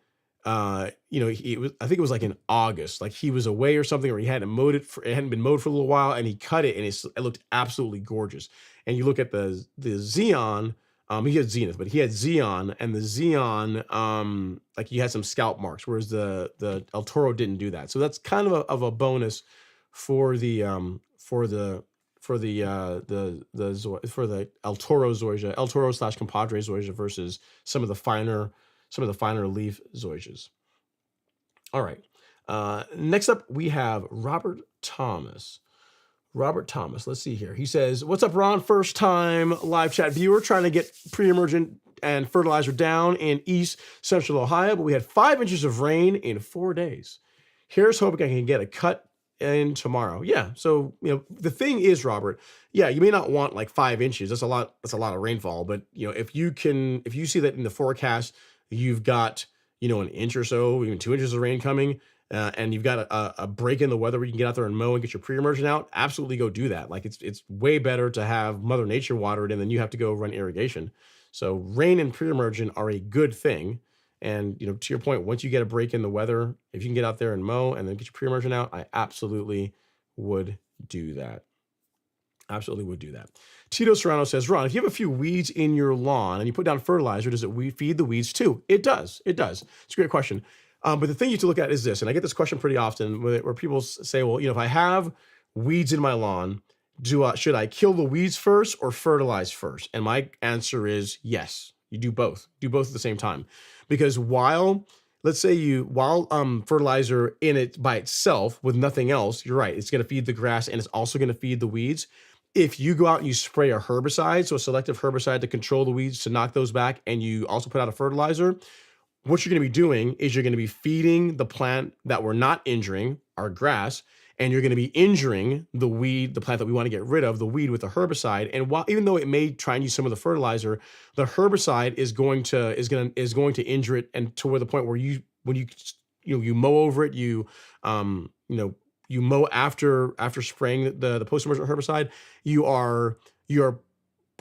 I think it was like in August, like he was away or something, or he hadn't it hadn't been mowed for a little while, and he cut it, and it looked absolutely gorgeous. And you look at the Xeon, He had Zenith, but he had Xeon, and the Xeon, like he had some scalp marks, whereas the El Toro didn't do that. So that's kind of a bonus for the for the El Toro zoysia, El Toro / compadre zoysia versus some of the finer leaf zoysias. All right. Next up, we have Robert Thomas. Robert Thomas, let's see here. He says, "What's up, Ron? First time live chat viewer trying to get pre-emergent and fertilizer down in East Central Ohio, but we had 5 inches of rain in 4 days. Here's hoping I can get a cut in tomorrow." Yeah. So, the thing is, Robert, yeah, you may not want like 5 inches. That's a lot of rainfall. But, if you see that in the forecast, you've got, an inch or so, even 2 inches of rain coming, and you've got a break in the weather where you can get out there and mow and get your pre-emergent out, absolutely go do that. Like it's way better to have Mother Nature water it in than you have to go run irrigation. So rain and pre-emergent are a good thing. And, to your point, once you get a break in the weather, if you can get out there and mow and then get your pre-emergent out, I absolutely would do that. Absolutely would do that. Tito Serrano says, "Ron, if you have a few weeds in your lawn and you put down fertilizer, does it feed the weeds too?" It does. It does. It's a great question. But the thing you have to look at is this, and I get this question pretty often where people say, well, if I have weeds in my lawn, should I kill the weeds first or fertilize first? And my answer is yes. You do both. Do both at the same time. Because while fertilizer in it by itself with nothing else, you're right, it's going to feed the grass and it's also going to feed the weeds. If you go out and you spray a herbicide, so a selective herbicide to control the weeds, to knock those back, and you also put out a fertilizer, what you're going to be doing is you're going to be feeding the plant that we're not injuring, our grass, and you're going to be injuring the weed, the plant that we want to get rid of, the weed, with the herbicide. And even though it may try and use some of the fertilizer, the herbicide is going to injure it, and to where the point where when you mow over it, you mow after spraying the post-emergent herbicide, you are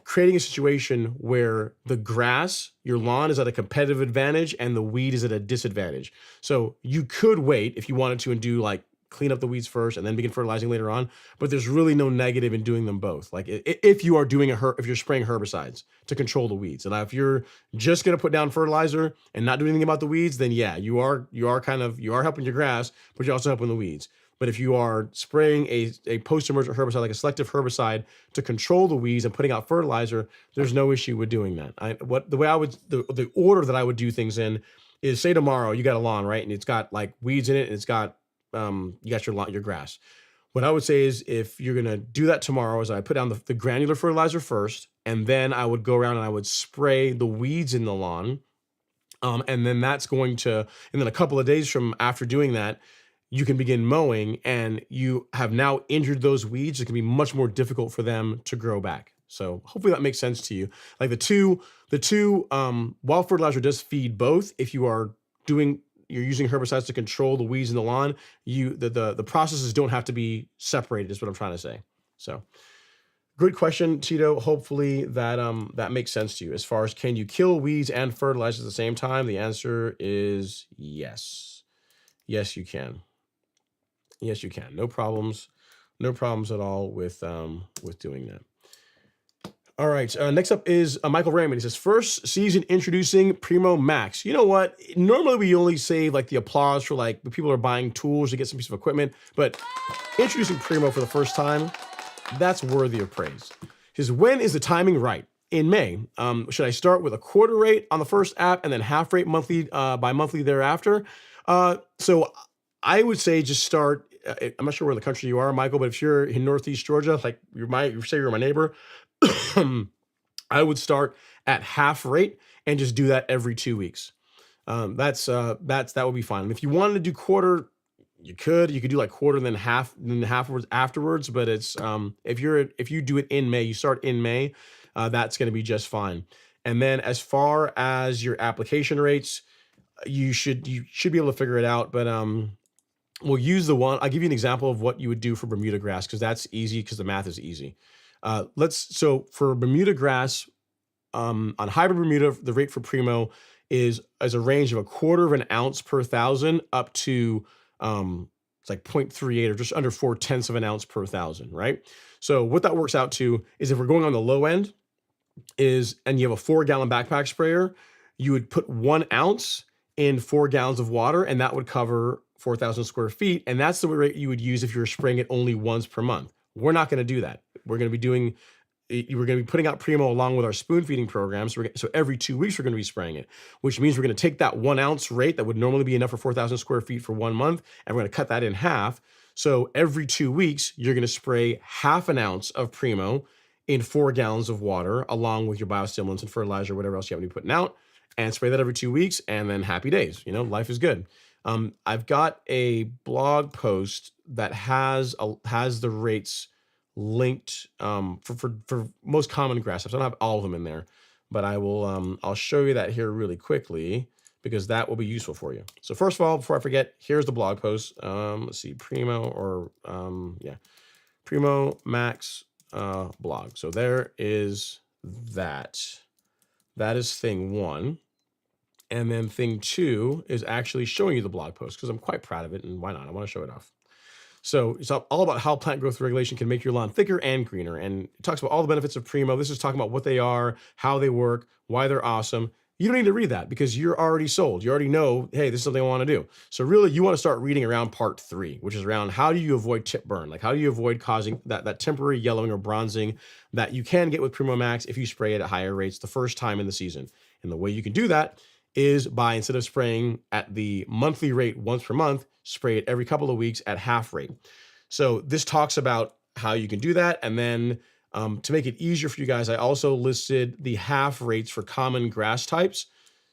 creating a situation where the grass, your lawn, is at a competitive advantage and the weed is at a disadvantage. So you could wait if you wanted to and do clean up the weeds first and then begin fertilizing later on, but there's really no negative in doing them both. Like if you are if you're spraying herbicides to control the weeds, and if you're just going to put down fertilizer and not do anything about the weeds, then yeah, you are helping your grass, but you're also helping the weeds. But if you are spraying a post-emergent herbicide, like a selective herbicide, to control the weeds and putting out fertilizer, there's no issue with doing that. The order that I would do things in is, say tomorrow you got a lawn, right, and it's got weeds in it, and it's got you got your grass. What I would say is, if you're gonna do that tomorrow, is I put down the granular fertilizer first, and then I would go around and I would spray the weeds in the lawn, and then a couple of days from after doing that, you can begin mowing, and you have now injured those weeds. It can be much more difficult for them to grow back. So hopefully that makes sense to you. Like the two, while fertilizer does feed both, if you're using herbicides to control the weeds in the lawn, the processes don't have to be separated, is what I'm trying to say. So good question, Tito. Hopefully that makes sense to you. As far as, can you kill weeds and fertilize at the same time? The answer is yes. Yes, you can. Yes, you can. No problems at all with doing that. All right. Next up is Michael Raymond. He says, "First season introducing Primo Max." You know what? Normally we only save the applause for when people are buying tools to get some piece of equipment, but introducing Primo for the first time, that's worthy of praise. He says, "When is the timing right?" In May. Should I start with a quarter rate on the first app and then half rate monthly by monthly thereafter? So I would say just start. I'm not sure where in the country you are, Michael, but if you're in Northeast Georgia, you're my neighbor, I would start at half rate and just do that every 2 weeks. That would be fine. If you wanted to do quarter, you could do quarter and then half afterwards. But it's if you do it in May, you start in May, that's going to be just fine. And then as far as your application rates, you should be able to figure it out. But we'll use I'll give you an example of what you would do for Bermuda grass, because that's easy, because the math is easy. So for Bermuda grass, on hybrid Bermuda, the rate for Primo is a range of 1/4 ounce per 1,000 up to it's 0.38 or just under 0.4 ounces per 1,000, right? So what that works out to is, if we're going on the low end, is, and you have a 4-gallon backpack sprayer, you would put 1 ounce in 4 gallons of water, and that would cover 4,000 square feet. And that's the rate you would use if you were spraying it only once per month. We're not going to do that. We're going to be doing, we're going to be putting out Primo along with our spoon feeding program. So every 2 weeks, we're going to be spraying it, which means we're going to take that 1 ounce rate that would normally be enough for 4,000 square feet for 1 month, and we're going to cut that in half. So every 2 weeks, you're going to spray half an ounce of Primo in 4 gallons of water, along with your biostimulants and fertilizer, whatever else you have to be putting out, and spray that every 2 weeks, and then happy days. You know, life is good. I've got a blog post that has the rates linked for most common grass types. I don't have all of them in there, but I will I'll show you that here really quickly because that will be useful for you. So first of all, before I forget, here's the blog post. Let's see, Primo or Primo Max blog. So there is that. That is thing 1. And then thing 2 is actually showing you the blog post because I'm quite proud of it, and why not? I want to show it off. So it's all about how plant growth regulation can make your lawn thicker and greener. And it talks about all the benefits of Primo. This is talking about what they are, how they work, why they're awesome. You don't need to read that because you're already sold. You already know, hey, this is something I want to do. So really, you want to start reading around part 3, which is around how do you avoid tip burn? Like how do you avoid causing that temporary yellowing or bronzing that you can get with Primo Max if you spray it at higher rates the first time in the season. And the way you can do that is by, instead of spraying at the monthly rate once per month, spray it every couple of weeks at half rate. So this talks about how you can do that. And then to make it easier for you guys, I also listed the half rates for common grass types.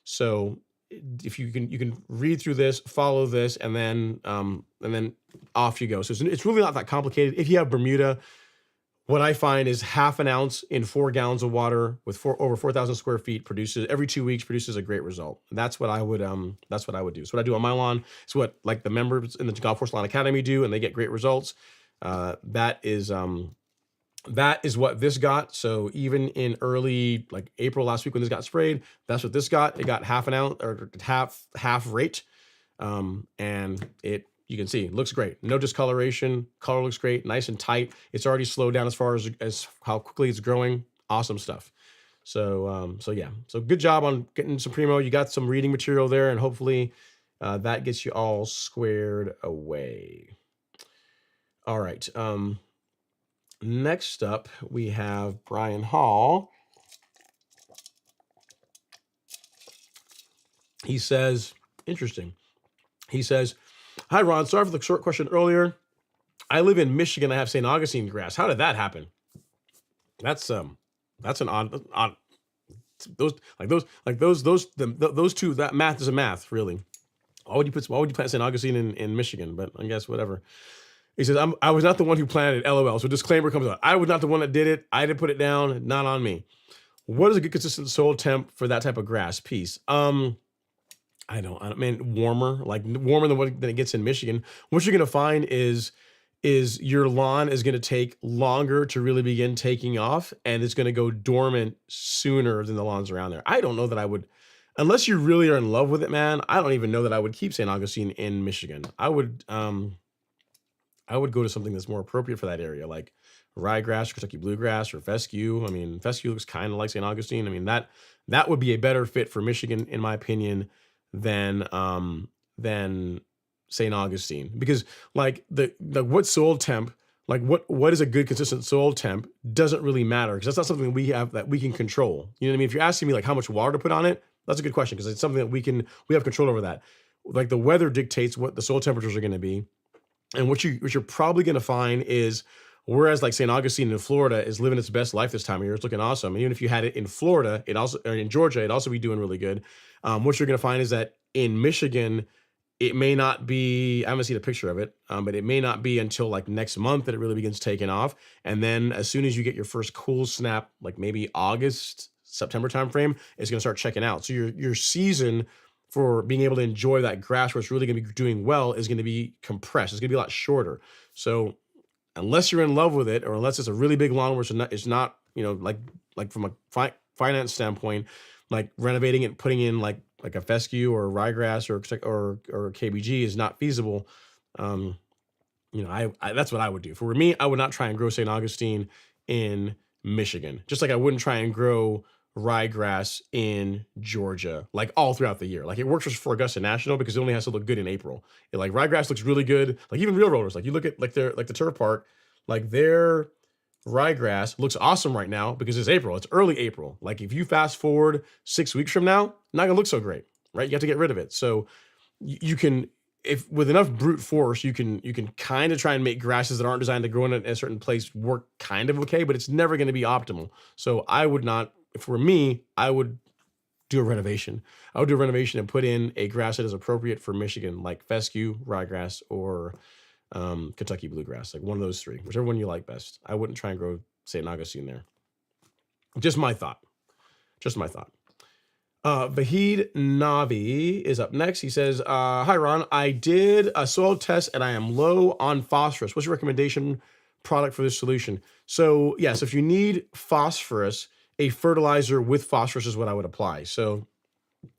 So if you can read through this, follow this, and then off you go. So it's really not that complicated. If you have Bermuda, what I find is half an ounce in 4 gallons of water with over 4,000 square feet produces every 2 weeks produces a great result. That's what I would do. So what I do on my lawn is what like the members in the Golf Course Lawn Academy do, and they get great results. That is what this got. So even in early like April last week when this got sprayed, that's what this got. It got half an ounce or half rate, and you can see, it looks great. No discoloration. Color looks great. Nice and tight. It's already slowed down as far as how quickly it's growing. Awesome stuff. So yeah. So good job on getting some Primo. You got some reading material there, and hopefully that gets you all squared away. All right. Next up, we have Brian Hall. He says, interesting. He says, hi, Ron. Sorry for the short question earlier. I live in Michigan. I have St. Augustine grass. How did that happen? That's an odd. Those two. That math is a math, really. Why would you plant St. Augustine in Michigan? But I guess whatever. He says, I was not the one who planted it. LOL. So disclaimer comes out. I was not the one that did it. I didn't put it down. Not on me. What is a good consistent soil temp for that type of grass piece? I mean, warmer than it gets in Michigan. What you're going to find is your lawn is going to take longer to really begin taking off, and it's going to go dormant sooner than the lawns around there. I don't know that I would, unless you really are in love with it, man. I don't even know that I would keep St. Augustine in Michigan. I would go to something that's more appropriate for that area, like ryegrass, Kentucky bluegrass, or fescue. I mean, fescue looks kind of like St. Augustine. I mean, that would be a better fit for Michigan, in my opinion, than St. Augustine, because like the what soil temp, like what is a good consistent soil temp doesn't really matter, because that's not something we have that we can control. You know what I mean? If you're asking me like how much water to put on it, that's a good question, because it's something that we have control over that. Like the weather dictates what the soil temperatures are going to be, and what you're probably going to find is, whereas like St. Augustine in Florida is living its best life this time of year, it's looking awesome. And even if you had it in Florida, or in Georgia, it'd also be doing really good. What you're going to find is that in Michigan, it may not be, I haven't seen a picture of it, but it may not be until like next month that it really begins taking off. And then as soon as you get your first cool snap, like maybe August, September timeframe, it's going to start checking out. So your season for being able to enjoy that grass where it's really going to be doing well is going to be compressed. It's going to be a lot shorter. So unless you're in love with it, or unless it's a really big lawn where it's not, like from a finance standpoint, like renovating it and putting in like a fescue or ryegrass or KBG is not feasible. I that's what I would do. For me, I would not try and grow St. Augustine in Michigan. Just like I wouldn't try and grow ryegrass in Georgia, like all throughout the year. Like it works for Augusta National because it only has to look good in April. Like ryegrass looks really good. Like even real rollers, like you look at like the turf park, like their ryegrass looks awesome right now because it's April. It's early April. Like if you fast forward 6 weeks from now, not gonna look so great, right? You have to get rid of it. So you can, if with enough brute force, you can kind of try and make grasses that aren't designed to grow in a certain place work kind of okay, but it's never going to be optimal. So I would not, if for me, I would do a renovation. I would do a renovation and put in a grass that is appropriate for Michigan, like fescue, ryegrass, or Kentucky bluegrass, like one of those three, whichever one you like best. I wouldn't try and grow St. Augustine there. Just my thought. Just my thought. Vahid Navi is up next. He says, hi, Ron. I did a soil test and I am low on phosphorus. What's your recommendation product for this solution? So, yes, if you need phosphorus, a fertilizer with phosphorus is what I would apply. So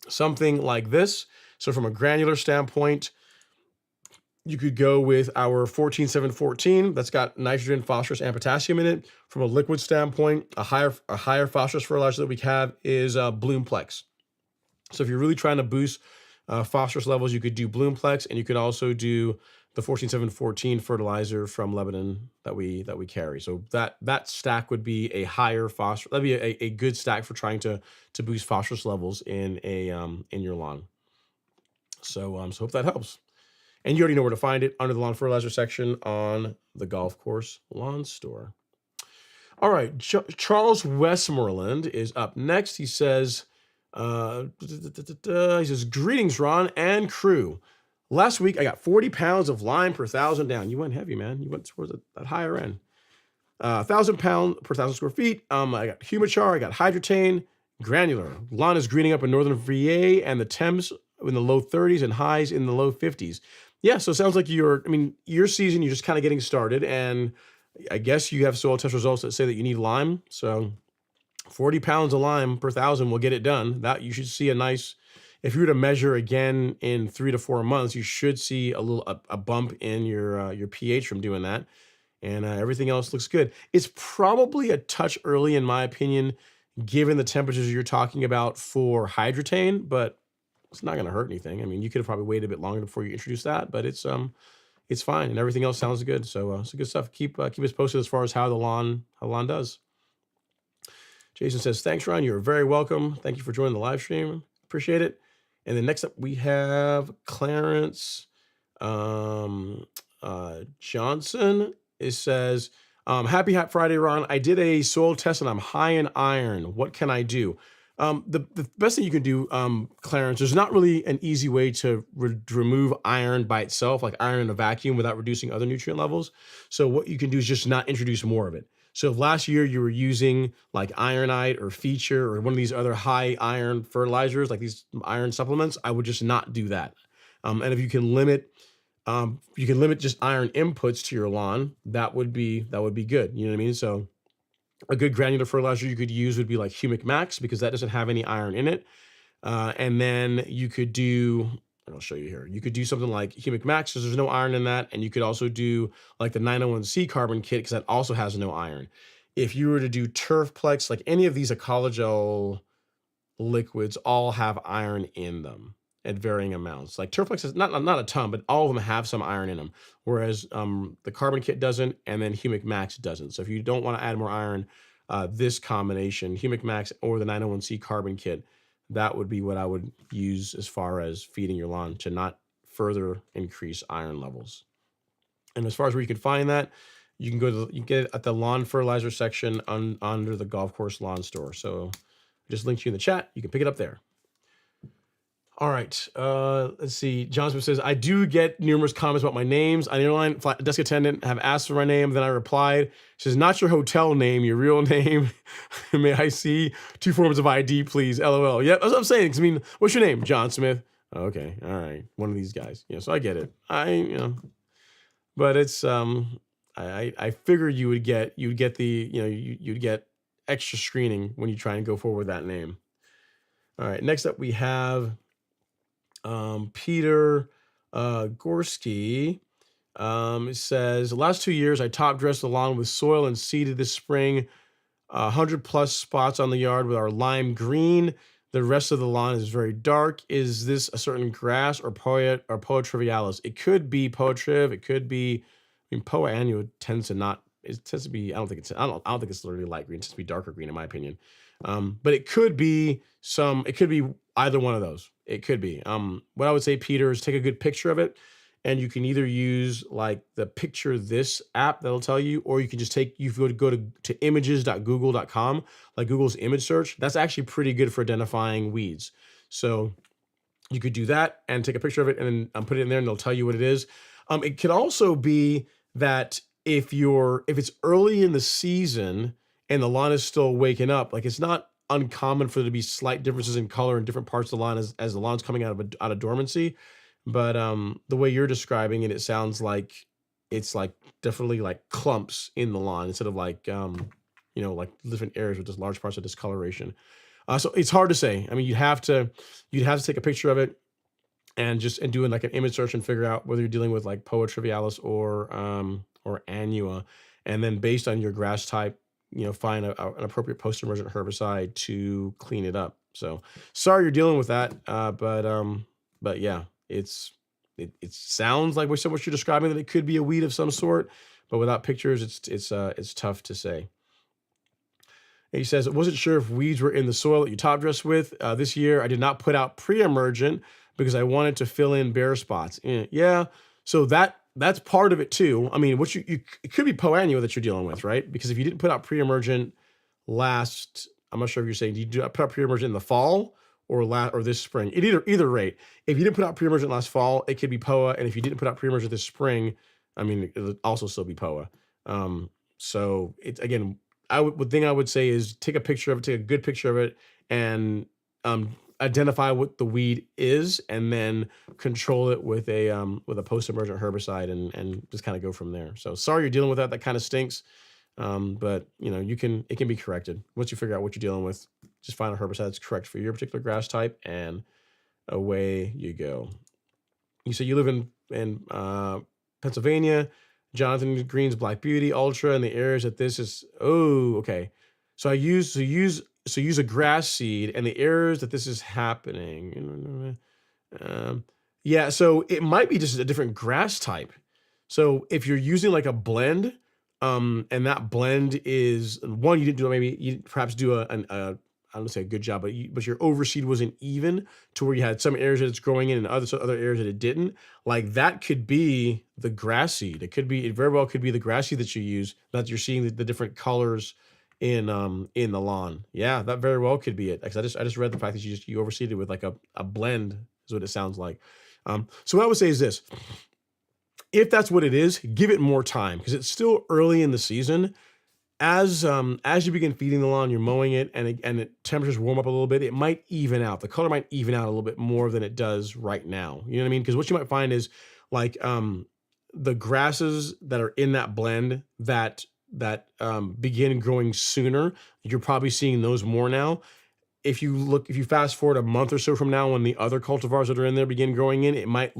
something like this. So from a granular standpoint, you could go with our 14714 that's got nitrogen, phosphorus, and potassium in it. From a liquid standpoint, a higher phosphorus fertilizer that we have is Bloomplex. So if you're really trying to boost phosphorus levels, you could do Bloomplex, and you could also do the 14714 fertilizer from Lebanon that we carry. So that stack would be a higher phosphorus. That'd be a good stack for trying to boost phosphorus levels in your lawn. So hope that helps. And you already know where to find it under the lawn fertilizer section on the Golf Course Lawn Store. All right, Charles Westmoreland is up next. He says, greetings, Ron and crew. Last week, I got 40 pounds of lime per 1,000 down. You went heavy, man. You went towards that higher end. 1,000 pounds per 1,000 square feet. I got Humachar, I got Hydra-n, granular. Lawn is greening up in northern VA and the temps in the low 30s and highs in the low 50s. Yeah, so it sounds like your season, you're just kind of getting started, and I guess you have soil test results that say that you need lime. So 40 pounds of lime per 1,000 will get it done. That you should see a nice, if you were to measure again in 3 to 4 months, you should see a bump in your pH from doing that. And everything else looks good. It's probably a touch early, in my opinion, given the temperatures you're talking about for Hydra-n, but it's not going to hurt anything. I mean, you could have probably waited a bit longer before you introduce that, but it's fine, and everything else sounds good. So it's good stuff. Keep us posted as far as how the lawn does. Jason says, thanks, Ron. You're very welcome. Thank you for joining the live stream. Appreciate it. And then next up we have Clarence Johnson. It says, happy Friday, Ron. I did a soil test and I'm high in iron. What can I do? The best thing you can do, Clarence, there's not really an easy way to remove iron by itself, like iron in a vacuum, without reducing other nutrient levels. So what you can do is just not introduce more of it. So if last year you were using like Ironite or Feature or one of these other high iron fertilizers, like these iron supplements, I would just not do that. And if you can limit just iron inputs to your lawn, that would be good. You know what I mean? So a good granular fertilizer you could use would be like Humic Max, because that doesn't have any iron in it. And then you could do, and I'll show you here, you could do something like Humic Max because there's no iron in that. And you could also do like the 901C carbon kit because that also has no iron. If you were to do Turfplex, like any of these Ecologel liquids all have iron in them at varying amounts. Like Turfplex is not a ton, but all of them have some iron in them. Whereas the carbon kit doesn't, and then Humic Max doesn't. So if you don't want to add more iron, this combination, Humic Max or the 901C carbon kit, that would be what I would use as far as feeding your lawn to not further increase iron levels. And as far as where you can find that, you can you can get it at the lawn fertilizer section under the Golf Course Lawn Store. So just linked you in the chat. You can pick it up there. All right, let's see. John Smith says, I do get numerous comments about my names. An airline desk attendant have asked for my name, then I replied. She says, not your hotel name, your real name. May I see 2 forms of ID, please? LOL. Yeah, that's what I'm saying. 'Cause, I mean, what's your name? John Smith. Okay, all right. One of these guys. Yeah, so I get it. But it's I figure you'd get the, you'd get extra screening when you try and go forward with that name. All right, next up we have Peter Gorski. It says, the last 2 years I top dressed the lawn with soil and seeded this spring. 100 plus spots on the yard with our lime green. The rest of the lawn is very dark. Is this a certain grass or Poa trivialis? It could be Poa triv. It could be. I mean, Poa annua tends to not. It tends to be. I don't think it's. I don't think it's literally light green. It tends to be darker green, in my opinion. But it could be some. It could be either one of those. It could be. What I would say, Peter, is take a good picture of it, and you can either use like the picture this app that'll tell you, or you can just take. You go to images.google.com, like Google's image search. That's actually pretty good for identifying weeds. So you could do that and take a picture of it and then put it in there, and it'll tell you what it is. It could also be that if it's early in the season and the lawn is still waking up, like it's not uncommon for there to be slight differences in color in different parts of the lawn as the lawn's coming out of dormancy. But the way you're describing it, it sounds like it's like definitely like clumps in the lawn instead of like like different areas with just large parts of discoloration. So it's hard to say. I mean, you'd have to take a picture of it and doing like an image search and figure out whether you're dealing with like Poa trivialis or annua, and then based on your grass type, find an appropriate post-emergent herbicide to clean it up. So sorry you're dealing with that, but yeah, it sounds like with so much you're describing that it could be a weed of some sort, but without pictures, it's tough to say. He says, I wasn't sure if weeds were in the soil that you top dress with. This year, I did not put out pre-emergent because I wanted to fill in bare spots. Yeah, so that's part of it too. I mean, what it could be Poa annua that you're dealing with, right? Because if you didn't put out pre-emergent I'm not sure if you're saying, did you put out pre-emergent in the fall or this spring? Either rate. If you didn't put out pre-emergent last fall, it could be Poa, and if you didn't put out pre-emergent this spring, I mean, it'll also still be Poa. So it's again. I would say is take a good picture of it, and identify what the weed is, and then control it with a post-emergent herbicide, and just kind of go from there. So sorry you're dealing with that. That kind of stinks, but it can be corrected once you figure out what you're dealing with. Just find a herbicide that's correct for your particular grass type, and away you go. You say you live in Pennsylvania. Jonathan Green's Black Beauty Ultra, and the areas that this is. Oh, okay. So use a grass seed, and the areas that this is happening. Yeah, so it might be just a different grass type. So if you're using like a blend, and that blend is one you didn't do, maybe you perhaps do I don't say a good job, but your overseed wasn't even to where you had some areas that it's growing in and other areas that it didn't. Like that could be the grass seed. It very well could be the grass seed that you use, that you're seeing the different colors in the lawn. Yeah, that very well could be it. Because I just read the fact that you overseeded with like a blend is what it sounds like. So what I would say is this: if that's what it is, give it more time because it's still early in the season. As you begin feeding the lawn, you're mowing it, and temperatures warm up a little bit, it might even out. The color might even out a little bit more than it does right now. You know what I mean? Because what you might find is like the grasses that are in that blend that begin growing sooner, you're probably seeing those more now. If you fast forward a month or so from now, when the other cultivars that are in there begin growing in, it might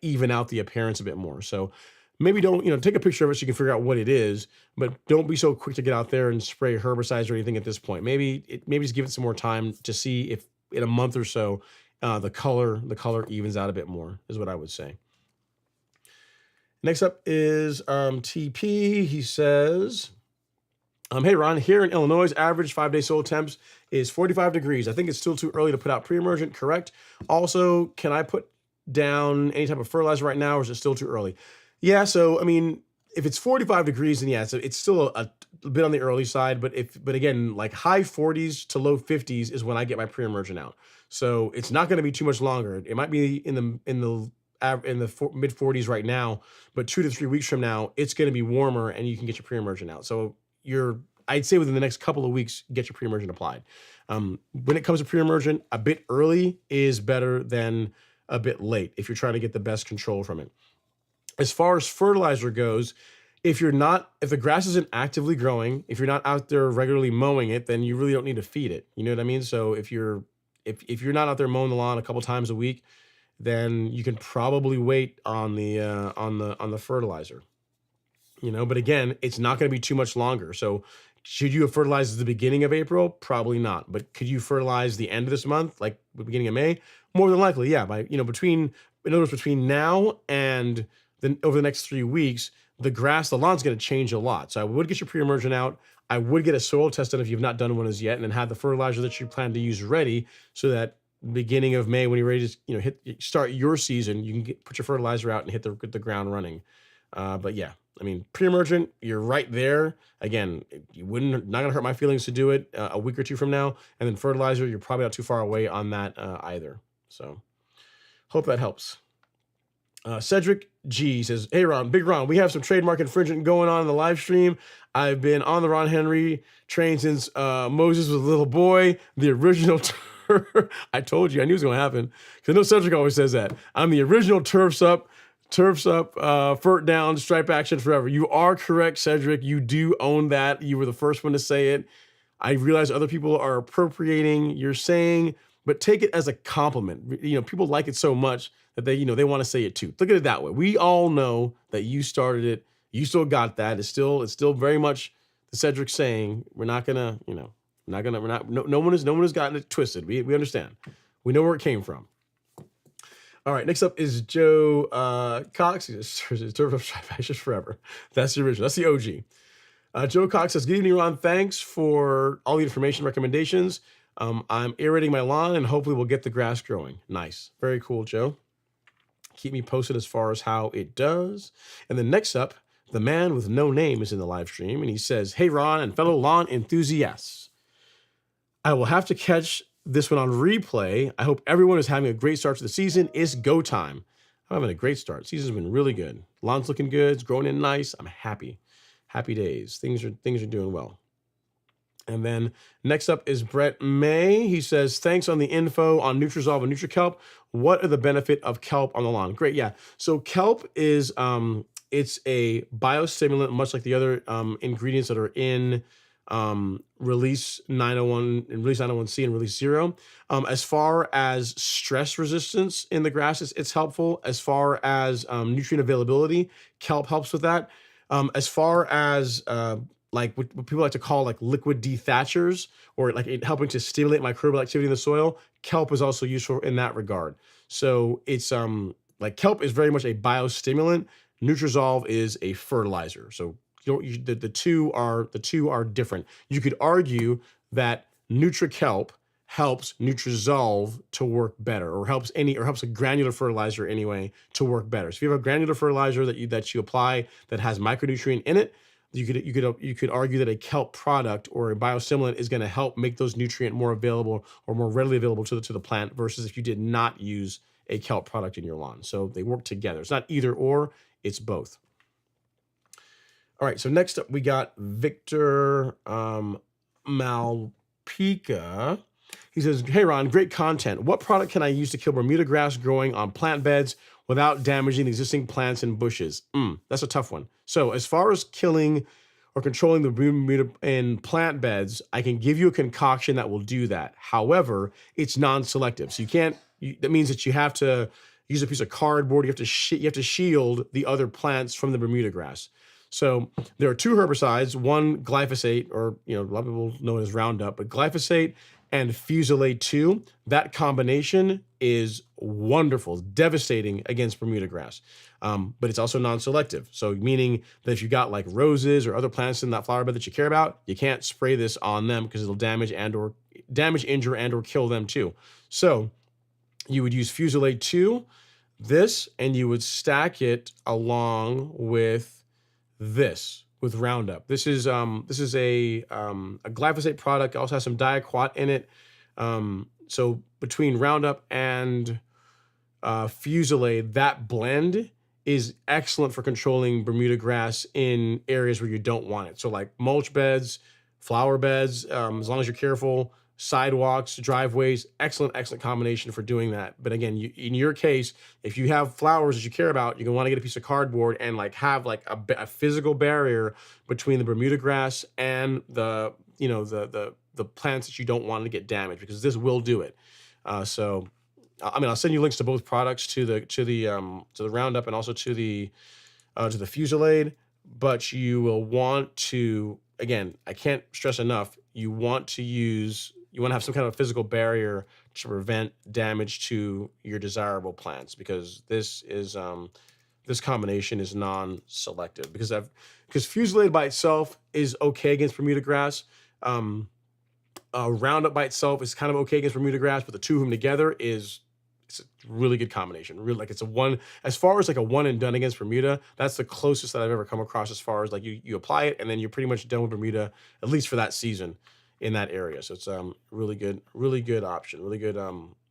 even out the appearance a bit more. So maybe don't, take a picture of it so you can figure out what it is, but don't be so quick to get out there and spray herbicides or anything at this point. Maybe just give it some more time to see if in a month or so, the color evens out a bit more is what I would say. Next up is TP. He says, hey, Ron, here in Illinois, average 5-day soil temps is 45 degrees. I think it's still too early to put out pre-emergent, correct? Also, can I put down any type of fertilizer right now, or is it still too early? Yeah, so I mean, if it's 45 degrees, then yeah, it's still a bit on the early side. But again, like high 40s to low 50s is when I get my pre-emergent out. So it's not going to be too much longer. It might be in the mid 40s right now, but 2 to 3 weeks from now, it's going to be warmer, and you can get your pre-emergent out. So I'd say within the next couple of weeks, get your pre-emergent applied. When it comes to pre-emergent, a bit early is better than a bit late if you're trying to get the best control from it. As far as fertilizer goes, if the grass isn't actively growing, if you're not out there regularly mowing it, then you really don't need to feed it. You know what I mean? So if you're not out there mowing the lawn a couple times a week, then you can probably wait on the fertilizer. But again, it's not going to be too much longer. So should you have fertilized at the beginning of April? Probably not. But could you fertilize the end of this month, like the beginning of May? More than likely, yeah. In other words, between now and then over the next 3 weeks, the lawn's going to change a lot. So I would get your pre-emergent out. I would get a soil test done if you've not done one as yet, and then have the fertilizer that you plan to use ready, so that beginning of May, when you're ready to start your season, you can put your fertilizer out and hit the ground running. But yeah, pre-emergent, you're right there. Again, not gonna hurt my feelings to do it a week or two from now. And then fertilizer, you're probably not too far away on that either. So hope that helps. Cedric G says, "Hey Ron, Big Ron, we have some trademark infringement going on in the live stream. I've been on the Ron Henry train since Moses was a little boy. The original." I told you, I knew it was going to happen, because I know Cedric always says that. I'm the original turfs up, fert down, stripe action forever. You are correct, Cedric. You do own that. You were the first one to say it. I realize other people are appropriating your saying, but take it as a compliment. People like it so much that they want to say it too. Look at it that way. We all know that you started it. You still got that. It's still very much the Cedric saying. We're not gonna, no one has gotten it twisted. We understand. We know where it came from. All right, next up is Joe Cox. He says, "Turf up stripe actions forever." That's the original. That's the OG. Joe Cox says, "Good evening, Ron. Thanks for all the information recommendations. I'm aerating my lawn, and hopefully we'll get the grass growing." Nice. Very cool, Joe. Keep me posted as far as how it does. And then next up, the man with no name is in the live stream, and he says, "Hey, Ron and fellow lawn enthusiasts. I will have to catch this one on replay. I hope everyone is having a great start to the season. It's go time." I'm having a great start. Season's been really good. Lawn's looking good. It's growing in nice. I'm happy. Happy days. Things are doing well. And then next up is Brett May. He says, "Thanks on the info on Nutrizolve and NutriKelp. What are the benefit of kelp on the lawn?" Great, yeah. So kelp is it's a biostimulant, much like the other ingredients that are in Release 901 and Release 901C and Release 0. As far as stress resistance in the grasses, it's helpful. As far as nutrient availability, kelp helps with that. As far as like what people like to call like liquid dethatchers, or like it helping to stimulate microbial activity in the soil, kelp is also useful in that regard. So it's like kelp is very much a biostimulant. Nutrizolve is a fertilizer. So the two are different. You could argue that NutriKelp helps Nutrizolve to work better, or helps a granular fertilizer anyway to work better. So if you have a granular fertilizer that you apply that has micronutrient in it, you could argue that a kelp product or a biostimulant is going to help make those nutrients more available or more readily available to the plant, versus if you did not use a kelp product in your lawn. So they work together. It's not either or, it's both. All right, so next up we got Victor Malpica. He says, "Hey Ron, great content. What product can I use to kill Bermuda grass growing on plant beds without damaging the existing plants and bushes?" That's a tough one. So as far as killing or controlling the Bermuda in plant beds, I can give you a concoction that will do that. However, it's non-selective. So that means that you have to use a piece of cardboard. You have to shield the other plants from the Bermuda grass. So there are two herbicides, one glyphosate, or a lot of people know it as Roundup, but glyphosate and Fusilade 2, that combination is wonderful, devastating against Bermuda grass. But it's also non-selective. So meaning that if you got like roses or other plants in that flower bed that you care about, you can't spray this on them because it'll damage, injure, and or kill them too. So you would use Fusilade 2, this, and you would stack it along with this, with Roundup. This is a glyphosate product. It also has some diaquat in it. So between Roundup and Fusilade, that blend is excellent for controlling Bermuda grass in areas where you don't want it. So like mulch beds, flower beds, as long as you're careful, sidewalks, driveways, excellent combination for doing that. But again, in your case, if you have flowers that you care about, you're gonna want to get a piece of cardboard and like have like a physical barrier between the Bermuda grass and the plants that you don't want to get damaged, because this will do it. So I'll send you links to both products, to the Roundup and also to the Fusilade. but you will want to, again, I can't stress enough, you want to have some kind of physical barrier to prevent damage to your desirable plants, because this combination is non-selective, because Fusilade by itself is okay against Bermuda grass. Roundup by itself is kind of okay against Bermuda grass, but the two of them together it's a really good combination. Really, like it's a one, as far as like a one and done against Bermuda, that's the closest that I've ever come across, as far as like you apply it and then you're pretty much done with Bermuda, at least for that season in that area. So it's really good option, really good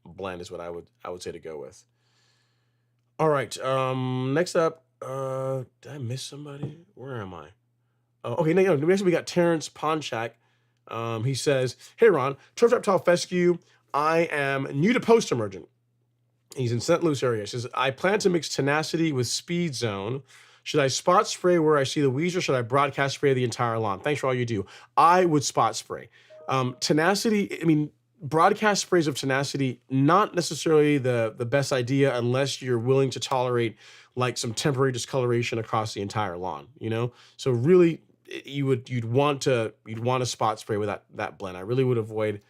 blend is what I would say to go with. All right, next up, did I miss somebody? Where am I? Okay, next we got Terrence Ponchak. He says, "Hey Ron, turf reptile fescue. I am new to post-emergent." He's in St. Louis area. He says, "I plan to mix tenacity with speed zone. Should I spot spray where I see the weeds, or should I broadcast spray the entire lawn? Thanks for all you do." I would spot spray. Tenacity, I mean, broadcast sprays of tenacity, not necessarily the best idea unless you're willing to tolerate like some temporary discoloration across the entire lawn, you know? So really you'd want to spot spray with that blend. I really would avoid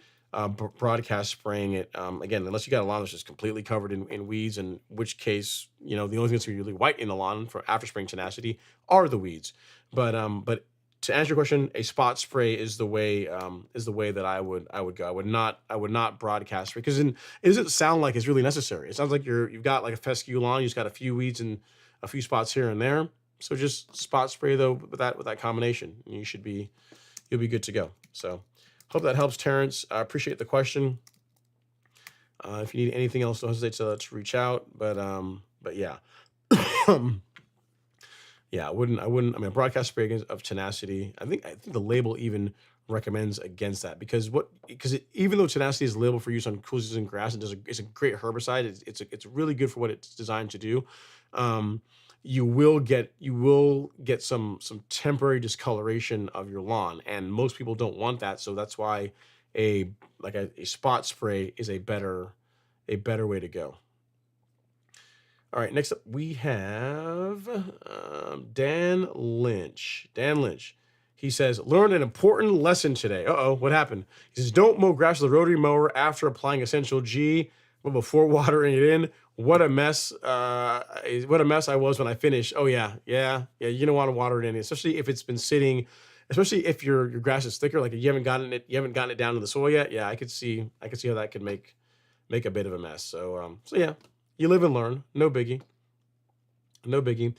broadcast spraying it, again, unless you got a lawn that's just completely covered in weeds, in which case, you know, the only thing that's really white in the lawn for after spraying tenacity are the weeds. But to answer your question, a spot spray is the way that I would go. I would not broadcast spray, because it doesn't sound like it's really necessary. It sounds like you've got like a fescue lawn, you just got a few weeds and a few spots here and there. So just spot spray though with that combination, and you'll be good to go. So hope that helps, Terrence. I appreciate the question. If you need anything else, don't hesitate to reach out. But yeah. Yeah, I wouldn't. I mean, a broadcast spray of tenacity, I think the label even recommends against that, because even though tenacity is labeled for use on cool season grass, it's a great herbicide. It's really good for what it's designed to do. You will get some temporary discoloration of your lawn, and most people don't want that. So that's why a spot spray is a better way to go. All right, next up we have Dan Lynch. Dan Lynch. He says, "Learned an important lesson today." Uh-oh, what happened? He says, "Don't mow grass with a rotary mower after applying Essential G, but before watering it in. What a mess! What a mess I was when I finished." Oh yeah. You don't want to water it in, especially if it's been sitting. Especially if your grass is thicker, like you haven't gotten it down to the soil yet. Yeah, I could see how that could make a bit of a mess. So yeah. You live and learn. No biggie. No biggie.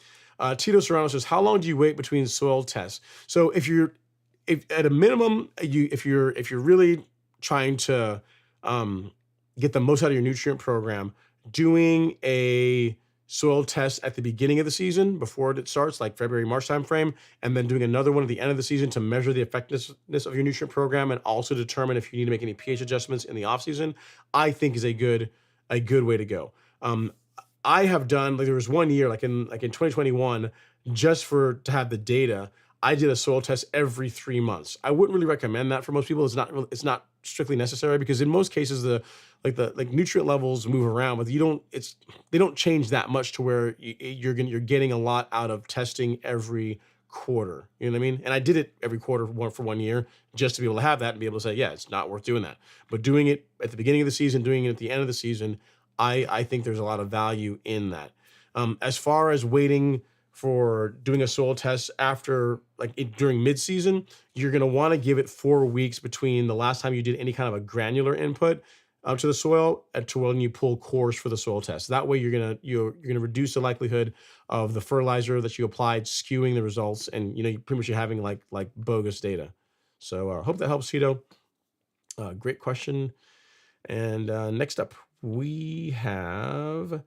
Tito Serrano says, "How long do you wait between soil tests?" So if at a minimum, if you're really trying to get the most out of your nutrient program, doing a soil test at the beginning of the season before it starts, like February, March timeframe, and then doing another one at the end of the season to measure the effectiveness of your nutrient program and also determine if you need to make any pH adjustments in the off season, I think is a good way to go. I have done, like, there was one year, like in 2021, just to have the data, I did a soil test every 3 months. I wouldn't really recommend that for most people. It's not strictly necessary, because in most cases the nutrient levels move around, but they don't change that much to where you're getting a lot out of testing every quarter. You know what I mean? And I did it every quarter for 1 year just to be able to have that and be able to say, yeah, it's not worth doing that. But doing it at the beginning of the season, doing it at the end of the season, I think there's a lot of value in that. As far as waiting for doing a soil test after, during mid-season, you're going to want to give it 4 weeks between the last time you did any kind of a granular input to the soil and to when you pull cores for the soil test. That way you're gonna reduce the likelihood of the fertilizer that you applied skewing the results, and you pretty much you're having like bogus data. So I hope that helps, Tito. Great question. And next up, we have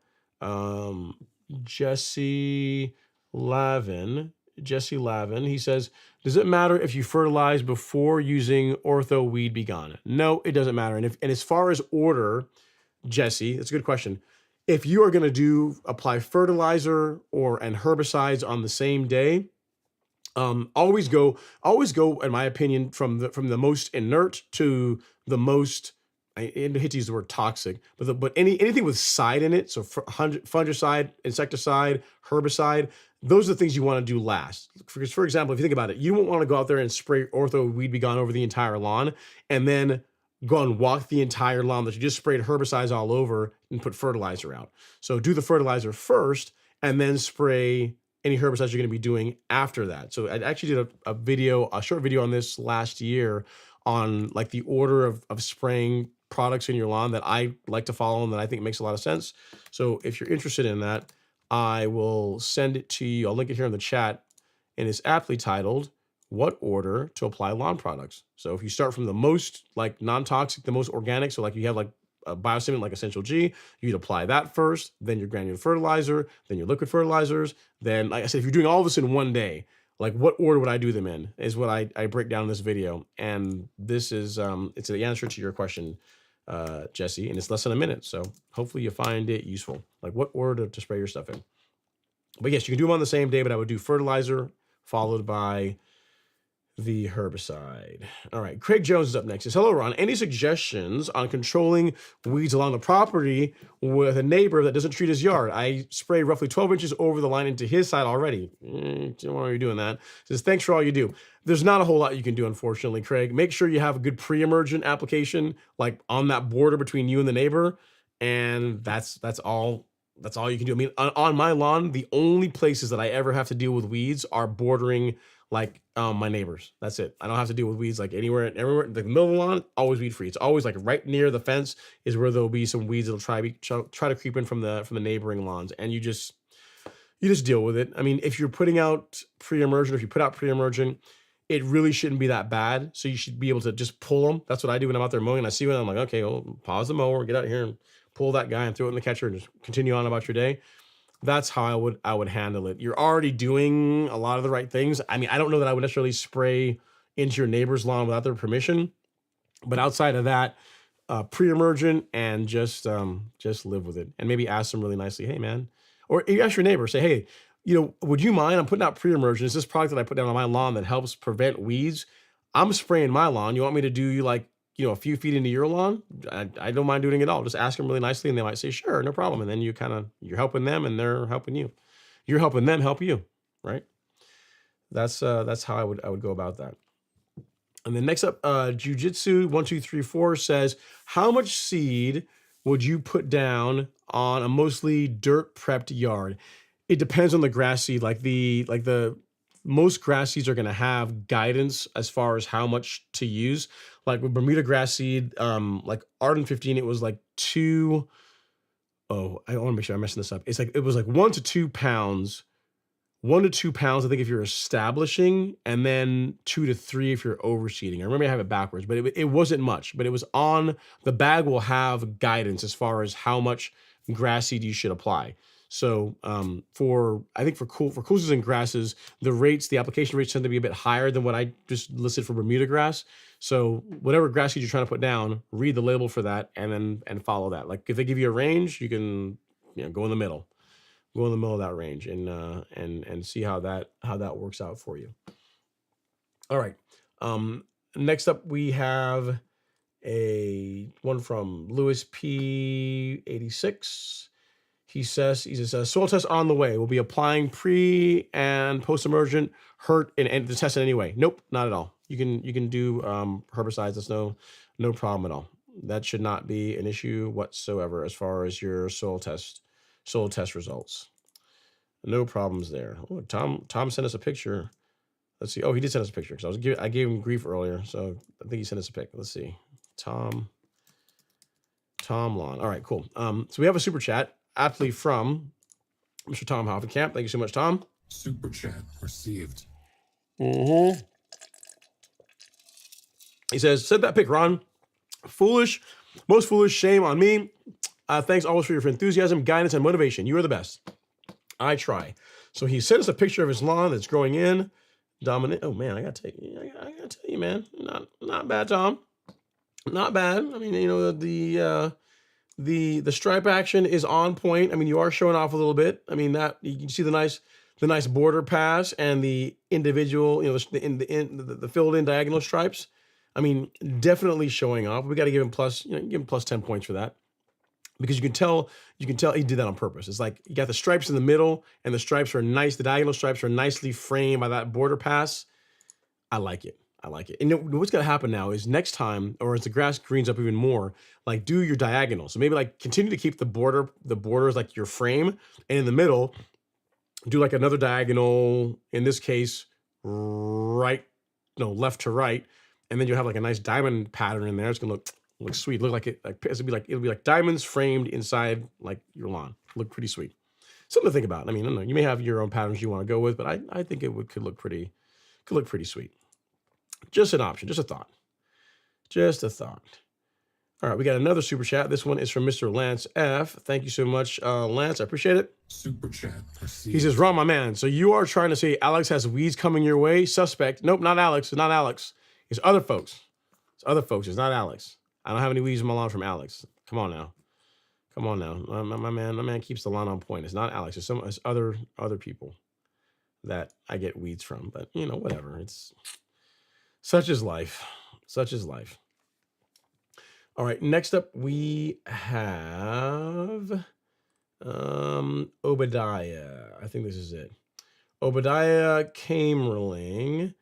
Jesse Lavin. He says, "Does it matter if you fertilize before using Ortho Weed Be Gone?" No, it doesn't matter. And as far as order, Jesse, that's a good question. If you are going to apply fertilizer and herbicides on the same day, always go, in my opinion, from the most inert to the most, I hate to use the word toxic, but anything with side in it, so fungicide, insecticide, herbicide, those are the things you want to do last. Because, for example, if you think about it, you don't want to go out there and spray Ortho Weed Be Gone over the entire lawn and then go and walk the entire lawn that you just sprayed herbicides all over and put fertilizer out. So do the fertilizer first and then spray any herbicides you're going to be doing after that. So I actually did a short video on this last year on like the order of spraying products in your lawn that I like to follow and that I think makes a lot of sense. So if you're interested in that, I will send it to you. I'll link it here in the chat, and it's aptly titled "What Order to Apply Lawn Products." So if you start from the most like non-toxic, the most organic, so like you have like a biostimulant like Essential G, you'd apply that first, then your granular fertilizer, then your liquid fertilizers. Then, like I said, if you're doing all this in one day, like what order would I do them in is what I break down in this video. And this is, it's the answer to your question, Jesse, and it's less than a minute. So hopefully you find it useful, like what order to spray your stuff in. But yes, you can do them on the same day, but I would do fertilizer followed by the herbicide. All right, Craig Jones is up next. He says, hello, Ron. Any suggestions on controlling weeds along the property with a neighbor that doesn't treat his yard? I sprayed roughly 12 inches over the line into his side already. Why are you doing that? He says, thanks for all you do. There's not a whole lot you can do, unfortunately, Craig. Make sure you have a good pre-emergent application, like on that border between you and the neighbor, and that's all. That's all you can do. I mean, on my lawn, the only places that I ever have to deal with weeds are bordering like my neighbors. That's it. I don't have to deal with weeds like anywhere, everywhere. The middle of the lawn, always weed free. It's always like right near the fence is where there'll be some weeds that'll try to creep in from the neighboring lawns, and you just deal with it. I mean, if you're putting out pre-emergent, if you put out pre-emergent, it really shouldn't be that bad. So you should be able to just pull them. That's what I do when I'm out there mowing. I see one, I'm like, okay, well, pause the mower, get out here and pull that guy and throw it in the catcher and just continue on about your day. That's how I would handle it. You're already doing a lot of the right things. I mean, I don't know that I would necessarily spray into your neighbor's lawn without their permission, but outside of that, pre-emergent and just live with it, and maybe ask them really nicely, hey man, or you ask your neighbor, say, hey, would you mind? I'm putting out pre-emergent. Is this product that I put down on my lawn that helps prevent weeds? I'm spraying my lawn. You want me to do like a few feet into your lawn? I don't mind doing it all. Just ask them really nicely, and they might say, sure, no problem. And then you're helping them, and they're helping you. You're helping them help you, right? That's how I would go about that. And then next up, Jiu-Jitsu 1234 says, how much seed would you put down on a mostly dirt prepped yard? It depends on the grass seed. Like the most grass seeds are going to have guidance as far as how much to use. Like with Bermuda grass seed, like Ardent 15, it was like I want to make sure I'm messing this up. It was like 1 to 2 pounds. 1 to 2 pounds, I think, if you're establishing, and then 2 to 3 if you're overseeding. I remember I have it backwards, but it wasn't much. But it was on the bag will have guidance as far as how much grass seed you should apply. So for coolses and grasses, the application rates tend to be a bit higher than what I just listed for Bermuda grass. So whatever grass seed you're trying to put down, read the label for that and follow that. Like if they give you a range, you can go in the middle. Go in the middle of that range and see how that works out for you. All right. Next up we have one from Lewis P86. He says soil test on the way. We'll be applying pre and post-emergent hurt and the test it anyway. Nope, not at all. You can do herbicides. That's no problem at all. That should not be an issue whatsoever as far as your soil test results. No problems there. Oh, Tom sent us a picture. Let's see. Oh, he did send us a picture because I gave him grief earlier, so I think he sent us a pic. Let's see. Tom Lawn. All right, cool. So we have a super chat aptly from Mr. Tom Hoffenkamp. Thank you so much, Tom. Super chat received. He says, send that pic, Ron. Foolish, most foolish, shame on me. Thanks always for your enthusiasm, guidance, and motivation. You are the best. I try. So he sent us a picture of his lawn that's growing in. Oh man, I gotta tell you, man, not bad, Tom. Not bad. I mean, the stripe action is on point. I mean, you are showing off a little bit. I mean, that you can see the nice border pass and the individual, the filled in diagonal stripes. I mean, definitely showing off. We got to give him plus 10 points for that. because you can tell he did that on purpose. It's like you got the stripes in the middle, and the stripes are nice. The diagonal stripes are nicely framed by that border pass. I like it. I like it. And what's gonna happen now is next time, or as the grass greens up even more, like do your diagonal. So maybe like continue to keep the borders like your frame, and in the middle, do like another diagonal. In this case, right, no, left to right, and then you'll have like a nice diamond pattern in there. It's gonna look sweet. Look like it'll be like diamonds framed inside like your lawn. Look pretty sweet. Something to think about. I mean, I don't know. You may have your own patterns you want to go with, but I think could look pretty sweet. Just an option, just a thought. Just a thought. All right, we got another super chat. This one is from Mr. Lance F. Thank you so much, Lance. I appreciate it. Super chat received. He says, Ron, my man, so you are trying to say Alex has weeds coming your way? Suspect. Nope, not Alex. It's not Alex. It's other folks. It's other folks. It's not Alex. I don't have any weeds in my lawn from Alex. Come on now. Come on now. My man keeps the lawn on point. It's not Alex. It's other people that I get weeds from. But, you know, whatever. It's such is life. Such is life. All right, next up we have Obadiah. I think this is it. Obadiah Kamerling.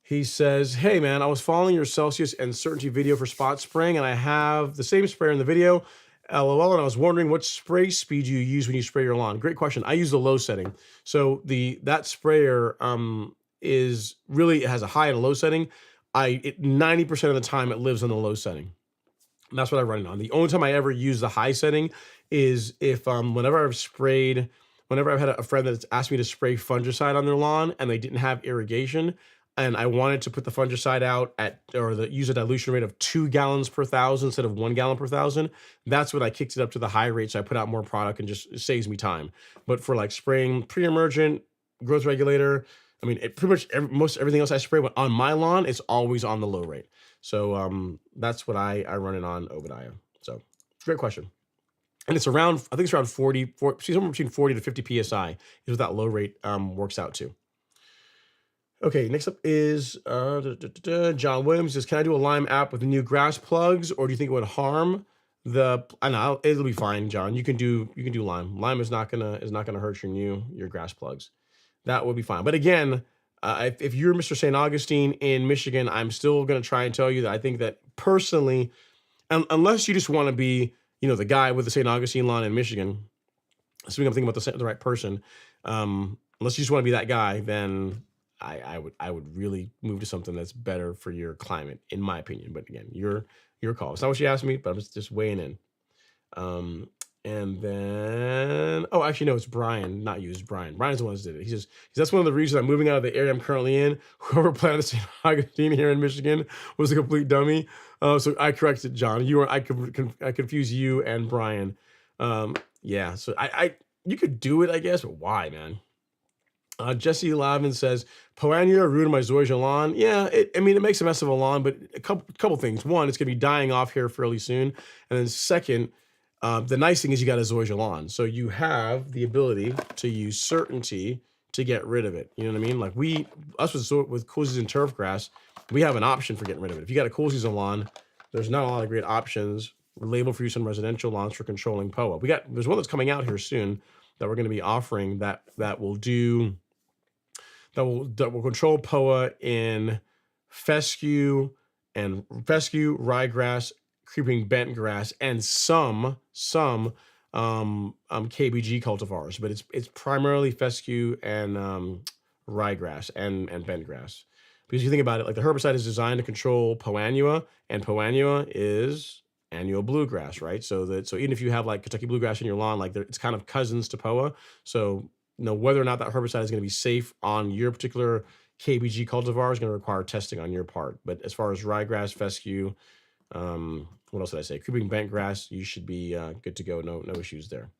He says, hey man, I was following your Celsius and certainty video for spot spraying, and I have the same sprayer in the video. LOL, and I was wondering what spray speed you use when you spray your lawn. Great question. I use the low setting. So that sprayer is really, it has a high and a low setting. 90% of the time it lives on the low setting. And that's what I run it on. The only time I ever use the high setting is if whenever I've had a friend that's asked me to spray fungicide on their lawn and they didn't have irrigation, and I wanted to put the fungicide out use a dilution rate of 2 gallons per thousand instead of 1 gallon per thousand. That's when I kicked it up to the high rate. So I put out more product and just saves me time. But for like spraying pre-emergent, growth regulator, I mean, pretty much most everything else I spray on my lawn, it's always on the low rate. So that's what I run it on, Obadiah. So great question. And it's around, I think it's around 40, somewhere between 40 to 50 PSI is what that low rate works out to. Okay, next up is John Williams says, can I do a Lime app with the new grass plugs, or do you think it would harm I know it'll be fine, John. You can do Lime. Lime is not gonna hurt your grass plugs. That would be fine. But again, if you're Mr. St. Augustine in Michigan, I'm still gonna try and tell you that I think that personally, unless you just want to be, the guy with the St. Augustine lawn in Michigan, assuming I'm thinking about the right person, unless you just want to be that guy, then I would really move to something that's better for your climate, in my opinion. But again, your call. It's not what she asked me, but I'm just weighing in. And then, actually, no, it's Brian, not you, it's Brian. Brian's the one that did it. He says, that's one of the reasons I'm moving out of the area I'm currently in. Whoever planted St. Augustine here in Michigan was a complete dummy. So I corrected John. I confuse you and Brian. Yeah, so you could do it, I guess, but why, man? Jesse Lavin says, Poania ruined my zoysia lawn. Yeah, it makes a mess of a lawn, but a couple things. One, it's going to be dying off here fairly soon. And then second, the nice thing is you got a zoysia lawn. So you have the ability to use certainty to get rid of it. You know what I mean? Like with cool season turf grass, we have an option for getting rid of it. If you got a cool season lawn, there's not a lot of great options labeled for use on residential lawns for controlling POA. There's one that's coming out here soon that we're going to be offering that will control POA in fescue, ryegrass, creeping bent grass, and some KBG cultivars, but it's primarily fescue and ryegrass and bent grass. Because you think about it, like the herbicide is designed to control Poanua, and Poanua is annual bluegrass, right? So even if you have like Kentucky bluegrass in your lawn, like it's kind of cousins to POA. So whether or not that herbicide is going to be safe on your particular KBG cultivar is going to require testing on your part. But as far as ryegrass, fescue, what else did I say? Creeping bent grass, you should be good to go. No issues there.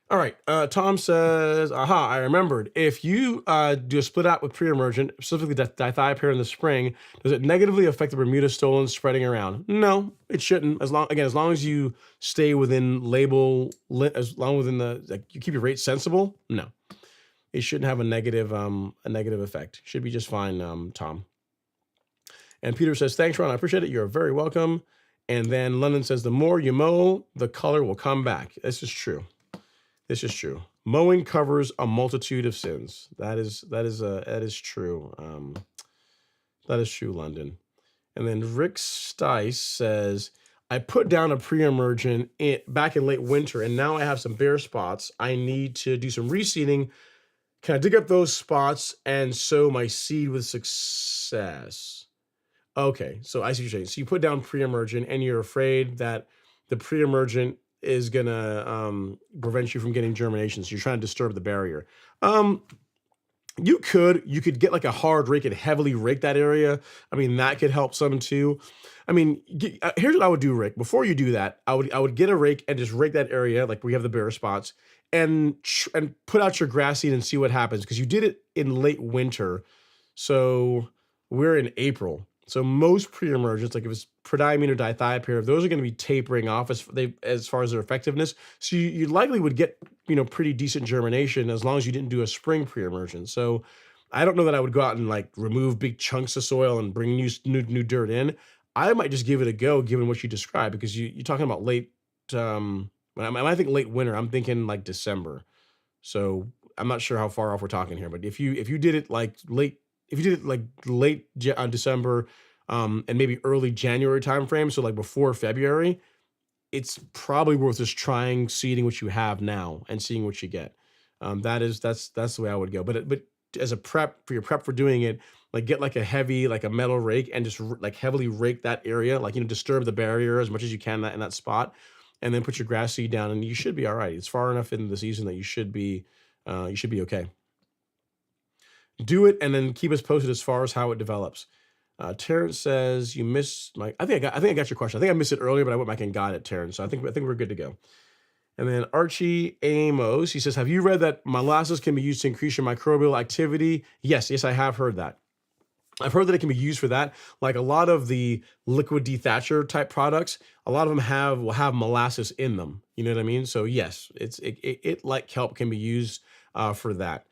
All right. Tom says, aha, I remembered. If you do a split out with pre-emergent, specifically dithiopyr in the spring, does it negatively affect the Bermuda stolon spreading around? No, it shouldn't. As long as you stay within you keep your rate sensible. No, it shouldn't have a negative effect. Should be just fine, Tom. And Peter says, thanks, Ron. I appreciate it. You're very welcome. And then London says, the more you mow, the color will come back. This is true. This is true. Mowing covers a multitude of sins. That is true. That is true, London. And then Rick Stice says, I put down a pre-emergent back in late winter, and now I have some bare spots. I need to do some reseeding. Can I dig up those spots and sow my seed with success? Okay, so I see what you're saying. So you put down pre-emergent, and you're afraid that the pre-emergent is gonna prevent you from getting germination. So you're trying to disturb the barrier. You could get like a hard rake and heavily rake that area. I mean, that could help some too. I mean, here's what I would do, Rick. Before you do that, I would get a rake and just rake that area, like we have the bare spots, and put out your grass seed and see what happens, because you did it in late winter. So we're in April. So most pre-emergents, like if it's prodiamine or dithiopyr, those are going to be tapering off as far as their effectiveness. So you likely would get, pretty decent germination as long as you didn't do a spring pre-emergent. So I don't know that I would go out and like remove big chunks of soil and bring new dirt in. I might just give it a go, given what you described, because you're talking about late. When I think late winter, I'm thinking like December. So I'm not sure how far off we're talking here, but if you did it like late. If you did it like late December and maybe early January timeframe, so like before February, it's probably worth just trying seeding what you have now and seeing what you get. That's the way I would go. But as a prep for doing it, like get like a metal rake and just like heavily rake that area, like disturb the barrier as much as you can in that spot, and then put your grass seed down, and you should be all right. It's far enough in the season that you should be okay. Do it and then keep us posted as far as how it develops. Terrence says you missed my. I think I got your question. I think I missed it earlier, but I went back and got it, Terrence. So I think we're good to go. And then Archie Amos, he says, have you read that molasses can be used to increase your microbial activity? Yes, I have heard that. I've heard that it can be used for that. Like a lot of the liquid dethatcher type products, a lot of them will have molasses in them. You know what I mean? So yes, it like kelp can be used for that.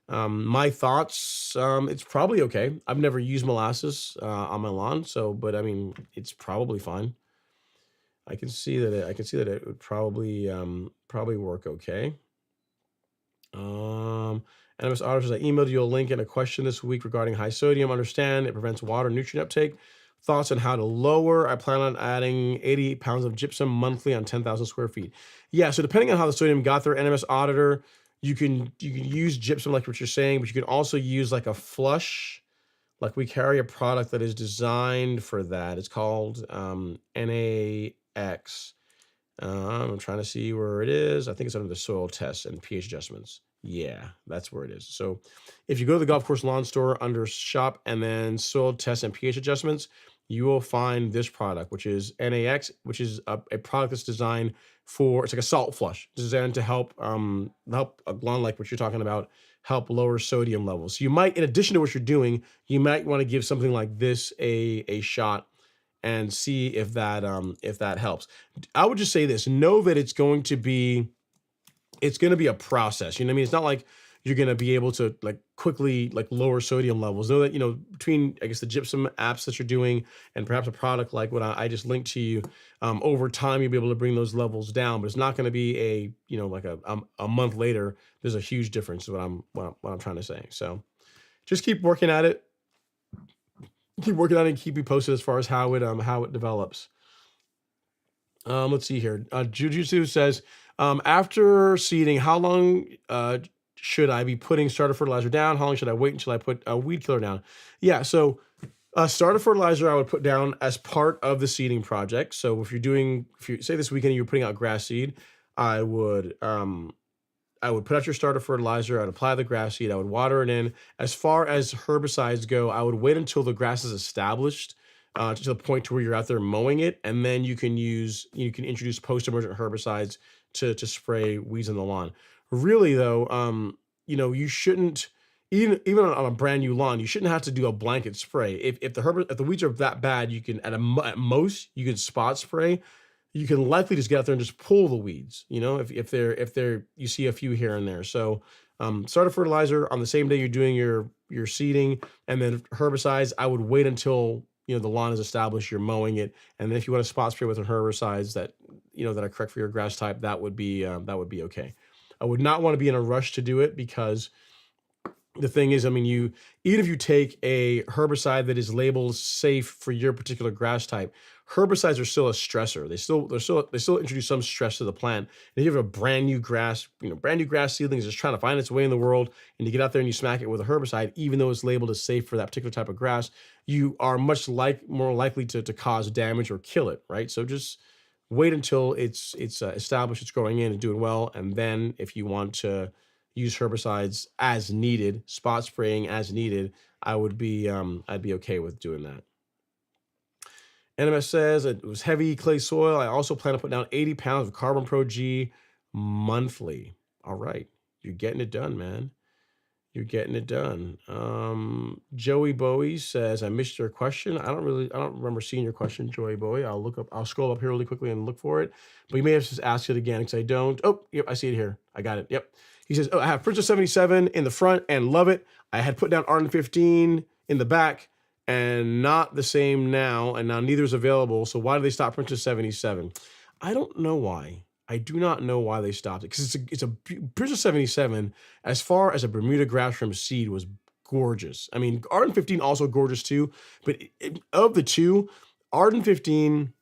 My thoughts, it's probably okay. I've never used molasses on my lawn, but I mean, it's probably fine. I can see that it would probably work okay. Animus Otter says, I emailed you a link and a question this week regarding high sodium. Understand it prevents water and nutrient uptake. Thoughts on how to lower? I plan on adding 88 pounds of gypsum monthly on 10,000 square feet. Yeah, so depending on how the sodium got there, NMS Auditor, you can use gypsum like what you're saying, but you can also use like a flush. Like we carry a product that is designed for that. It's called NAX. I'm trying to see where it is. I think it's under the soil tests and pH adjustments. Yeah, that's where it is. So if you go to the golf course lawn store under shop and then soil tests and pH adjustments, you will find this product, which is NAX, which is a product that's designed for, it's like a salt flush, designed to help a lawn like what you're talking about, help lower sodium levels. So you might, in addition to what you're doing, you might want to give something like this a shot and see if that helps. I would just say this: know that it's going to be a process. You know what I mean? It's not like you're going to be able to like quickly like lower sodium levels. Know that between I guess the gypsum apps that you're doing and perhaps a product like what I just linked to you, over time you'll be able to bring those levels down. But it's not going to be like a month later. There's a huge difference. Is what I'm trying to say. So just keep working at it. Keep working on it and keep you posted as far as how it develops. Let's see here. Jujutsu says, after seeding, how long should I be putting starter fertilizer down? How long should I wait until I put a weed killer down? Yeah, so starter fertilizer I would put down as part of the seeding project. So if you say this weekend you're putting out grass seed, I would put out your starter fertilizer. I'd apply the grass seed. I would water it in. As far as herbicides go, I would wait until the grass is established to the point to where you're out there mowing it, and then you can introduce post-emergent herbicides to spray weeds on the lawn. Really though, you shouldn't, even on a brand new lawn, you shouldn't have to do a blanket spray. If the weeds are that bad, you can at most you can spot spray. You can likely just get out there and just pull the weeds, if you see a few here and there. So starter fertilizer on the same day you're doing your seeding, and then herbicides, I would wait until the lawn is established, you're mowing it, and then if you want to spot spray with herbicides that that are correct for your grass type, that would be okay. I would not want to be in a rush to do it, because the thing is, I mean, even if you take a herbicide that is labeled safe for your particular grass type, herbicides are still a stressor. They still introduce some stress to the plant. And if you have a brand new grass, brand new grass seedling is just trying to find its way in the world, and you get out there and you smack it with a herbicide, even though it's labeled as safe for that particular type of grass, you are more likely to cause damage or kill it, right? So just wait until it's established, it's growing in and doing well, and then if you want to use herbicides as needed, spot spraying as needed, I'd be okay with doing that. NMS says it was heavy clay soil. I also plan to put down 80 pounds of Carbon Pro G monthly. All right, you're getting it done, man. You're getting it done. Joey Bowie says, I missed your question. I don't remember seeing your question, Joey Bowie. I'll scroll up here really quickly and look for it. But you may have to just ask it again, because I don't. Oh, yep, I see it here. I got it. Yep. He says, I have Princess 77 in the front and love it. I had put down Ardent 15 in the back and not the same now, and now neither is available. So why do they stop Princess 77? I don't know why. I do not know why they stopped it, because it's a Princess 77, as far as a Bermuda grass from seed, was gorgeous. I mean, Ardent 15 also gorgeous too, but of the two, Ardent 15,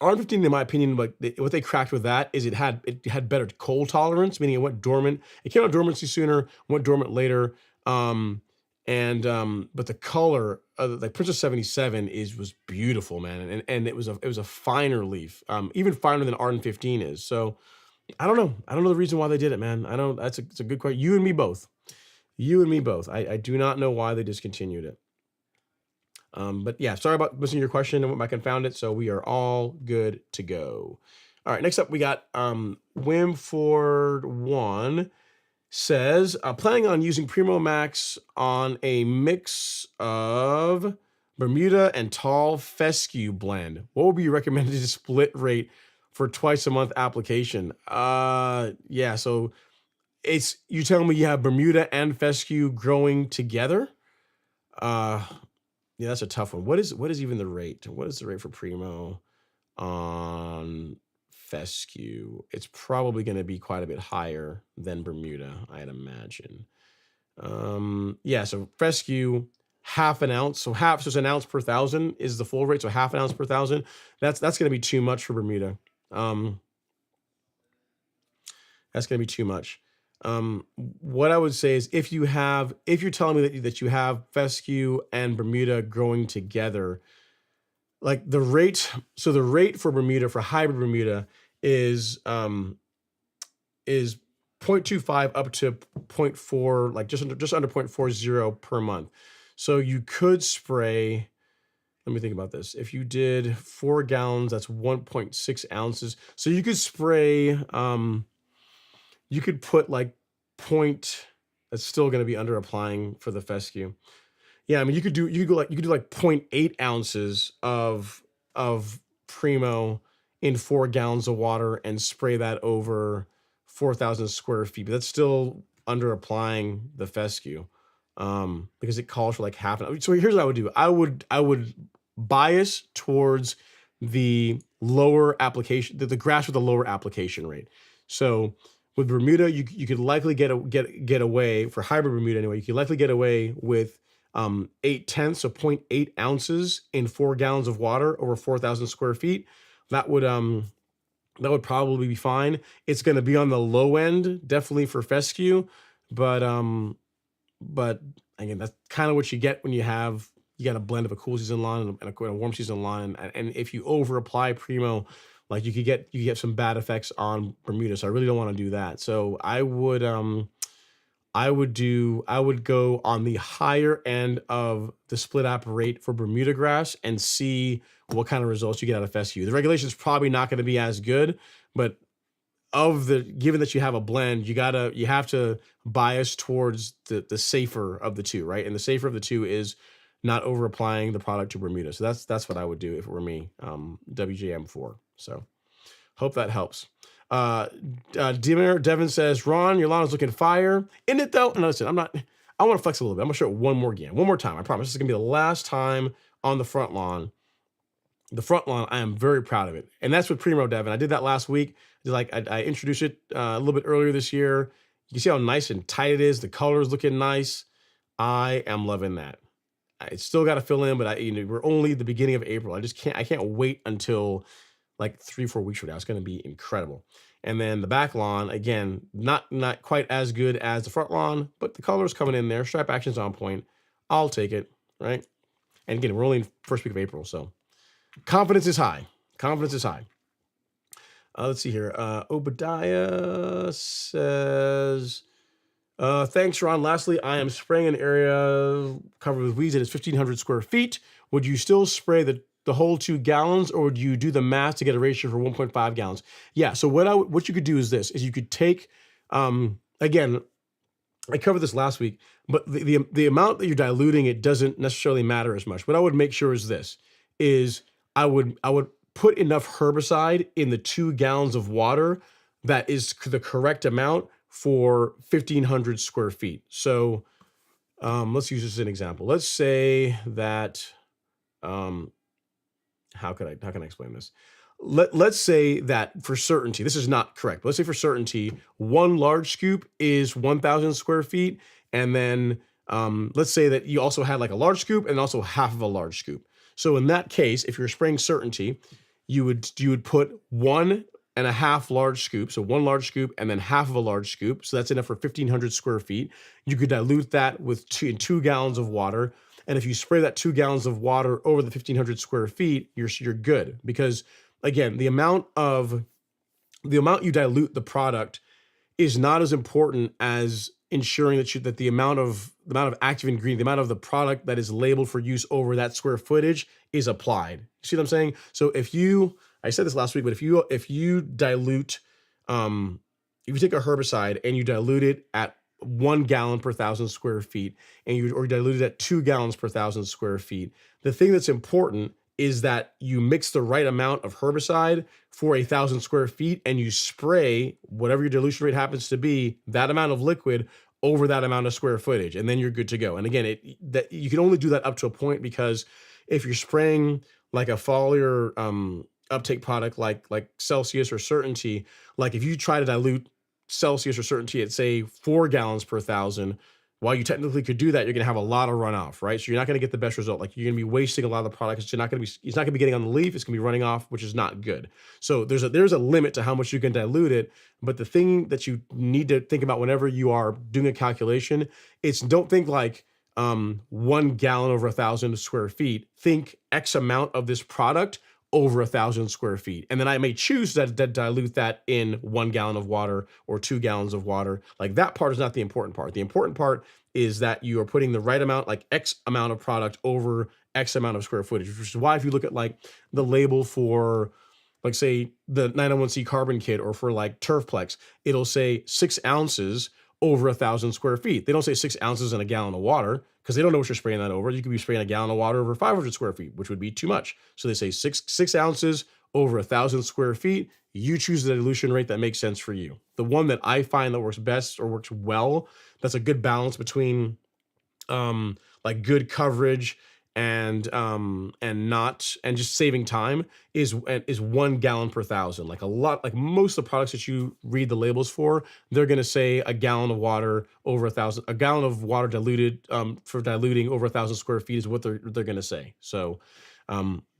in my opinion, like what they cracked with that is it had better cold tolerance, meaning it went dormant. It came out of dormancy sooner, went dormant later. But the color of like Princess 77 was beautiful, man, and it was a finer leaf, even finer than Ardent 15 is. So I don't know the reason why they did it, man. I don't. It's a good question. You and me both. I do not know why they discontinued it. But yeah, sorry about missing your question. I went back and found it, so we are all good to go. All right, next up we got Wimford1 says, planning on using Primo Max on a mix of Bermuda and tall fescue blend. What would be your recommended split rate for twice a month application? Yeah, so you telling me you have Bermuda and fescue growing together? Yeah, that's a tough one. What is even the rate? What is the rate for Primo on fescue? It's probably going to be quite a bit higher than Bermuda, I'd imagine. Yeah, so fescue, half an ounce. So it's an ounce per 1,000 is the full rate. So half an ounce per 1,000. That's going to be too much for Bermuda. That's going to be too much. What I would say is if you're telling me that you have fescue and Bermuda growing together, like the rate for Bermuda, for hybrid Bermuda is 0.25 up to 0.4, like just under 0.40 per month. So you could spray, let me think about this. If you did 4 gallons, that's 1.6 ounces. So you could spray, you could put like that's still going to be under applying for the fescue. Yeah, I mean, you could do like 0.8 ounces of Primo in 4 gallons of water and spray that over 4,000 square feet. But that's still under applying the fescue, because it calls for like half an hour. So here's what I would do. I would bias towards the lower application, the grass with the lower application rate. So with Bermuda, you could likely get away, for hybrid Bermuda anyway, you could likely get away with 0.8, so 0.8 ounces in 4 gallons of water over 4,000 square feet. That would probably be fine. It's going to be on the low end, definitely for fescue, but again, that's kind of what you get when you got a blend of a cool season lawn and a warm season lawn, and if you over apply Primo, like you could get some bad effects on Bermuda. So I really don't want to do that. So I would go on the higher end of the split app rate for Bermuda grass and see what kind of results you get out of fescue. The regulation is probably not going to be as good, but given that you have a blend, you have to bias towards the safer of the two, right? And the safer of the two is not over applying the product to Bermuda. So that's what I would do if it were me. WJM4. So hope that helps. Devin says, Ron, your lawn is looking fire. Isn't it though? And listen, I want to flex a little bit. I'm gonna show it one more time. I promise. This is gonna be the last time on the front lawn, I am very proud of it. And that's with Primo Dev. And I did that last week. I introduced it a little bit earlier this year. You can see how nice and tight it is. The color is looking nice. I am loving that. It's still got to fill in, but we're only at the beginning of April. I can't wait until like 3-4 weeks from now. It's going to be incredible. And then the back lawn, again, not quite as good as the front lawn, but the color is coming in there. Stripe action's on point. I'll take it, right? And again, we're only in first week of April, so confidence is high. Confidence is high. Let's see here. Obadiah says, thanks, Ron. Lastly, I am spraying an area covered with weeds that is 1,500 square feet. Would you still spray the whole 2 gallons, or would you do the math to get a ratio for 1.5 gallons? Yeah, so what you could do is this, is you could take, again, I covered this last week, but the amount that you're diluting, it doesn't necessarily matter as much. What I would make sure is this, is I would put enough herbicide in the 2 gallons of water that is the correct amount for 1,500 square feet. So let's use this as an example. Let's say that, how can I explain this? Let's say that for certainty, this is not correct, but let's say for certainty, 1 large scoop is 1,000 square feet. And then let's say that you also had like a large scoop and also half of a large scoop. So in that case, if you're spraying certainty, you would put 1.5 large scoops, so 1 large scoop and then half of a large scoop. So that's enough for 1,500 square feet. You could dilute that with 2 gallons of water. And if you spray that 2 gallons of water over the 1,500 square feet, you're good. Because again, the amount you dilute the product is not as important as ensuring that the amount of active ingredient, the amount of the product that is labeled for use over that square footage is applied. You see what I'm saying? So I said this last week, but if you dilute, if you take a herbicide and you dilute it at 1 gallon per 1,000 square feet, or you dilute it at 2 gallons per 1,000 square feet, the thing that's important is that you mix the right amount of herbicide for 1,000 square feet, and you spray whatever your dilution rate happens to be, that amount of liquid over that amount of square footage, and then you're good to go. And again, that you can only do that up to a point, because if you're spraying like a foliar uptake product like Celsius or Certainty, like if you try to dilute Celsius or Certainty at say 4 gallons per 1,000, while you technically could do that, you're going to have a lot of runoff, right? So you're not going to get the best result. Like you're going to be wasting a lot of the product. It's not going to be getting on the leaf. It's going to be running off, which is not good. So there's a limit to how much you can dilute it. But the thing that you need to think about whenever you are doing a calculation, don't think like 1 gallon over 1,000 square feet. Think X amount of this product over 1,000 square feet. And then I may choose to dilute that in 1 gallon of water or 2 gallons of water. Like that part is not the important part. The important part is that you are putting the right amount, like X amount of product over X amount of square footage, which is why if you look at like the label for like say the 901C carbon kit or for like Turfplex, it'll say 6 ounces over 1,000 square feet. They don't say 6 ounces in a gallon of water, because they don't know what you're spraying that over. You could be spraying a gallon of water over 500 square feet, which would be too much. So they say six ounces over 1,000 square feet. You choose the dilution rate that makes sense for you. The one that I find that works best or works well, that's a good balance between like good coverage and just saving time is 1 gallon per 1,000. Like most of the products that you read the labels for, they're going to say a gallon of water over 1,000, a gallon of water diluted for diluting over 1,000 square feet is what they're going to say. So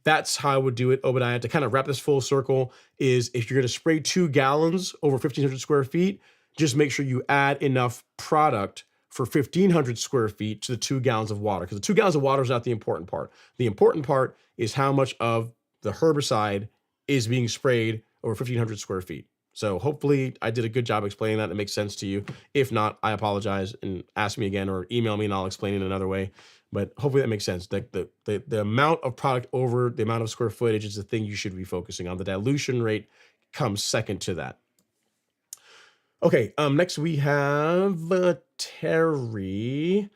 that's how I would do it. Obadiah, to kind of wrap this full circle, is if you're going to spray 2 gallons over 1,500 square feet, just make sure you add enough product for 1,500 square feet to the 2 gallons of water, because the 2 gallons of water is not the important part. The important part is how much of the herbicide is being sprayed over 1,500 square feet. So hopefully I did a good job explaining that. It makes sense to you. If not, I apologize, and ask me again or email me and I'll explain it another way. But hopefully that makes sense. The amount of product over the amount of square footage is the thing you should be focusing on. The dilution rate comes second to that. Okay, next we have Terry.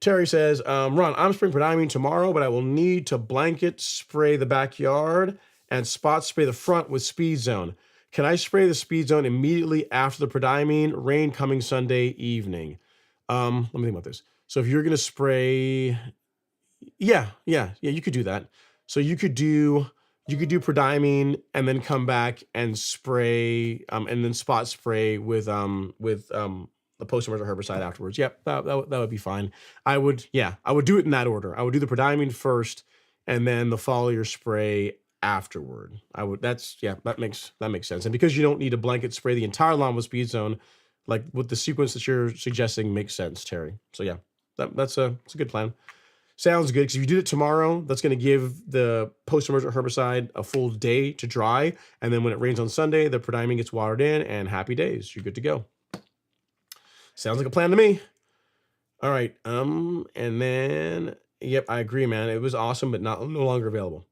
Terry says, Ron, I'm spraying prodiamine tomorrow, but I will need to blanket spray the backyard and spot spray the front with Speed Zone. Can I spray the Speed Zone immediately after the prodiamine? Rain coming Sunday evening. Let me think about this. So if you're going to spray, Yeah, you could do that. So you could do prodiamine and then come back and spray and then spot spray with the post-emergent herbicide afterwards. Yep, that would be fine. I would do it in that order. I would do the prodiamine first and then the foliar spray afterward. That makes sense. And because you don't need a blanket spray the entire lawn with speed zone, like with the sequence that you're suggesting makes sense, Terry. So yeah, that's a good plan. Sounds good, because if you did it tomorrow, that's going to give the post-emergent herbicide a full day to dry, and then when it rains on Sunday, the prodiamine gets watered in, and happy days. You're good to go. Sounds like a plan to me. All right, and then, yep, I agree, man. It was awesome, but no longer available.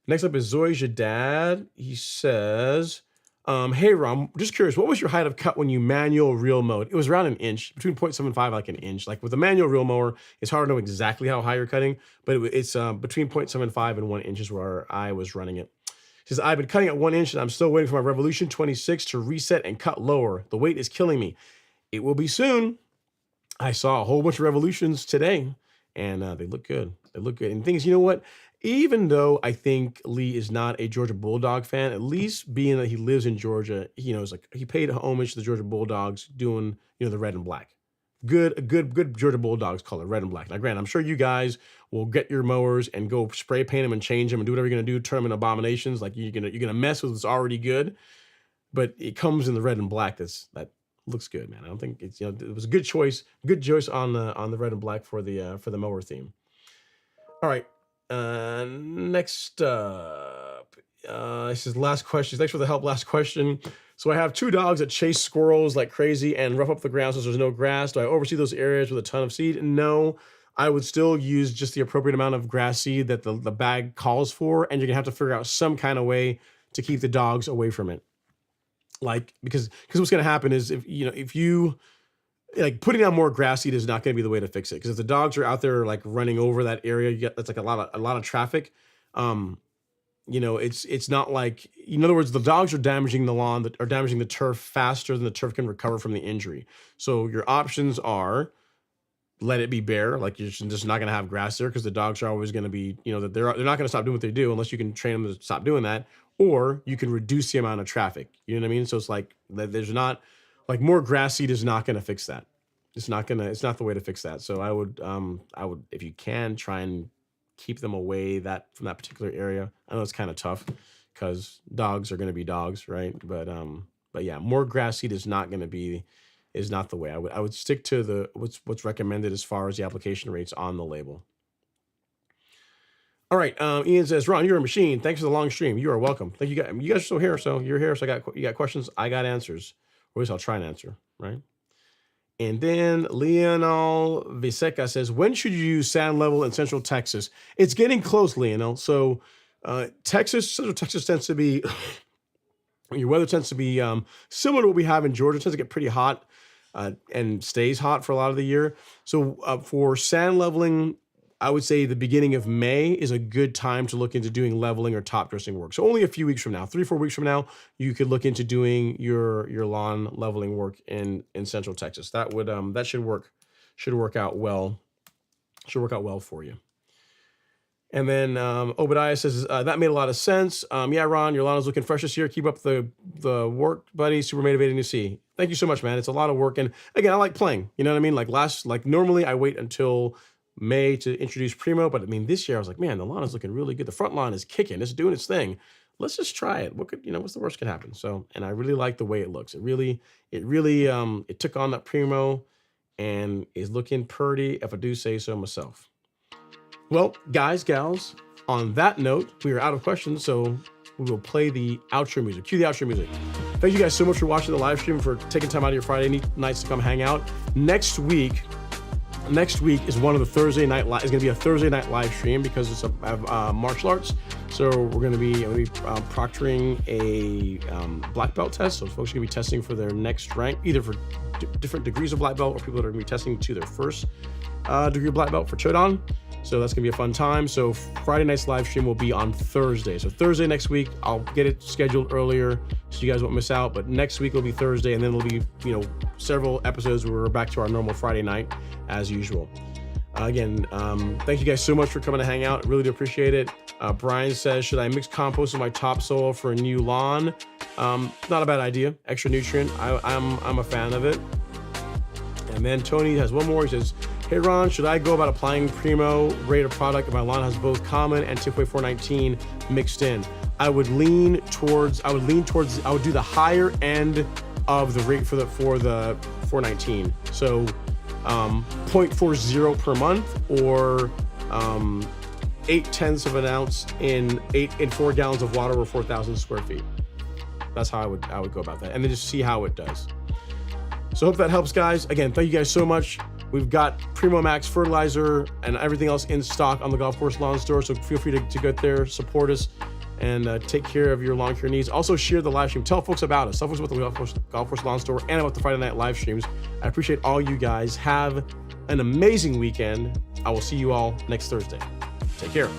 Next up is Zoy's your dad. He says, hey, Rom, just curious, what was your height of cut when you manual reel mowed? It was around an inch, between 0.75 like an inch. Like with a manual reel mower, it's hard to know exactly how high you're cutting, but it's between 0.75 and 1 inch is where I was running it. He says, I've been cutting at 1 inch and I'm still waiting for my Revolution 26 to reset and cut lower. The weight is killing me. It will be soon. I saw a whole bunch of Revolutions today, and they look good. They look good. And things, you know what? Even though I think Lee is not a Georgia Bulldog fan, at least being that he lives in Georgia, it's like he paid homage to the Georgia Bulldogs doing, the red and black. Good Georgia Bulldogs color, red and black. Now, granted, I'm sure you guys will get your mowers and go spray paint them and change them and do whatever you're gonna do, turn them into abominations. Like you're gonna mess with what's already good, but it comes in the red and black. That looks good, man. I don't think it's it was a good choice on the red and black for the mower theme. All right. Next up, this is last question. Thanks for the help. Last question. So I have 2 dogs that chase squirrels like crazy and rough up the ground since there's no grass. Do I oversee those areas with a ton of seed? No, I would still use just the appropriate amount of grass seed that the bag calls for, and you're gonna have to figure out some kind of way to keep the dogs away from it. Like because what's gonna happen is if you like putting down more grass seed is not going to be the way to fix it, because if the dogs are out there like running over that area, that's like a lot of traffic. It's not like, in other words, the dogs are damaging the lawn, that are damaging the turf faster than the turf can recover from the injury. So your options are let it be bare, like you're just not going to have grass there, because the dogs are always going to be, that they're not going to stop doing what they do unless you can train them to stop doing that, or you can reduce the amount of traffic. You know what I mean? So it's like there's not. Like more grass seed is not going to fix that. It's not the way to fix that. So I would, if you can, try and keep them away from that particular area. I know it's kind of tough because dogs are going to be dogs, right? But yeah, more grass seed is not the way. I would stick to what's recommended as far as the application rates on the label. All right. Ian says, Ron, you're a machine. Thanks for the long stream. You are welcome. Thank you guys. You guys are still here. So you're here. So you got questions. I got answers. Or at least I'll try and answer, right? And then Leonel Viseca says, when should you use sand level in Central Texas? It's getting close, Leonel. So Central Texas tends to be, your weather tends to be similar to what we have in Georgia. It tends to get pretty hot and stays hot for a lot of the year. So for sand leveling, I would say the beginning of May is a good time to look into doing leveling or top dressing work. So only a few weeks from now, 3-4 weeks from now, you could look into doing your lawn leveling work in Central Texas. That would that should work out well. Should work out well for you. And then Obadiah says, that made a lot of sense. Yeah, Ron, your lawn is looking fresh this year. Keep up the work, buddy. Super motivating to see. Thank you so much, man. It's a lot of work. And again, I like playing. You know what I mean? Like normally I wait until May to introduce Primo, but I mean, this year I was like, man, the lawn is looking really good. The front lawn is kicking. It's doing its thing. Let's just try it. What's the worst can happen? So, and I really like the way it looks. It really it took on that Primo and is looking pretty, if I do say so myself. Well, guys, gals, on that note, we are out of questions, so we will play the outro music. Cue the outro music. Thank you guys so much for watching the live stream, for taking time out of your Friday nights to come hang out. Next week is one of the Thursday night is going to be a Thursday night live stream because it's martial arts. So we're going to be proctoring a black belt test. So folks are going to be testing for their next rank, either for different degrees of black belt, or people that are going to be testing to their first degree of black belt for Chodan. So that's going to be a fun time. So Friday night's live stream will be on Thursday. So Thursday next week, I'll get it scheduled earlier so you guys won't miss out. But next week will be Thursday, and then it'll be, several episodes where we're back to our normal Friday night as usual. Again, thank you guys so much for coming to hang out. Really do appreciate it. Brian says, should I mix compost in my topsoil for a new lawn? Not a bad idea. Extra nutrient. I'm a fan of it. And then Tony has one more. He says, hey Ron, should I go about applying Primo rated product if my lawn has both common and Tipway 419 mixed in? I would do the higher end of the rate for the 419. So 0.40 per month, or 0.8 of an ounce in 4 gallons of water or 4,000 square feet. That's how I would go about that, and then just see how it does. So hope that helps, guys. Again, thank you guys so much. We've got Primo Max fertilizer and everything else in stock on the Golf Course Lawn Store, so feel free to get there, support us, and take care of your lawn care needs. Also share the live stream. Tell folks about us. Tell folks about the Golf Course Lawn Store and about the Friday night live streams. I appreciate all you guys. Have an amazing weekend. I will see you all next Thursday. Take care.